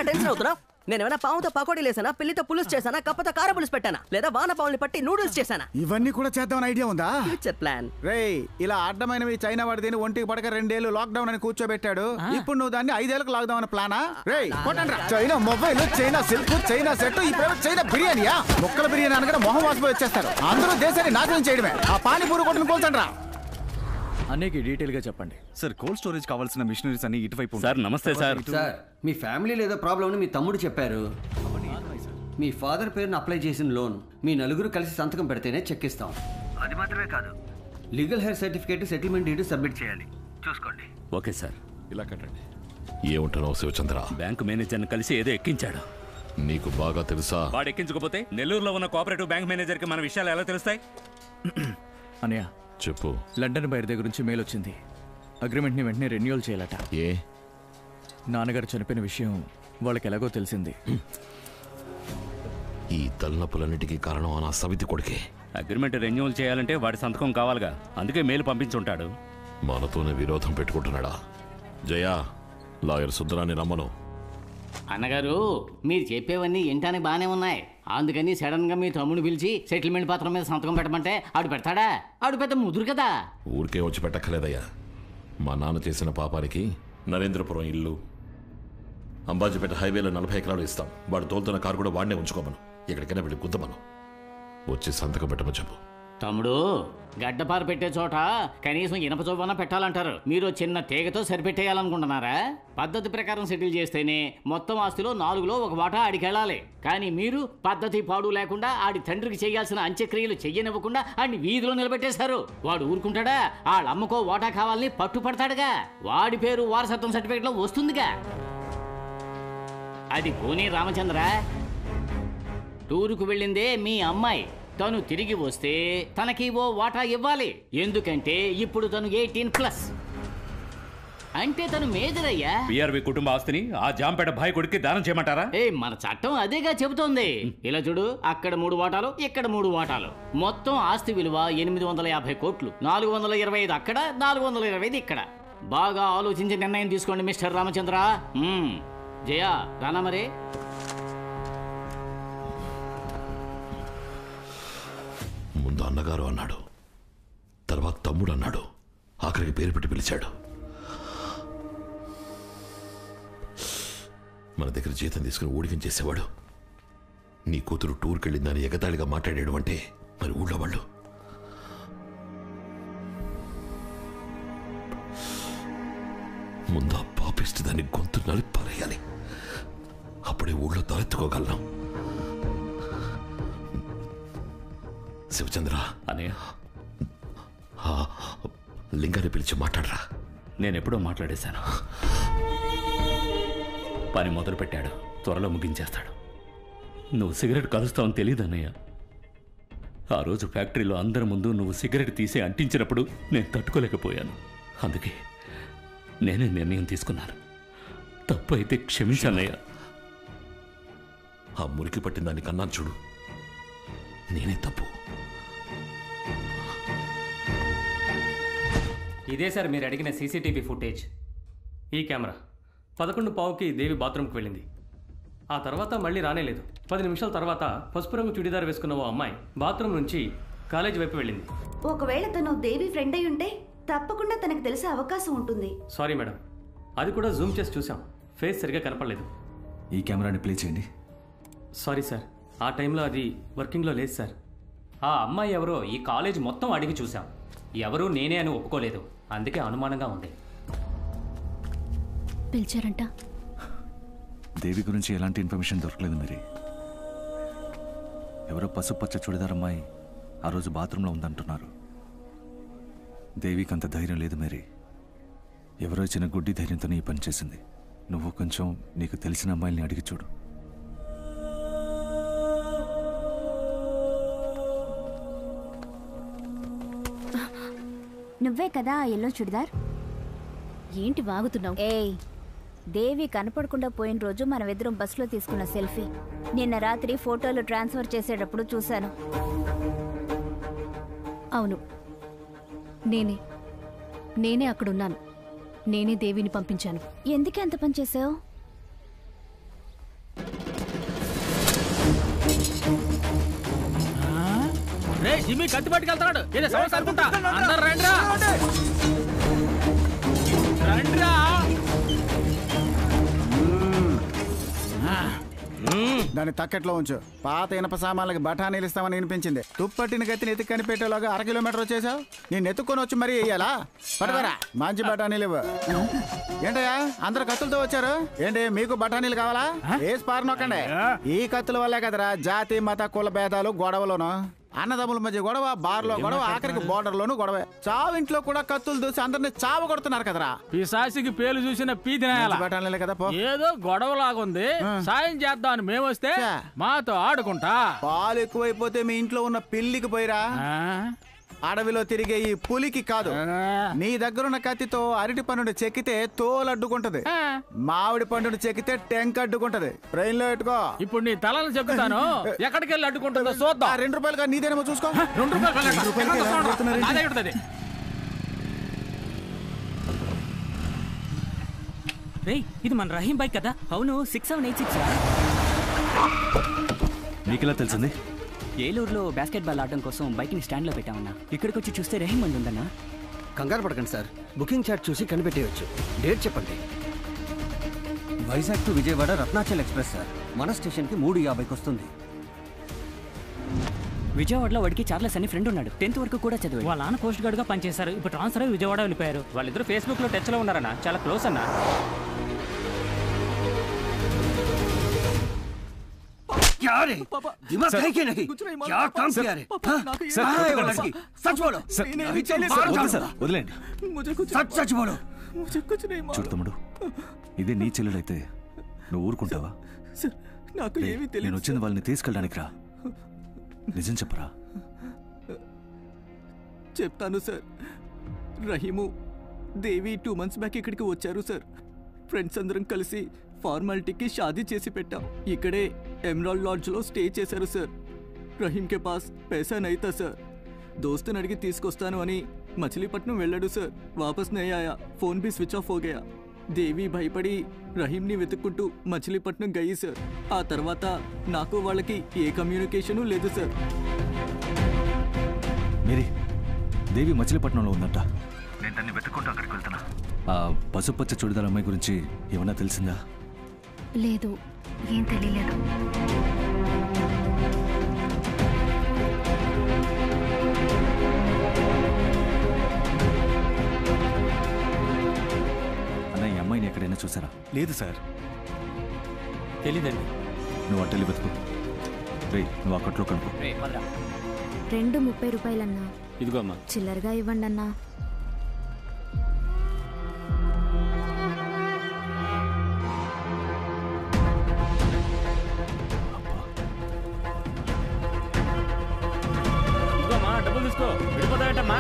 టెన్షన్ అవుతున్నా? నేనేమైనా పావుతో పకోడీ లేసానా, పిల్లితో పులుసు చేశానా, కప్పతో కార పులుసు పెట్టానా, లేదా వాన పావుని పట్టి నూడిల్స్ చేశానా? ఇవన్నీ కూడా చేద్దామని ఐడియా ఉందా? Future plan. రేయ్, ఇలా అడ్డమైనవి చైనా వాడి దీన్ని ఒంటికి పడక 2 ఏళ్ళు లాక్డౌన్ అని కూర్చోబెట్టాడు. ఇప్పుడు నువ్వు దాన్ని 5 ఏళ్ళకు లాక్డౌన్ ప్లానా? రేయ్ కొట్టండి. China mobile, China silk, China set, ఈ ప్రైవేట్ చైనా బిర్యానీయా? ముక్కల బిర్యానీ అనగా మొహం వాసిపోయి వచ్చేస్తారు. అందరూ దేశాన్ని నాశనం చేయడమే. ఆ పానీపూరి కొట్టుని కూల్చండి రా. అన్నయ్యకి డీటెయిల్ గా చెప్పండి సార్. కోల్డ్ స్టోరేజ్ కావాల్సిన మిషనరీస్ అన్ని ఇటువైపు. సార్ నమస్తే సార్. సార్, మీ ఫ్యామిలీలో ఏదో ప్రాబ్లం అని మీ తమ్ముడు చెప్పారు. మీ ఫాదర్ పేరును అప్లై చేసిన లోన్ మీ నలుగురు కలిసి సంతకం పెడితేనే చెక్ ఇస్తాం. అది మాత్రమే కాదు, legal heir certificate, settlement deed submit చేయాలి. చూసుకోండి. Okay sir. ఇలా కట్టండి. ఏముంటున్నావు శివచంద్ర? బ్యాంకు మేనేజర్ని కలిసి ఏదో ఎక్కించాడు. నీకు బాగా తెలుసా? వాడు ఎక్కించకపోతే నెల్లూరులో ఉన్న కోఆపరేటివ్ బ్యాంక్ మేనేజర్కి మన విషయాలు ఎలా తెలుస్తాయి? అన్నయ్య చెప్పు. లండన్ బయట గురించి మెయిల్ వచ్చింది. అగ్రిమెంట్ని వెంటనే రెన్యూవల్ చేయాలట. ఏ? నాన్నగారు చనిపోయిన విషయం వాళ్ళకి ఎలాగో తెలిసింది. ఈ తలనొప్పులన్నిటికీ కారణం నా సవితి కొడుకే. అగ్రిమెంట్ రెన్యూవల్ చేయాలంటే వాడి సంతకం కావాలిగా, అందుకే మెయిల్ పంపించుంటాడు. మనతోనే విరోధం పెట్టుకుంటున్నాడా? జయా, లాయర్ సుందరాన్ని రమ్మను. అన్నగారు, మీరు చెప్పేవన్నీ వింటానికి బాగానే ఉన్నాయి. అందుకని సడన్ గా మీ తమ్ముడు పిలిచి సెటిల్మెంట్ పత్రం మీద సంతకం పెట్టమంటే ఆడు పెడతాడా? ఆడు పెద్ద ముదురు కదా. ఊరికే వచ్చి పెట్టక్కర్లేదయ్యా. మా నాన్న చేసిన పాపానికి నరేంద్రపురం ఇల్లు, అంబాజీపేట హైవేలో 40 ఎకరాలు ఇస్తాం. వాడు తోలుతున్న కారు కూడా వాడినే ఉంచుకోమను. ఎక్కడికైనా వెళ్ళి గుద్దమను. వచ్చి సంతకం పెట్టమని చెప్పు. తమ్ముడు, గడ్డపార పెట్టే చోట కనీసం ఇనప చొవ్వన పెట్టాలంటారు. మీరు చిన్న తీగతో సరిపెట్టేయాలనుకుంటున్నారా? పద్ధతి ప్రకారం సెటిల్ చేస్తేనే మొత్తం ఆస్తిలో 4లో 1 వాటా ఆడికెళ్ళాలి. కానీ మీరు పద్ధతి పాడు లేకుండా ఆడి తండ్రికి చేయాల్సిన అంత్యక్రియలు చెయ్యనివ్వకుండా ఆడిని వీధిలో నిలబెట్టేశారు. వాడు ఊరుకుంటాడా? వాళ్ళమ్మకో వాటా కావాలని పట్టుపడతాడుగా. వాడి పేరు వారసత్వం సర్టిఫికేట్లో వస్తుందిగా. అది పోనీ రామచంద్ర, టూరుకు వెళ్ళిందే మీ అమ్మాయి. తను తిరిగి వస్తే తనకి ఓ వాటా ఇవ్వాలి. ఎందుకంటే ఇప్పుడు తను 18+. అంటే తను మేజర్ అయ్యా. పిఆర్వి కుటుంబ ఆస్తిని ఆ జాంపేట భాయ్ కొడుక్కి దానం చేయమంటారా? మన చట్టం అదేగా చెబుతోంది. ఇలా చూడు, అక్కడ 3 వాటాలు, ఇక్కడ 3 వాటాలు. మొత్తం ఆస్తి విలువ 850 కోట్లు. 425 అక్కడ, 425 ఇక్కడ. బాగా ఆలోచించి నిర్ణయం తీసుకోండి మిస్టర్ రామచంద్ర. జయా, రానా మరి? ముందు అన్నగారు అన్నాడు, తర్వాత తమ్ముడు అన్నాడు, ఆఖరికి పేరు పెట్టి పిలిచాడు. మన దగ్గర జీతం తీసుకుని ఊడికం చేసేవాడు నీ కూతురు టూర్కి వెళ్ళిందని ఎగతాళిగా మాట్లాడాడు అంటే మరి ఊళ్ళో వాళ్ళు ముందు ఆ పాపిస్ట్ దాన్ని గొంతు నలిపారేయాలి. అప్పుడే ఊళ్ళో తలెత్తుకోగలం. శివచంద్ర అనయ్య, లింగాన్ని పిలిచి మాట్లాడరా. నేనెప్పుడో మాట్లాడేశాను. పని మొదలు పెట్టాడు, త్వరలో ముగించేస్తాడు. నువ్వు సిగరెట్ కలుస్తావని తెలియదు అన్నయ్య. ఆ రోజు ఫ్యాక్టరీలో అందరి ముందు నువ్వు సిగరెట్ తీసి అంటించినప్పుడు నేను తట్టుకోలేకపోయాను. అందుకే నేనే నిర్ణయం తీసుకున్నాను. తప్పు అయితే క్షమించన్నయ్య. ఆ మురికి పట్టిన దాన్ని కన్నాను చూడు, నేనే తప్పు. ఇదే సార్ మీరు అడిగిన సీసీటీవీ ఫుటేజ్. ఈ కెమెరా 11:15కి దేవి బాత్రూమ్కి వెళ్ళింది. ఆ తర్వాత మళ్ళీ రానేలేదు. 10 నిమిషాల తర్వాత పసుపు రంగు చుడిదార్ వేసుకున్న ఓ అమ్మాయి బాత్రూమ్ నుంచి కాలేజ్ వైపు వెళ్ళింది. ఒకవేళ తను దేవి ఫ్రెండ్ అయి ఉంటే తప్పకుండా తనకు తెలిసే అవకాశం ఉంటుంది. సారీ మేడం, అది కూడా జూమ్ చేసి చూసాం, ఫేస్ సరిగా కనపడలేదు. ఈ కెమెరాని ప్లే చేయండి. సారీ సార్, ఆ టైంలో అది వర్కింగ్లో లేదు సార్. ఆ అమ్మాయి ఎవరో ఈ కాలేజ్ మొత్తం అడిగి చూసాం, ఎవరూ నేనే అని ఒప్పుకోలేదు, అందుకే అనుమానంగా ఉంది. పిలిచారంట. దేవి గురించి ఎలాంటి ఇన్ఫర్మేషన్ దొరకలేదు మరి. ఎవరో పసుపచ్చ చుడిదార్ అమ్మాయి ఆ రోజు బాత్రూంలో ఉందంటున్నారు. దేవికి అంత ధైర్యం లేదు మరి. ఎవరో చిన్న గుడ్డి ధైర్యంతో ఈ పని చేసింది. నువ్వు కొంచెం నీకు తెలిసిన అమ్మాయిల్ని అడిగి చూడు. నువ్వే కదా ఆ ఎల్లో చుడిదార్? ఏంటి వాగుతున్నావు? ఏయ్, దేవి కనపడకుండా పోయిన రోజు మనం ఇద్దరం బస్సులో తీసుకున్న సెల్ఫీ నిన్న రాత్రి ఫోటోలు ట్రాన్స్ఫర్ చేసేటప్పుడు చూశాను. అవును, నేనే అక్కడున్నాను. నేనే దేవిని పంపించాను. ఎందుకే అంత పని చేసావు? రే జిమ్మి కత్తి పట్టుకెళ్తాడు. ఏదో సమస్య అనుకుంటా. అందరు రండిరా రండిరా. దాన్ని తక్కెట్లో ఉంచు. పాత ఇనప సామాన్లకి బఠానీలు ఇస్తామని వినిపించింది. తుప్పట్టిన కత్తిని ఎత్తి కనిపెట్టేలాగా 1 కిలోమీటర్ వచ్చేసావు. నేను ఎత్తుక్కొని వచ్చి మరీ వెయ్యాలా? పడతారా మంచి బఠానీలు ఇవ్వు. ఏంటయ్యా అందరు కత్తులతో వచ్చారు? ఏంటి మీకు బఠానీలు కావాలా? వేసి పారు నొక్కండి. ఈ కత్తుల వల్లే కదరా జాతి మత కుల భేదాలు గొడవలోను, అన్నదమ్ముల మధ్య గొడవ, బార్లో గొడవ, ఆఖరికి బోర్డర్ లోను గొడవ. చావింట్లో కూడా కత్తులు దూసి అందరినీ చావ కొడుతున్నారు కదరా. పిశాసికి పేలు చూసిన పీదినాయాల కదా. ఏదో గొడవలాగుంది, సాయం చేద్దాం అని మేము వస్తే మాతో ఆడుకుంటా. పాలు ఎక్కువైపోతే మీ ఇంట్లో ఉన్న పిల్లికి పోయిరా. అడవిలో తిరిగే ఈ పులికి కాదు. నీ దగ్గరున్న కత్తితో అరటి పండుని చెక్కితే తోలు అడ్డుకుంటది, మామిడి పండుని చెక్కితే టెంక్ అడ్డుకుంటది. బ్రెయిన్ లో పెట్టుకో. ఇప్పుడు నీ తలను చెప్తాను, ఎక్కడికి వెళ్ళి అడ్డుకుంటుందో చూద్దాం. 2 రూపాయలుగా నీదేమో చూసుకో. 2 రూపాయలు రేయ్, ఇది మన రహీం బైక్ కదా? అవును, 6786. నీకెలా తెలిసింది? ఏలూరులో బాస్కెట్ బాల్ ఆడడం కోసం బైక్ని స్టాండ్లో పెట్టామన్నా. ఇక్కడికి వచ్చి చూస్తే రహీం మంది ఉందన్నా. కంగారు పడకండి సార్, బుకింగ్ చార్ట్ చూసి కనిపెట్టేయచ్చు. డేట్ చెప్పండి. Vizag to Vijayawada Ratnachal express sir. మన స్టేషన్కి 3:50కి వస్తుంది. విజయవాడలో వాడికి చార్లెస్ అని ఫ్రెండ్ ఉన్నాడు. 10th వరకు కూడా చదివాడు. వాళ్ళ నాన్న కోస్ట్ గార్డ్ గా పనిచేశారు. ఇప్పుడు ట్రాన్స్ఫర్ అయ్యి విజయవాడ వెళ్ళిపోయారు. వాళ్ళిద్దరు ఫేస్బుక్ లో టచ్ లో ఉన్నారన్న, చాలా క్లోజ్ అన్న. क्या रे? दिमाग है कि नहीं? क्या काम किया रे? सच बोलो. వదిలేండి. सच बोलो. చూడు తమ్ముడు, ఇదే నీ చెల్లెలైతే నువ్వు ఊరుకుంటావా? నేను వచ్చింది వాళ్ళని తీసుకెళ్ళడానికి రా. నిజం చెప్పరా? చెప్తాను సార్. రహీము దేవి 2 months బ్యాక్ ఇక్కడికి వచ్చారు సార్. ఫ్రెండ్స్ అందరం కలిసి ఫార్మాలిటీకి షాదీ చేసి పెట్టాం. ఇక్కడే ఎమరాల్డ్ లాడ్జ్లో స్టే చేశారు సార్. రహీం కే పాస్ పైసా నైతా సార్. దోస్తుని అడిగి తీసుకొస్తాను అని మచిలీపట్నం వెళ్ళాడు సార్. వాపస్ నై ఆయా. ఫోన్ బి స్విచ్ ఆఫ్ హో గయా. దేవి భయపడి రహీంని వెతుక్కుంటూ మచిలీపట్నం గయి సార్. ఆ తర్వాత నాకు వాళ్ళకి ఏ కమ్యూనికేషను లేదు సార్. మేరీ, దేవి మచిలీపట్నంలో ఉందంట. నేను దాన్ని వెతుక్కుంటూ అక్కడికి వెళ్తున్నా. ఆ పసుపచ్చ చుడిదార్ అమ్మాయి గురించి ఏమన్నా తెలిసిందా? లేదు, ఏం తెలియలేదు. అన్న, ఈ అమ్మాయిని ఎక్కడైనా చూసారా? లేదు సార్. తెలీదండి. నువ్వు అట్టెళ్ళి వెతుకు. రే, నువ్వు అక్కట్లో కనుక్కో. 2:30 రూపాయలన్నా. ఇదిగో అమ్మా. చిల్లరగా ఇవ్వండి అన్నా. డబ్బులు తీసుకో. విడిపోతాయంటమ్మా.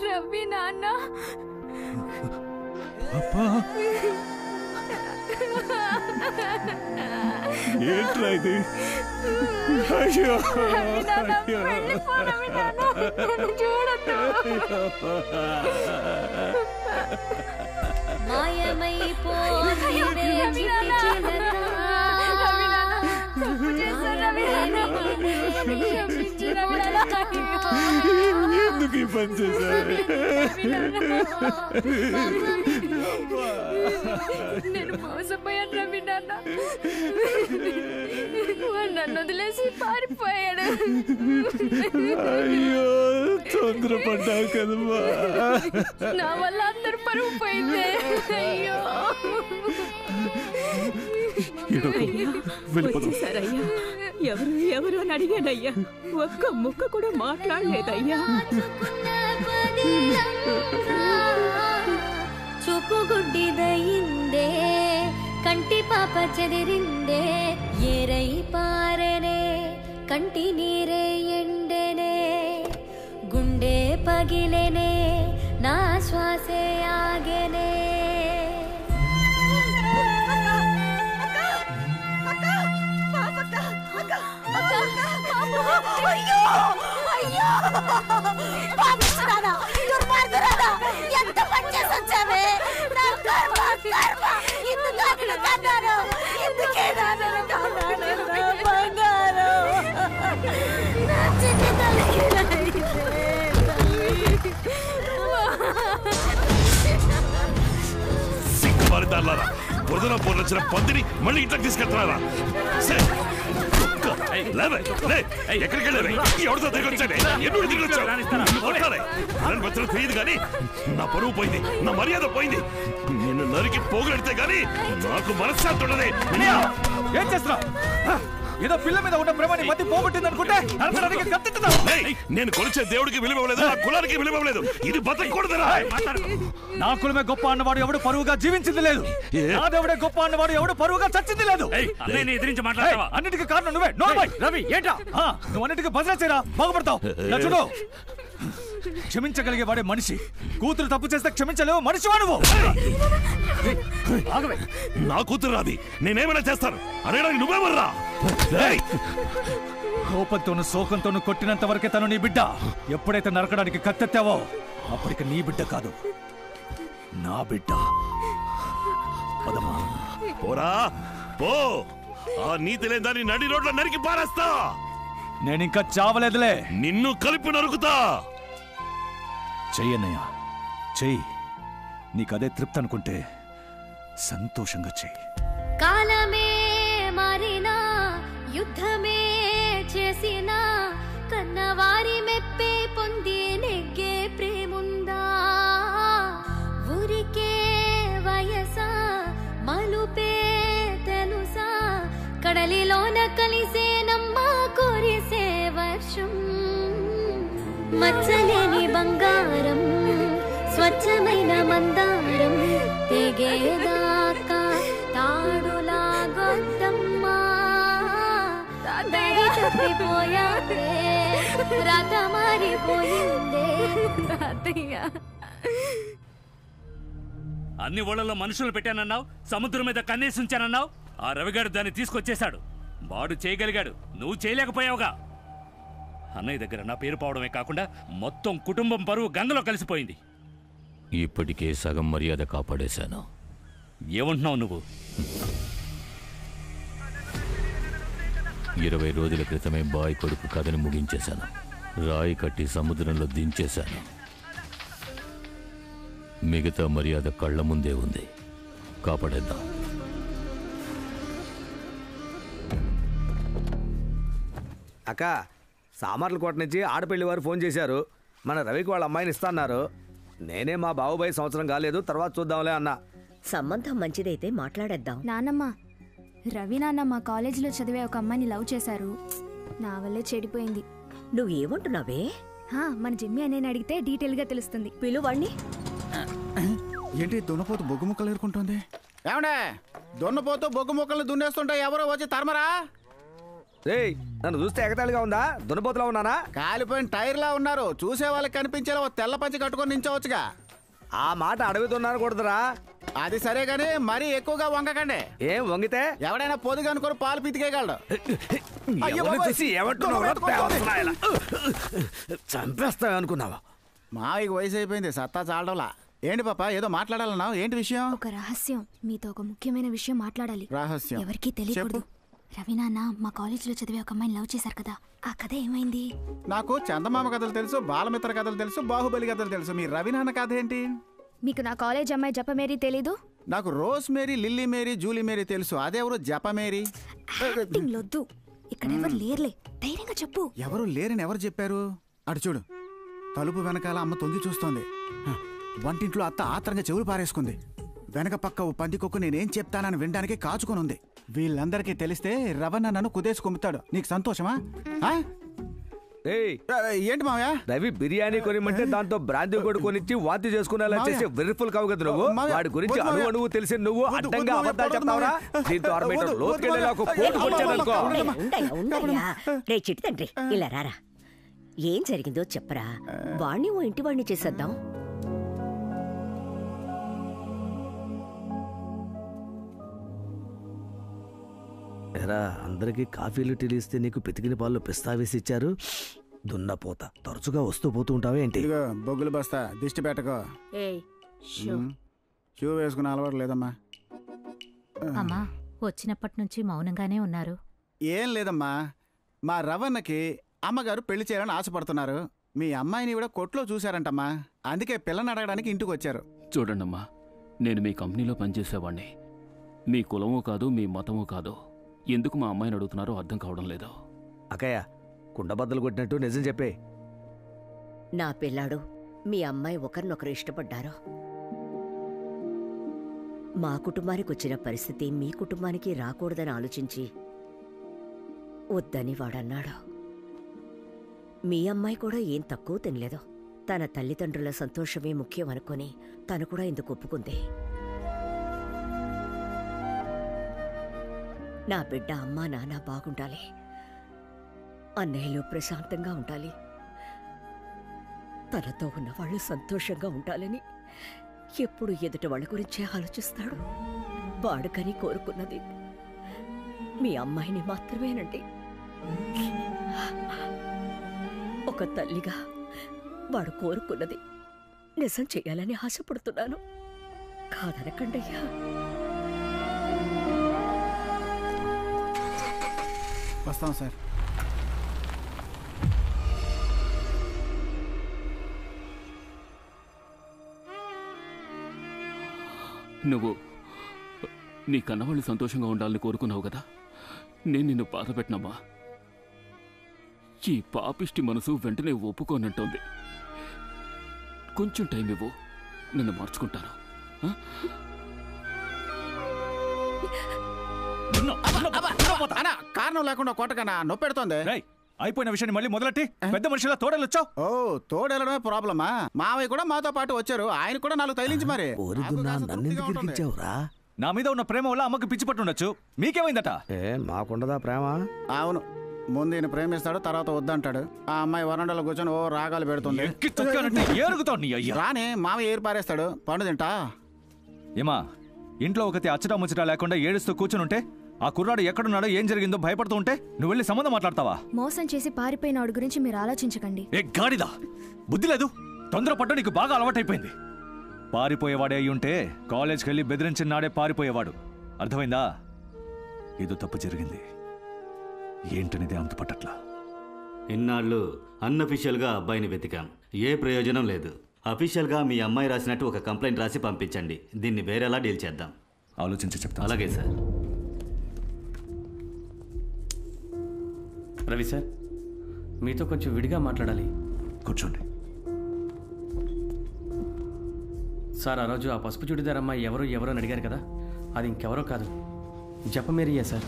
రవి నాన్న ఏంట్రా ఇది? అయ్యో ఎందుకు ఈ పని చేశారు? నేను మోసపోయాను రవి నాన్న. వాడు నన్ను వదిలేసి పారిపోయాడు. అయ్యో తొందరపడ్డావు కదమ్మా. నా వల్ల అందరు పరువు పోయింది. అయ్యో వచ్చేసారయ్యా. ఎవరు ఎవరు అని అడిగానయ్యా. ఒక్క ముక్క కూడా మాట్లాడలేదయ్యా. చూపు గుడ్డిదయిందే, కంటి పాప చెదిరిందే, ఏరై పారనే కంటి నీరే ఎండెనే, గుండె పగిలెనే నా శ్వాసే ఆగెనే. అయ్యో అయ్యో పాపిస్తున్నానా, దుర్మార్గురాలా, ఎంత పని చేసి వచ్చావే. నా కర్మ కర్మ, ఇందుకు కన్నాను, ఇందుకే నాన్న బంగారు. నా చిన్న తల్లికి సిగ్గుమారిదారులారా, బురదలో పొరచిన పందిని మళ్ళీ ఇంట్లోకి తీసుకెళ్తున్నారా? ఎక్కడికి వెళ్ళారు? ఎవరితో తిరిగి వచ్చానే? ఎన్నుడు తిరిగి వచ్చావు? తెలియదు కానీ నా పరువు పోయింది, నా మర్యాద పోయింది. నిన్ను నరికి పోగొడితే గానీ నాకు మనశ్శాంతి ఉండదు. ఏం చేస్తున్నావు? ఏదో పిల్ల మీద ఉన్న ప్రేమని మతి పోగొట్టింది అనుకుంటే నేను కొలిచే దేవుడికి విలువ ఇవ్వలేదు, నా కులానికి విలువ ఇవ్వలేదు. ఇది బతకూడదురా. నా కులమే గొప్ప అన్నవాడు ఎవడు పరువుగా జీవించింది లేదు. నా దేవుడే గొప్ప అన్నవాడు ఎవడు పరువుగా చచ్చింది లేదు. అన్నిటికీ కారణం నువ్వే. రవి ఏంటా నువ్వు అన్నిటికీ భద్రత చేయరా, బాగుపడతావు. చూడు, క్షమించగలిగే వాడే మనిషి. కూతురు తప్పు చేస్తే క్షమించలేవు, మనిషి వాడువు. నా కూతురు రాది, నేనేమైనా చేస్తాను అనడానికి నువ్వేమర్రా? కోపంతోను శోకంతోను కొట్టినంత వరకే తను నీ బిడ్డ. ఎప్పుడైతే నరకడానికి కత్తెత్తావో అప్పటికి నీ బిడ్డ కాదు, నా బిడ్డ. పదమా పోరా పో. ఆ నీతి లేని దాన్ని నడి రోడ్లో నరికి పారేస్తా. నేనింకా చావలేదులే, నిన్ను కలిపి నరుకుతా. చెయ్యన్నయ్య, చెయ్యి. నీకదే తృప్తి అనుకుంటే సంతోషంగా చెయ్యి. కాలమే మారినా, యుద్ధమే చేసినా, కన్నవారి మెప్పే పొంది నెగ్గే ప్రేముందా? ఊరికే వయసా, మలుపే తెలుసా, కడలిలోన కలిసే నమ్మ కురిసే వర్షం. మచ్చలేని బంగారం, స్వచ్ఛమైన మందారం, తెగేదాకా తాడులా గొద్దమ్మా. దరి తప్పిపోయాడే, రాత మారిపోయిందే. అన్ని ఊళ్ళలో మనుషులు పెట్టానన్నావు, సముద్రం మీద కన్నేసి ఉంచానన్నావు. ఆ రవిగాడు దాన్ని తీసుకొచ్చేశాడు. వాడు చేయగలిగాడు, నువ్వు చేయలేకపోయావుగా. అన్నయ్య దగ్గర నా పేరు పోవడమే కాకుండా మొత్తం కుటుంబం పరువు గంగలో కలిసిపోయింది. ఇప్పటికే సగం మర్యాద కాపాడేశాను. ఏమంటున్నావు నువ్వు? 20 రోజుల క్రితమే బాయ్ కొడుకు కథను ముగించేశాను. రాయి కట్టి సముద్రంలో దించేశాను. మిగతా మర్యాద కళ్ళ ముందే ఉంది, కాపాడేద్దాం. అక్క, సామర్ల కోట నుంచి ఆడపిల్లి వారు ఫోన్ చేశారు. మన రవికి వాళ్ళ అమ్మాయిని ఇస్తాన్నారు. నేనే మా బాబుబాయి సంవత్సరం కాలేదు, తర్వాత చూద్దాంలే అన్నా. సంబంధం మంచిదైతే మాట్లాడేద్దాం. నానమ్మ, రవి నాన్న మా కాలేజీలో చదివే ఒక అమ్మాయిని లవ్ చేశారు. నా వల్లే చెడిపోయింది. నువ్వేమంటున్నావే? మన జిమ్మి అని అడిగితే డీటెయిల్ గా తెలుస్తుంది. పిలువాణ్ణి. ఏంటి దున్నపోతు బొగ్గు ముక్కలు ఏరుకుంటుంది? ఏమండే, దున్నపోతూ బొగ్గు ముక్కలు దున్నేస్తుంటే ఎవరో వచ్చి తరమరా? రేయ్ నన్ను చూస్తే ఎగతాళిగా ఉందా? దున్నపోతులా ఉన్నానా? కాలిపోయిన టైర్లా ఉన్నారు. చూసే వాళ్ళకి కనిపించేలా ఓ తెల్ల పంచి కట్టుకొని నించవచ్చుగా. ఆ మాట అడుగుతున్నాను కూడదురా. అది సరే గానీ మరీ ఎక్కువగా వంగకండి. ఏం వంగితే ఎవడైనా పొదుగు అనుకుని పాలు పితికేయగలడు. చంపేస్తావు అనుకున్నావా? మావికి వయసు అయిపోయింది, సత్తా చాలడంలా. ఏంటి పాప ఏదో మాట్లాడాలన్నావు? ఏంటి విషయం? ఒక రహస్యం, మీతో ఒక ముఖ్యమైన విషయం మాట్లాడాలి. రహస్యం ఎవరికీ తెలియకూడదు. రవి నాన్న మా కాలేజీలో చదివే ఒక అమ్మాయిని లవ్ చేశారు కదా, ఆ కథ ఏమైంది? నాకు చందమామ కథలు తెలుసు, బాలమిత్ర కథలు తెలుసు, బాహుబలి కథలు తెలుసు. మీ రవి నాన్న కథ ఏంటి? మీకు నా కాలేజ్ అమ్మాయి జపమేరీ తెలీదు? నాకు Rose Mary, Lily Mary, Julie Mary తెలుసు. అదెవరు జపమేరీ? లొద్దు, ఇక్కడ ఎవరు లేరులే, ధైర్యంగా చెప్పు. ఎవరు లేరని ఎవరు చెప్పారు? అటు చూడు, తలుపు వెనకాల అమ్మ తొంగి చూస్తోంది. వంటింట్లో అత్త ఆత్రంగా చెవులు పారేసుకుంది. వెనక పక్క ఓ పందికొక్కు నేనేం చెప్తానని వినడానికి కాచుకొని ఉంది. వీళ్ళందరికీ తెలిస్తే రవణ నన్ను కుదేసి కొమ్ముతాడు. నీకు సంతోషమా? ఏంటి మావయ్య? రవి బిర్యానీ కొనిమంటే దాంతో బ్రాందీ కూడా కొనిచ్చి వాంతి చేసుకునేలా చేసి వెర్రిఫుల్ కావు కదా నువ్వు. వాడి గురించి అణువు తెలిసి నువ్వు అడ్డంగా అబద్ధాలు చెప్తావురా? దీంతో ఆర్మేటర్ లోతుకెళ్ళేలా ఒక పోటు కొట్టాడనుకో. రే చిట్టి తండ్రి, ఇలా రారా. ఏం జరిగిందో చెప్పరా, వాణ్ణి ఓ ఇంటి వాణ్ణి చేసేద్దాం. ఎరా, అందరికీ కాఫీలు టీలు ఇస్తే నీకు పితికిన పాలు పిస్తా వేసి ఇచ్చారు. దున్నపోత తరచుగా వస్తూ పోతూ ఉంటావే ఏంటి? బొగ్గులు బస్తా దిష్టి పెట్టకో. షూ వేసుకునే అలవాటు లేదమ్మా. అమ్మా, వచ్చినప్పటి నుంచి మౌనంగానే ఉన్నారు. ఏం లేదమ్మా, మా రవణకి అమ్మగారు పెళ్లి చేయాలని ఆశపడుతున్నారు. మీ అమ్మాయిని కూడా కొట్లో చూశారంటమ్మా, అందుకే పిల్లని అడగడానికి ఇంటికి వచ్చారు. చూడండమ్మా, నేను మీ కంపెనీలో పనిచేసేవాడిని. మీ కులమూ కాదు, మీ మతమూ కాదు. ఎందుకు మా అమ్మాయిని అడుగుతున్నారో అర్థం కావడం లేదు. అక్కయ్య, కుండబద్దలు కొట్టినట్టు నిజం చెప్పే. నా పిల్లాడు, మీ అమ్మాయి ఒకరినొకరు ఇష్టపడ్డారు. మా కుటుంబానికి వచ్చిన పరిస్థితి మీ కుటుంబానికి రాకూడదని ఆలోచించి వద్దని వాడన్నాడు. మీ అమ్మాయి కూడా ఏం తక్కువ తినలేదు. తన తల్లిదండ్రుల సంతోషమే ముఖ్యం అనుకొని తను కూడా ఇందుకు ఒప్పుకుంది. నా బిడ్డ అమ్మా నాన్న బాగుండాలి, అన్నయ్యలు ప్రశాంతంగా ఉండాలి, తనతో ఉన్న వాళ్ళు సంతోషంగా ఉండాలని ఎప్పుడు ఎదుటి వాళ్ళ గురించే ఆలోచిస్తాడు. వాడుకని కోరుకున్నది మీ అమ్మాయిని మాత్రమేనండి. ఒక తల్లిగా వాడు కోరుకున్నది నిజం చేయాలని ఆశపడుతున్నాను. కాదనకండయ్యా. వస్తాం సార్. నువ్వు నీ కన్నవాళ్ళు సంతోషంగా ఉండాలని కోరుకున్నావు కదా, నేను నిన్ను బాధ పెట్టినమ్మా. ఈ పాపిష్టి మనసు వెంటనే ఒప్పుకోనంటోంది. కొంచెం టైం ఇవ్వు, నిన్ను మార్చుకుంటాను. కారణం లేకుండా కొట్టకనా నొప్పెడుతోంది. అయిపోయిన విషయాన్ని మళ్ళీ మొదలెట్టి పెద్ద మనిషిలా తోడెళ్ళొచ్చావు. ఓ, తోడెళ్ళడమే ప్రాబ్లమా? మావయ్య కూడా మాతో పాటు వచ్చారు, ఆయన కూడా 4 తైలించి మరి. నా మీద ఉన్న ప్రేమ వల్ల అమ్మకి పిచ్చి పట్టుండొచ్చు, మీకేమైందట? మాకుండదా ప్రేమ? అవును, ముందు ఈయన ప్రేమిస్తాడు, తర్వాత వద్దంటాడు. ఆ అమ్మాయి వరండాలో కూర్చొని ఓ రాగాలు పెడుతుంది. రాని మావయ్య ఏరు పారేస్తాడు. పండు తింటా. ఏమా, ఇంట్లో ఒకటి అచ్చటా ముచ్చటా లేకుండా ఏడుస్తూ కూర్చునుంటే ఆ కుర్రాడు ఎక్కడున్నాడో ఏం జరిగిందో భయపడుతూ ఉంటే నువ్వు వెళ్ళి సంబంధం మాట్లాడతావా? మోసం చేసి పారిపోయిన వాడి గురించి మీరు ఆలోచించకండి. ఏ గాడిదా, బుద్ధి లేదు. తొందరపడ్డ నీకు బాగా అలవాటైపోయింది. పారిపోయేవాడే అయ్యుంటే కాలేజ్కి వెళ్ళి బెదిరించిన నాడే పారిపోయేవాడు. అర్థమైందా? ఏదో తప్పు జరిగింది, ఏంటనేది అంత పట్టట్లా. ఇన్నాళ్ళు అన్అఫీషియల్గా అబ్బాయిని వెతికాం, ఏ ప్రయోజనం లేదు. అఫీషియల్గా మీ అమ్మాయి రాసినట్టు ఒక కంప్లైంట్ రాసి పంపించండి. దీన్ని వేరేలా డీల్ చేద్దాం. ఆలోచించి చెప్తా. అలాగే సార్. రవి సార్, మీతో కొంచెం విడిగా మాట్లాడాలి. కూర్చోండి. సార్, ఆ రోజు ఆ పసుపు చుడిదార్ అమ్మాయి ఎవరో అని అడిగారు కదా, అది ఇంకెవరో కాదు, జపమేరియే సార్.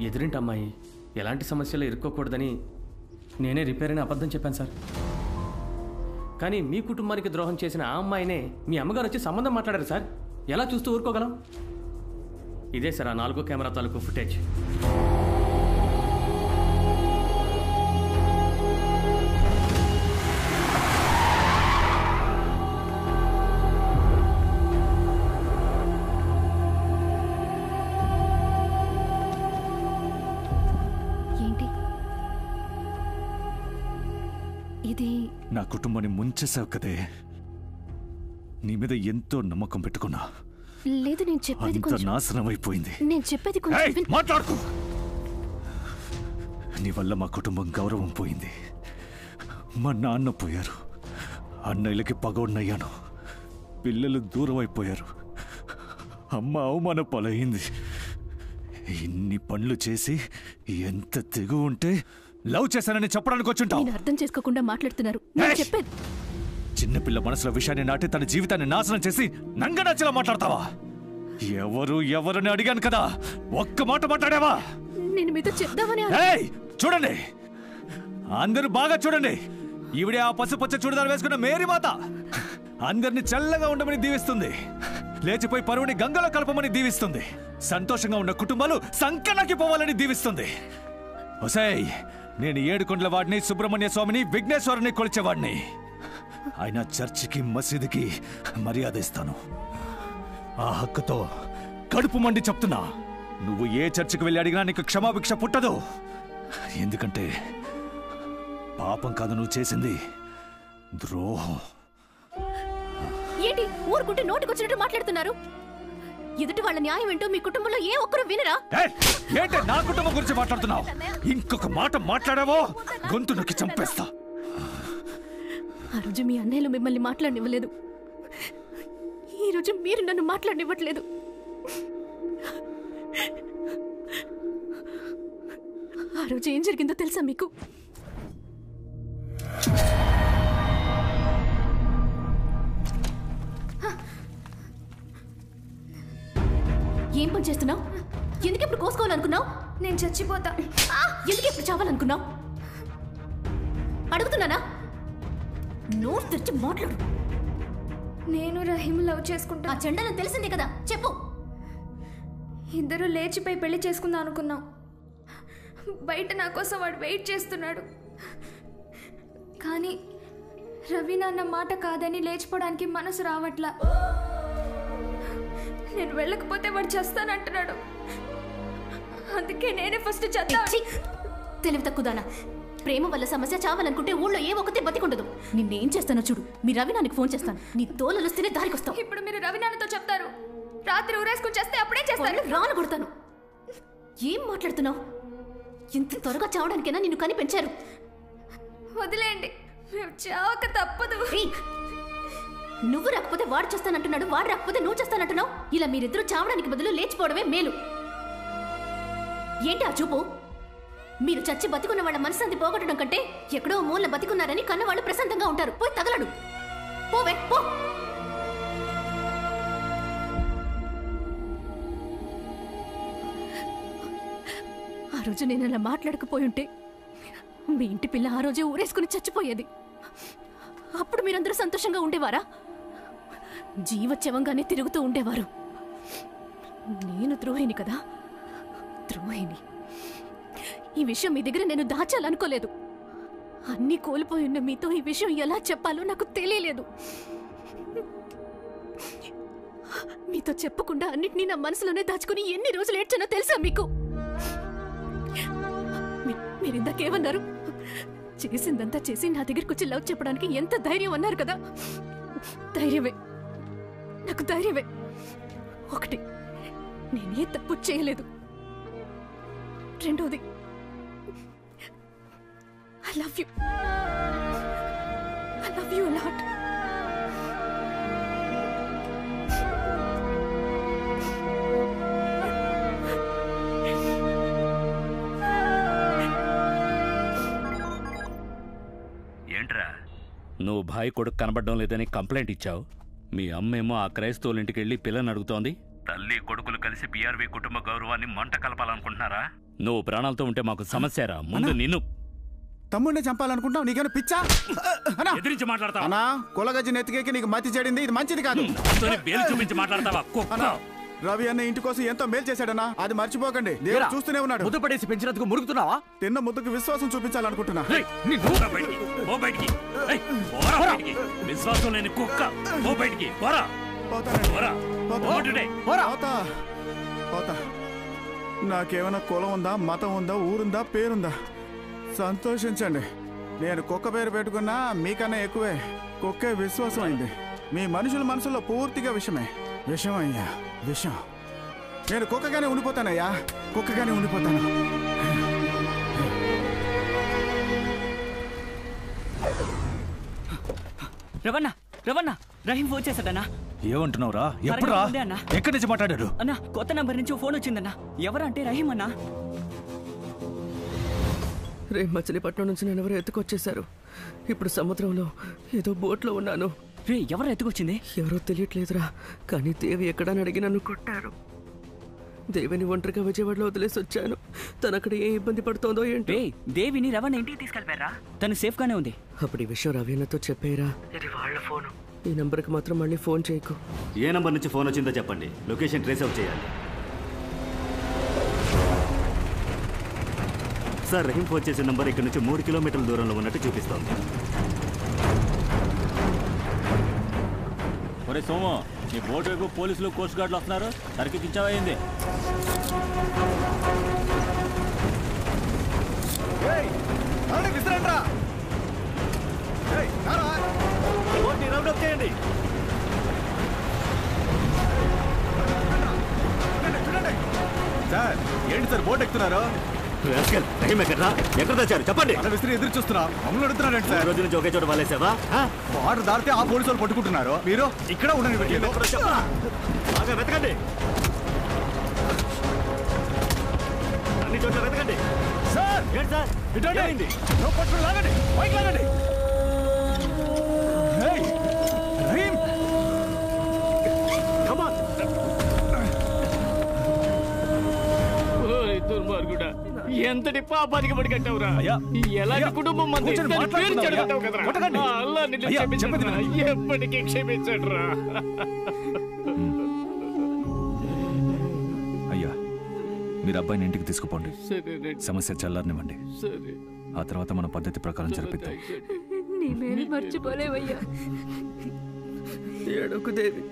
ఎదురింటి అమ్మాయి ఎలాంటి సమస్యలు ఇరుక్కోకూడదని నేనే రిపేర్ అని అబద్ధం చెప్పాను సార్. కానీ మీ కుటుంబానికి ద్రోహం చేసిన ఆ అమ్మాయినే మీ అమ్మగారు వచ్చి సంబంధం మాట్లాడారు సార్. ఎలా చూస్తూ ఊరుకోగలం? ఇదే సార్ ఆ 4వ కెమెరా తాలూకు ఫుటేజ్. నా కుటుంబాన్ని ముంచేసావు కదే. నీ మీద ఎంతో నమ్మకం పెట్టుకున్నా. లేదు, నేను చెప్పేది అంత కొంచెం. నాశనం అయిపోయింది. నేను చెప్పేది కొంచెం. మాట్లాడుకో. నీ వల్ల మా కుటుంబం గౌరవం పోయింది. మా నాన్న పోయారు, అన్నయ్యలకి పగోడినయ్యాను, పిల్లలు దూరం అయిపోయారు, అమ్మ అవమాన పాలైంది. ఇన్ని పనులు చేసి ఎంత తెగు ఉంటే లవ్ చేశానని చెప్పడానికి వచ్చుంటావు. నేను అర్థం చేసుకోకుండా మాట్లాడుతున్నారు. నేను చెప్పేది. చిన్నపిల్ల మనసులో విషయాన్ని నాటి తన జీవితాన్ని నాశనం చేసి నంగనచ్చలా మాట్లాడతావా? ఎవరని అడిగాను కదా, ఒక్క మాట మాట్లాడావా? నేను మీతో చెప్దామని చూడండి, అందరూ బాగా చూడండి. ఈవిడే ఆ పసుపచ్చ చూడదారు వేసుకున్న మేరీ మాత. అందరిని చల్లగా ఉండమని దీవిస్తుంది, లేచిపోయి పరువుని గంగలో కలపమని దీవిస్తుంది, సంతోషంగా ఉన్న కుటుంబాలు సంకనాకి పోవాలని దీవిస్తుంది. ఒసేయ్, నేను ఏడుకొండల వాడిని, సుబ్రహ్మణ్య స్వామిని, విఘ్నేశ్వరుని కొలిచేవాడిని. ఆయన చర్చికి మసీదుకి మర్యాద ఇస్తాను. ఆ హక్కుతో కడుపు మండి చెప్తున్నా, నువ్వు ఏ చర్చికి వెళ్ళి అడిగినా నీకు క్షమాభిక్ష పుట్టదు. ఎందుకంటే పాపం కాదు నువ్వు చేసింది, ద్రోహం. ఏంటి ఊరుకుంటే నోటికొచ్చినట్టు మాట్లాడుతున్నారు? ఎదుటి వాళ్ళ న్యాయం ఏంటో మీ కుటుంబంలో ఏ ఒక్కరు వినరా? ఏంటి నా కుటుంబం గురించి మాట్లాడుతున్నావు? ఇంకొక మాట మాట్లాడావో గొంతు నొక్కి చంపేస్తా. ఆ రోజు మీ అన్నయ్యలు మిమ్మల్ని మాట్లాడనివ్వలేదు, ఈ రోజు మీరు నన్ను మాట్లాడనివ్వట్లేదు. ఆ రోజు ఏం జరిగిందో తెలుసా మీకు? ఏం పని చేస్తున్నావు? ఎందుకు ఇప్పుడు కోసుకోవాలనుకున్నావు? నేను చచ్చిపోతా. ఎందుకు ఇప్పుడు చావాలనుకున్నావు? అడుగుతున్నానా? నోరు తెరిచి మాట్లాడు. నేను రహీం లవ్ చేసుకుంటా. ఆ చెండాలని తెలిసిందే కదా, చెప్పు. ఇద్దరు లేచిపోయి పెళ్లి చేసుకుందాం అనుకున్నాం. బయట నా కోసం వాడు వెయిట్ చేస్తున్నాడు. కానీ రవి నాన్న మాట కాదని లేచిపోవడానికి మనసు రావట్లా. నేను వెళ్ళకపోతే వాడు చేస్తానంటున్నాడు. అందుకే నేనే ఫస్ట్ చేద్దాం. తెలివి తక్కువదానా. ప్రేమ వల్ల సమస్య చావాలనుకుంటే ఊళ్ళో ఏ ఒక్కతే బతికుండదు. నిన్నేం చేస్తానో చూడు. మీ రవి నాన్నకి ఫోన్ చేస్తాను. నీ తోలలు వస్తేనే దారికి వస్తావు. ఇప్పుడు మీరు రవి నాన్నతో చెప్తారు, రాత్రి ఊరేసుకుని చేస్తే అప్పుడే చేస్తాను. రాను కొడతాను. ఏం మాట్లాడుతున్నావు? ఇంత త్వరగా చావడానికైనా నిన్ను కని పెంచారు. వదిలేయండి, మేము చావక తప్పదు. నువ్వు రాకపోతే వాడు చేస్తానంటున్నాడు, వాడు రాకపోతే నువ్వు చేస్తానంటున్నావు. ఇలా మీరిద్దరూ చావడానికి బదులు లేచిపోవడమే మేలు. ఏంటి ఆ చూపు? మీరు చచ్చి బతికున్న వాళ్ళ మనశ్శాంతి పోగొట్టడం కంటే ఎక్కడో మూల బతికున్నారని కన్నవాళ్ళు ప్రశాంతంగా ఉంటారు. పోయి తగలడు. పోవే పో. ఆ రోజు నేను అలా మాట్లాడకపోయి ఉంటే మీ ఇంటి పిల్ల ఆ రోజే ఊరేసుకుని చచ్చిపోయేది. అప్పుడు మీరందరూ సంతోషంగా ఉండేవారా? జీవచ్చవంగానే తిరుగుతూ ఉండేవారు. నేను ద్రోహిని కదా, ద్రోహిని. ఈ విషయం మీ దగ్గర నేను దాచాలనుకోలేదు. అన్నీ కోల్పోయి ఉన్న మీతో ఈ విషయం ఎలా చెప్పాలో నాకు తెలియలేదు. మీతో చెప్పకుండా అన్నిటినీ నా మనసులోనే దాచుకుని ఎన్ని రోజులు ఏడ్చానో తెలుసా మీకు? మీరిందాకేమన్నారు? చేసిందంతా చేసి నా దగ్గరకు వచ్చి లవ్ చెప్పడానికి ఎంత ధైర్యం అన్నారు కదా. ధైర్యమే, నాకు ధైర్యమే. ఒకటి, నేనే తప్పు చేయలేదు. రెండోది, I love you. I love you a lot. ఏంట్రా, నువ్వు భాయ్ కొడుకు కనబడడం లేదని కంప్లైంట్ ఇచ్చావు. మీ అమ్మేమో ఆ క్రైస్తవుల ఇంటికి వెళ్ళి పిల్లని అడుగుతోంది. తల్లి కొడుకులు కలిసి పిఆర్వి కుటుంబ గౌరవాన్ని మంట కలపాలనుకుంటున్నారా? నువ్వు ప్రాణాలతో ఉంటే మాకు సమస్యరా. ముందు నిన్ను తమ్ముడిని చంపాలనుకుంటావు? నీకేమైనా పిచ్చా? ఎదిరించి మాట్లాడతావా? అన్నా, కులగజ్జి నెత్తికేకి నీకు మతి చెడింది. ఇది మంచిది కాదు. బేలు చూపించి మాట్లాడతావా? రవి అన్న ఇంటి కోసం ఎంతో మేలు చేశాడన్నా, అది మర్చిపోకండి. దేవుడు చూస్తూనే ఉన్నాడు. ముద్దు పడేసి పెంచినందుకు మురుగుతున్నావా? తిన్న ముద్దుకు విశ్వాసం చూపించాలనుకుంటున్నా. విశ్వాసం లేని కుక్క, బయటికి పోతా. నాకేమైనా కులం ఉందా, మతం ఉందా, ఊరుందా, పేరుందా? సంతోషించండి. నేను కుక్క పేరు పెట్టుకున్నా మీకన్నా ఎక్కువే కుక్కే విశ్వాసం అయింది. మీ మనుషుల మనసులో పూర్తిగా విషమే. విషం అయ్యా, విషం. నేను కుక్కగానే ఉండిపోతానయ్యా, కుక్కగానే ఉండిపోతాను. రవణ రవణ రహీం ఫోన్ చేశాడన్నా. ఏమంటున్నావురా? ఎప్పుడురా? ఎక్కడి నుంచి మాట్లాడాడు? అన్నా కొత్త నంబర్ నుంచి ఫోన్ వచ్చిందన్నా. ఎవరంటే రహీం అన్నా. రేపు మచిలీపట్నం నుంచి నేను ఎవరో ఎత్తుకొచ్చేశారు. ఇప్పుడు సముద్రంలో ఏదో బోట్లో ఉన్నాను. రే ఎవరు ఎత్తుకొచ్చింది? ఎవరో తెలియట్లేదురా, కానీ దేవి ఎక్కడని అడిగి నన్ను కొట్టారు. దేవిని ఒంటరిగా విజయవాడలో వదిలేసి వచ్చాను. తను అక్కడ ఏ ఇబ్బంది పడుతోందో ఏంటి. దేవిని రవణ ఇంటికి తీసుకెళ్ళిపోయారా? తను సేఫ్ గానే ఉంది. అప్పుడు ఈ విషయం రవీణతో చెప్పేరా. ఇది వాళ్ళ ఫోను. ఈ నంబర్కి మాత్రం మళ్ళీ ఫోన్ చేయకు. ఏ నంబర్ నుంచి ఫోన్ వచ్చిందో చెప్పండి, లొకేషన్ ట్రేస్ అవుట్ చేయాలి. సార్, రహీం ఫోన్ చేసే నంబర్ ఇక్కడ నుంచి 3 కిలోమీటర్ల దూరంలో ఉన్నట్టు చూపిస్తోంది. ఒరే సోము, నీ బోట్ వైపు పోలీసులు కోస్ట్ గార్డులు వస్తున్నారు. సరికి దించావైంది. సార్ ఏంటి సార్ బోట్ ఎక్కుతున్నారు? ఎక్కడ తెచ్చారు చెప్పండి. విసిరి ఎదురు చూస్తున్నా. మమ్మల్ని అడుగుతున్నారండి సార్. రోజు నుంచి ఒకే చోట వాళ్ళేసావా? వారు దారితే ఆ పోలీసు వాళ్ళు పట్టుకుంటున్నారు. మీరు ఇక్కడ ఉండండి. బాగా వెతకండి, అన్ని చోట్ల వెతకండి. సార్ ఏంటి సార్ ఇటండి. పట్టుకుని లాగండి, పైకి లాగండి. రహీం దుర్మార్గుడా, ఎంతటి పాపానికి పడి కట్టావురా? ఎలాంటి కుటుంబం మంది పేరు చెడగొట్టావు కదరా? అల్లా నిన్ను క్షమించడురా, ఎప్పటికీ క్షమించడురా. అయ్యా, మీరు అబ్బాయిని ఇంటికి తీసుకుపోండి. సమస్య చల్లారనివ్వండి. ఆ తర్వాత మన పద్ధతి ప్రకారం జరిపిద్దాం. నీ మేలు మర్చిపోలేవయ్యా. ఏడోకు దేవి.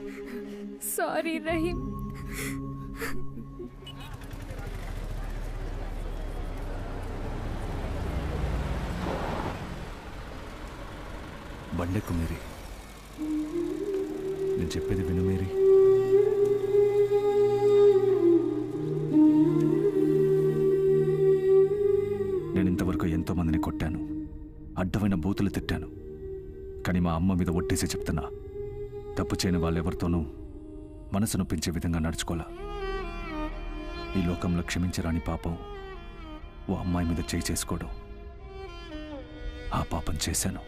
సారీ రహీం. బండెక్కు మేరీ. నేను చెప్పేది విను మేరీ. నేను ఇంతవరకు ఎంతో మందిని కొట్టాను, అడ్డమైన బూతులు తిట్టాను. కానీ మా అమ్మ మీద ఒట్టేసి చెప్తున్నా, తప్పు చేయని వాళ్ళెవరితోనూ మనసు నొప్పించే విధంగా నడుచుకోలే. ఈ లోకంలో క్షమించరాని పాపం ఓ అమ్మాయి మీద చేయి చేసుకోవడం. ఆ పాపం చేశాను.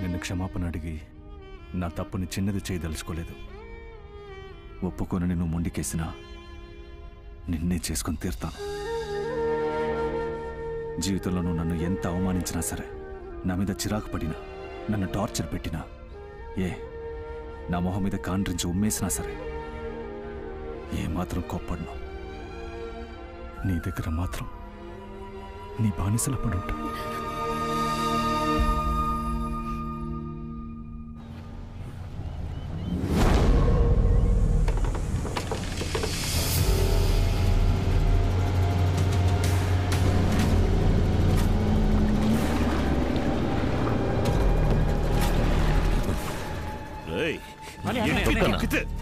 నిన్ను క్షమాపణ అడిగి నా తప్పుని చిన్నది చేయదలుచుకోలేదు. ఒప్పుకొని నిన్ను మొండికేసినా నిన్నే చేసుకొని తీరుతాను. జీవితంలో నువ్వు నన్ను ఎంత అవమానించినా సరే, నా మీద చిరాకు పడినా, నన్ను టార్చర్ పెట్టినా, నా మొహం మీద కాండ్రించి ఉమ్మేసినా సరే ఏమాత్రం కోప్పడను. నీ దగ్గర మాత్రం నీ బానిసల పడుంటా.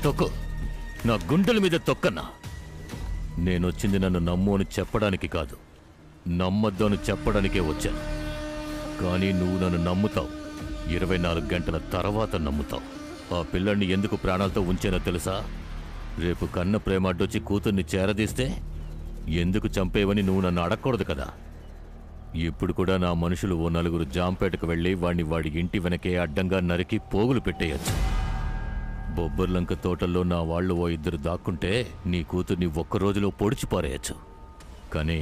తొక్కు, నా గుండెల మీద తొక్కన్నా. నేనొచ్చింది నన్ను నమ్ము అని చెప్పడానికి కాదు, నమ్మద్దు అని చెప్పడానికే వచ్చాను. కానీ నువ్వు నన్ను నమ్ముతావు, 24 గంటల తర్వాత నమ్ముతావు. ఆ పిల్లల్ని ఎందుకు ప్రాణాలతో ఉంచానో తెలుసా? రేపు కన్న ప్రేమ అడ్డొచ్చి కూతుర్ని చేరదీస్తే ఎందుకు చంపేవని నువ్వు నన్ను అడగకూడదు కదా. ఇప్పుడు కూడా నా మనుషులు ఓ 4 జాంపేటకు వెళ్ళి వాడి ఇంటి వెనకే అడ్డంగా నరికి పోగులు పెట్టేయచ్చు. బొబ్బర్లంక తోటల్లో నా వాళ్ళు ఓ 2 దాక్కుంటే నీ కూతుర్ని ఒక్కరోజులో పొడిచిపారేయచ్చు. కానీ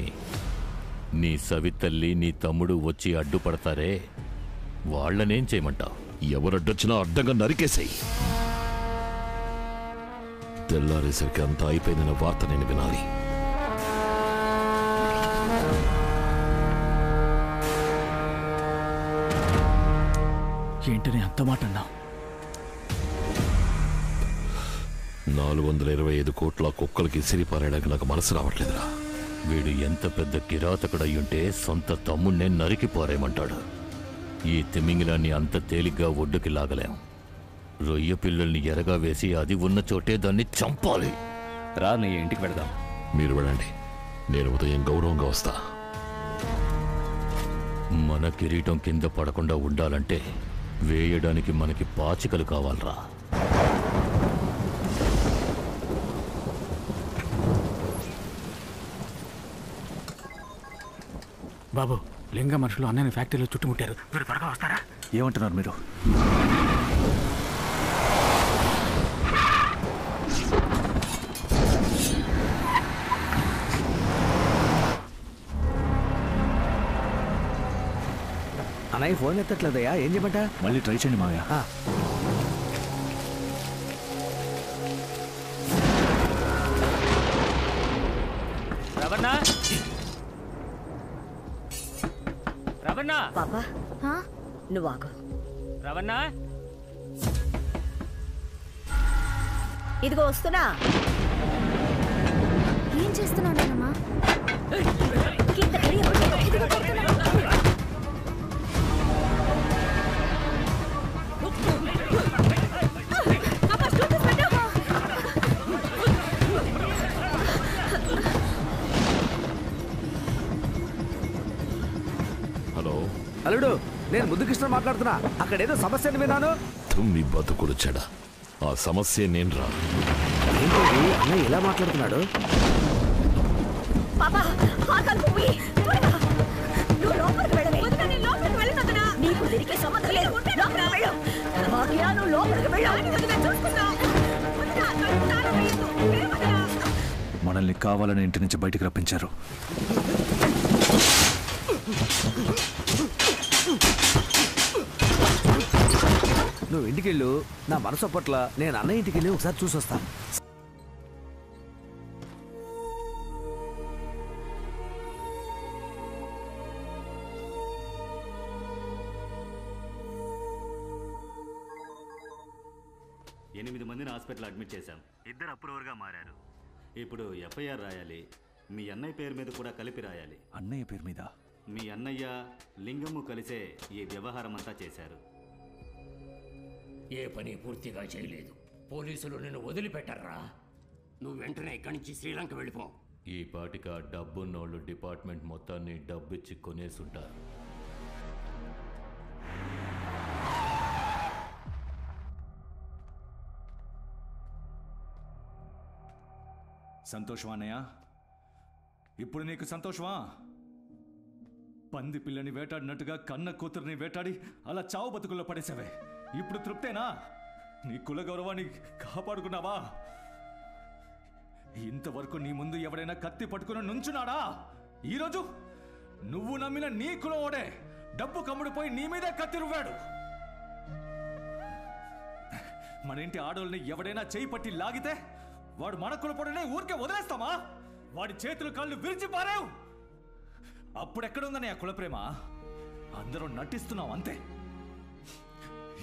నీ సవితల్లి, నీ తమ్ముడు వచ్చి అడ్డుపడతారే, వాళ్ళనేం చేయమంటావు? ఎవరడ్డొచ్చినా అడ్డంగా నరికేసాయి. తెల్లారేసరికి అంతా అయిపోయిందన్న వార్త నేను వినాలి. ఏంటని అంత మాట అన్నా? 425 కోట్ల కుక్కలకి సిరిపారేయడానికి నాకు మనసు రావట్లేదురా. వీడు ఎంత పెద్ద కిరాతకుడయ్యుంటే సొంత తమ్ముణ్ణే నరికి పారేయమంటాడు. ఈ తిమింగిలాన్ని అంత తేలిగ్గా ఒడ్డుకి లాగలేం. రొయ్య పిల్లల్ని ఎరగా వేసి అది ఉన్న చోటే దాన్ని చంపాలి. రా, నీ ఇంటికి వెళదాం. మీరు వెళ్ళండి, నేను ఉదయం గౌరవంగా వస్తా. మన కిరీటం కింద పడకుండా ఉండాలంటే వేయడానికి మనకి పాచికలు కావాలరా. బాబు, లింగ మనుషులు అన్నయ్య ఫ్యాక్టరీలో చుట్టుముట్టారు. మీరు త్వరగా వస్తారా? ఏమంటున్నారు మీరు? అన్నయ్య ఫోన్ ఎత్తట్లేదయ్యా, ఏం చేయమంటా? మళ్ళీ ట్రై చేయండి మావయ్య. రవణ, రవణ, పాపా నువ్వు ఆగు. రవణ, ఇదిగో వస్తున్నా. ఏం చేస్తున్నావు నాన్నమ్మా? హలో అల్లుడు, నేను ముద్దుకృష్ణ మాట్లాడుతున్నా. అక్కడ ఏదో సమస్యని విన్నాను. మీ బతుకుడు చెడ. ఆ సమస్య నేను రా. అన్నయ్య ఎలా మాట్లాడుతున్నాడు? పాపా, ఆ తలుపు మూయి. త్వరగా. నువ్వు లోపలికి వెళ్ళవే. నీకు దీనికి సంబంధం లేదు. లోపలికి వెళ్ళు. భాగ్య, నువ్వు లోపలికి వెళ్ళు. మనల్ని కావాలని ఇంటి నుంచి బయటికి రప్పించారు. నువ్వు ఇంటికెళ్ళు. నా మనసు పట్ల నేను అన్నయ్య ఇంటికి వెళ్ళి ఒకసారి చూసొస్తాను. ఎనిమిది మందిని హాస్పిటల్ అడ్మిట్ చేశాం. 2 అప్రూవర్గా మారారు. ఇప్పుడు ఎఫ్ఐఆర్ రాయాలి. మీ అన్నయ్య పేరు మీద కూడా కలిపి రాయాలి. అన్నయ్య పేరు మీద? మీ అన్నయ్య లింగము కలిసే ఈ వ్యవహారం అంతా చేశారు. ఏ పని పూర్తిగా చేయలేదు. పోలీసులు నిన్ను వదిలిపెట్టారా? నువ్వు వెంటనే ఇక్కడి నుంచి శ్రీలంక వెళ్ళిపో. ఈ పాటికి ఆ డబ్బున్నోళ్ళు డిపార్ట్మెంట్ మొత్తాన్ని డబ్బిచ్చి కొనేసుంటారు. సంతోషమా అన్నయ్య? ఇప్పుడు నీకు సంతోషమా? పంది పిల్లని వేటాడినట్టుగా కన్న కూతుర్ని వేటాడి అలా చావు బతుకుల్లో పడేసావే. ఇప్పుడు తృప్తేనా? నీ కుల గౌరవాన్ని కాపాడుకున్నావా? ఇంతవరకు నీ ముందు ఎవడైనా కత్తి పట్టుకుని నుంచున్నాడా? ఈరోజు నువ్వు నమ్మిన నీ కులవాడే డబ్బు కమ్ముడిపోయి నీ మీదే కత్తి రువ్వాడు. మన ఇంటి ఆడోళ్ళని ఎవడైనా చేయి పట్టి లాగితే వాడు మన కులపొడనే ఊరికే వదిలేస్తామా? వాడి చేతులు కాళ్ళు విరిచి పారావు. అప్పుడెక్కడుందని ఆ కులప్రేమ? అందరూ నటిస్తున్నావు అంతే.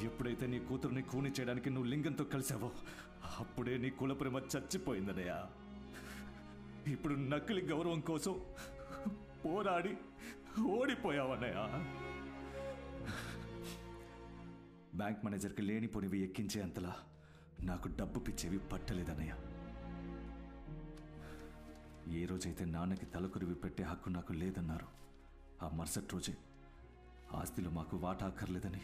ఎప్పుడైతే నీ కూతురుని కూని చేయడానికి నువ్వు లింగంతో కలిసావో అప్పుడే నీ కులప్రేమ చచ్చిపోయిందనయ్యా. ఇప్పుడు నకిలీ గౌరవం కోసం పోరాడి ఓడిపోయావన్నయ్యా. బ్యాంక్ మేనేజర్కి లేనిపోనివి ఎక్కించే అంతలా నాకు డబ్బు పిచ్చేవి పట్టలేదన్నయ్య. ఏ రోజైతే నాన్నకి తలకురివి పెట్టే హక్కు నాకు లేదన్నారు, ఆ మరుసటి రోజే ఆస్తిలో మాకు వాటా అక్కర్లేదని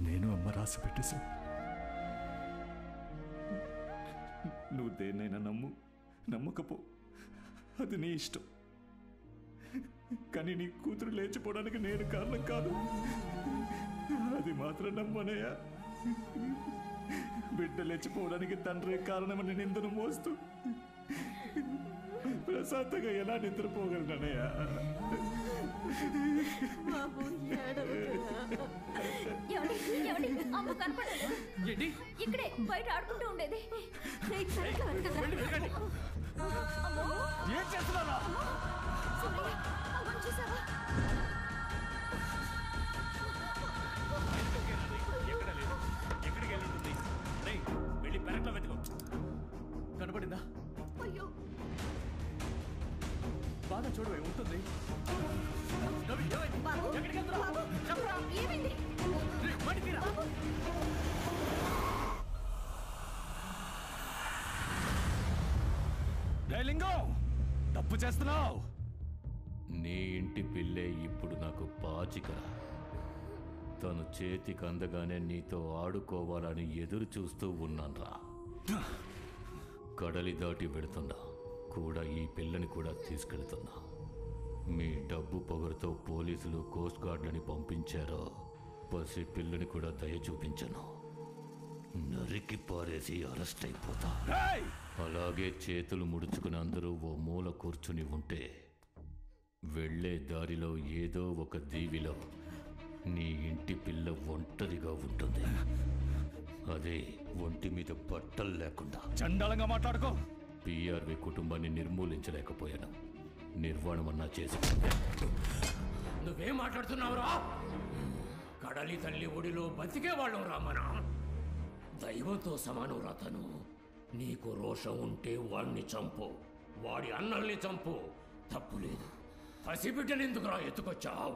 నేను అమ్మ రాసి పెట్టేశాను. నువ్వు దేన్నైనా నమ్ము, నమ్మకపో, అది నీ ఇష్టం. కానీ నీ కూతురు లేచిపోవడానికి నేను కారణం కాదు. అది మాత్రం నమ్మనయ్యా. బిడ్డ లేచిపోవడానికి తండ్రి కారణమని నిందను మోస్తూ ప్రశాంతంగా ఎలా నిద్రపోగలనయ్యా? ఇక్కడే బయట ఆడుకుంటూ ఉండేది. ఏం చేస్తున్నారా? ఎక్కడికి వెళ్ళుంటుంది? వెళ్ళి పెరట్లో వెతుకో. కనపడిందా? చూడు ఉంటుంది. లింగం తప్పు చేస్తున్నావు. నీ ఇంటి పిల్లే ఇప్పుడు నాకు పాచికరా. తను చేతికి అందగానే నీతో ఆడుకోవాలని ఎదురు చూస్తూ ఉన్నాన్రా. కడలి దాటి వెడుతున్నా కూడా ఈ పిల్లని కూడా తీసుకెళ్తున్నా. మీ డబ్బు పొగరుతో పోలీసులు కోస్ట్ గార్డులని పంపించారో పసి పిల్లని కూడా దయ చూపించను. నరికి పారేసి అరెస్ట్ అయిపోతా. అలాగే చేతులు ముడుచుకుని అందరూ ఓ మూల కూర్చుని ఉంటే వెళ్ళే దారిలో ఏదో ఒక దీవిలో నీ ఇంటి పిల్ల ఒంటరిగా ఉంటుంది. అదే ఒంటి మీద బట్టలు లేకుండా. చండాలంగా మాట్లాడుకో. పిఆర్వి కుటుంబాన్ని నిర్మూలించలేకపోయాను, నిర్వాణమన్నా చేసి. నువ్వేం మాట్లాడుతున్నావురా? కడలి తల్లి ఒడిలో బతికేవాళ్ళం రామనా. దైవంతో సమానం రా తను. నీకు రోషం ఉంటే వాడిని చంపు, వాడి అన్నల్ని చంపు, తప్పు లేదు. పసిబిడ్డను ఎందుకురా ఎత్తుకొచ్చావు?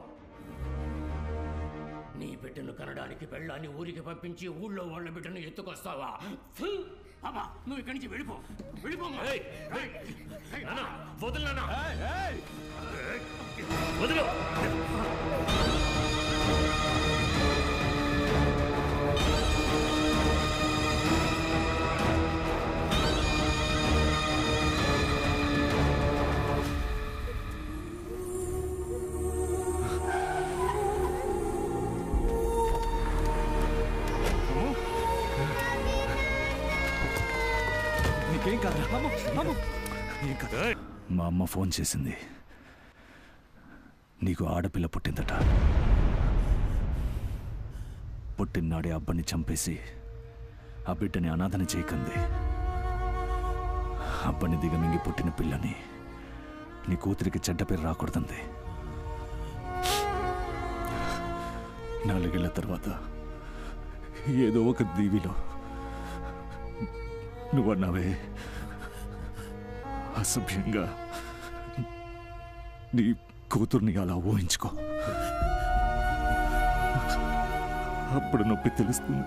నీ బిడ్డను కనడానికి పెళ్ళాన్ని ఊరికి పంపించి ఊళ్ళో వాళ్ళ బిడ్డను ఎత్తుకొస్తావా? అమ్మా, నువ్వు ఇక్కడి నుంచి వెళ్ళిపో, వెళ్ళిపో. వదిలినా వదిలు. నీకేం కాదు. మా అమ్మ ఫోన్ చేసింది. నీకు ఆడపిల్ల పుట్టిందట. పుట్టినాడే అబ్బని చంపేసి ఆ బిడ్డని అనాథని చేయకంది. అబ్బని దిగమింగి పుట్టిన పిల్లని నీ కూతురికి చెడ్డ పేరు రాకూడదంది. 4 ఏళ్ల తర్వాత ఏదో ఒక దీవిలో నువ్వన్నావే అసభ్యంగా నీ కూతుర్ని అలా ఊహించుకో. అప్పుడు నొప్పి తెలుస్తుంది.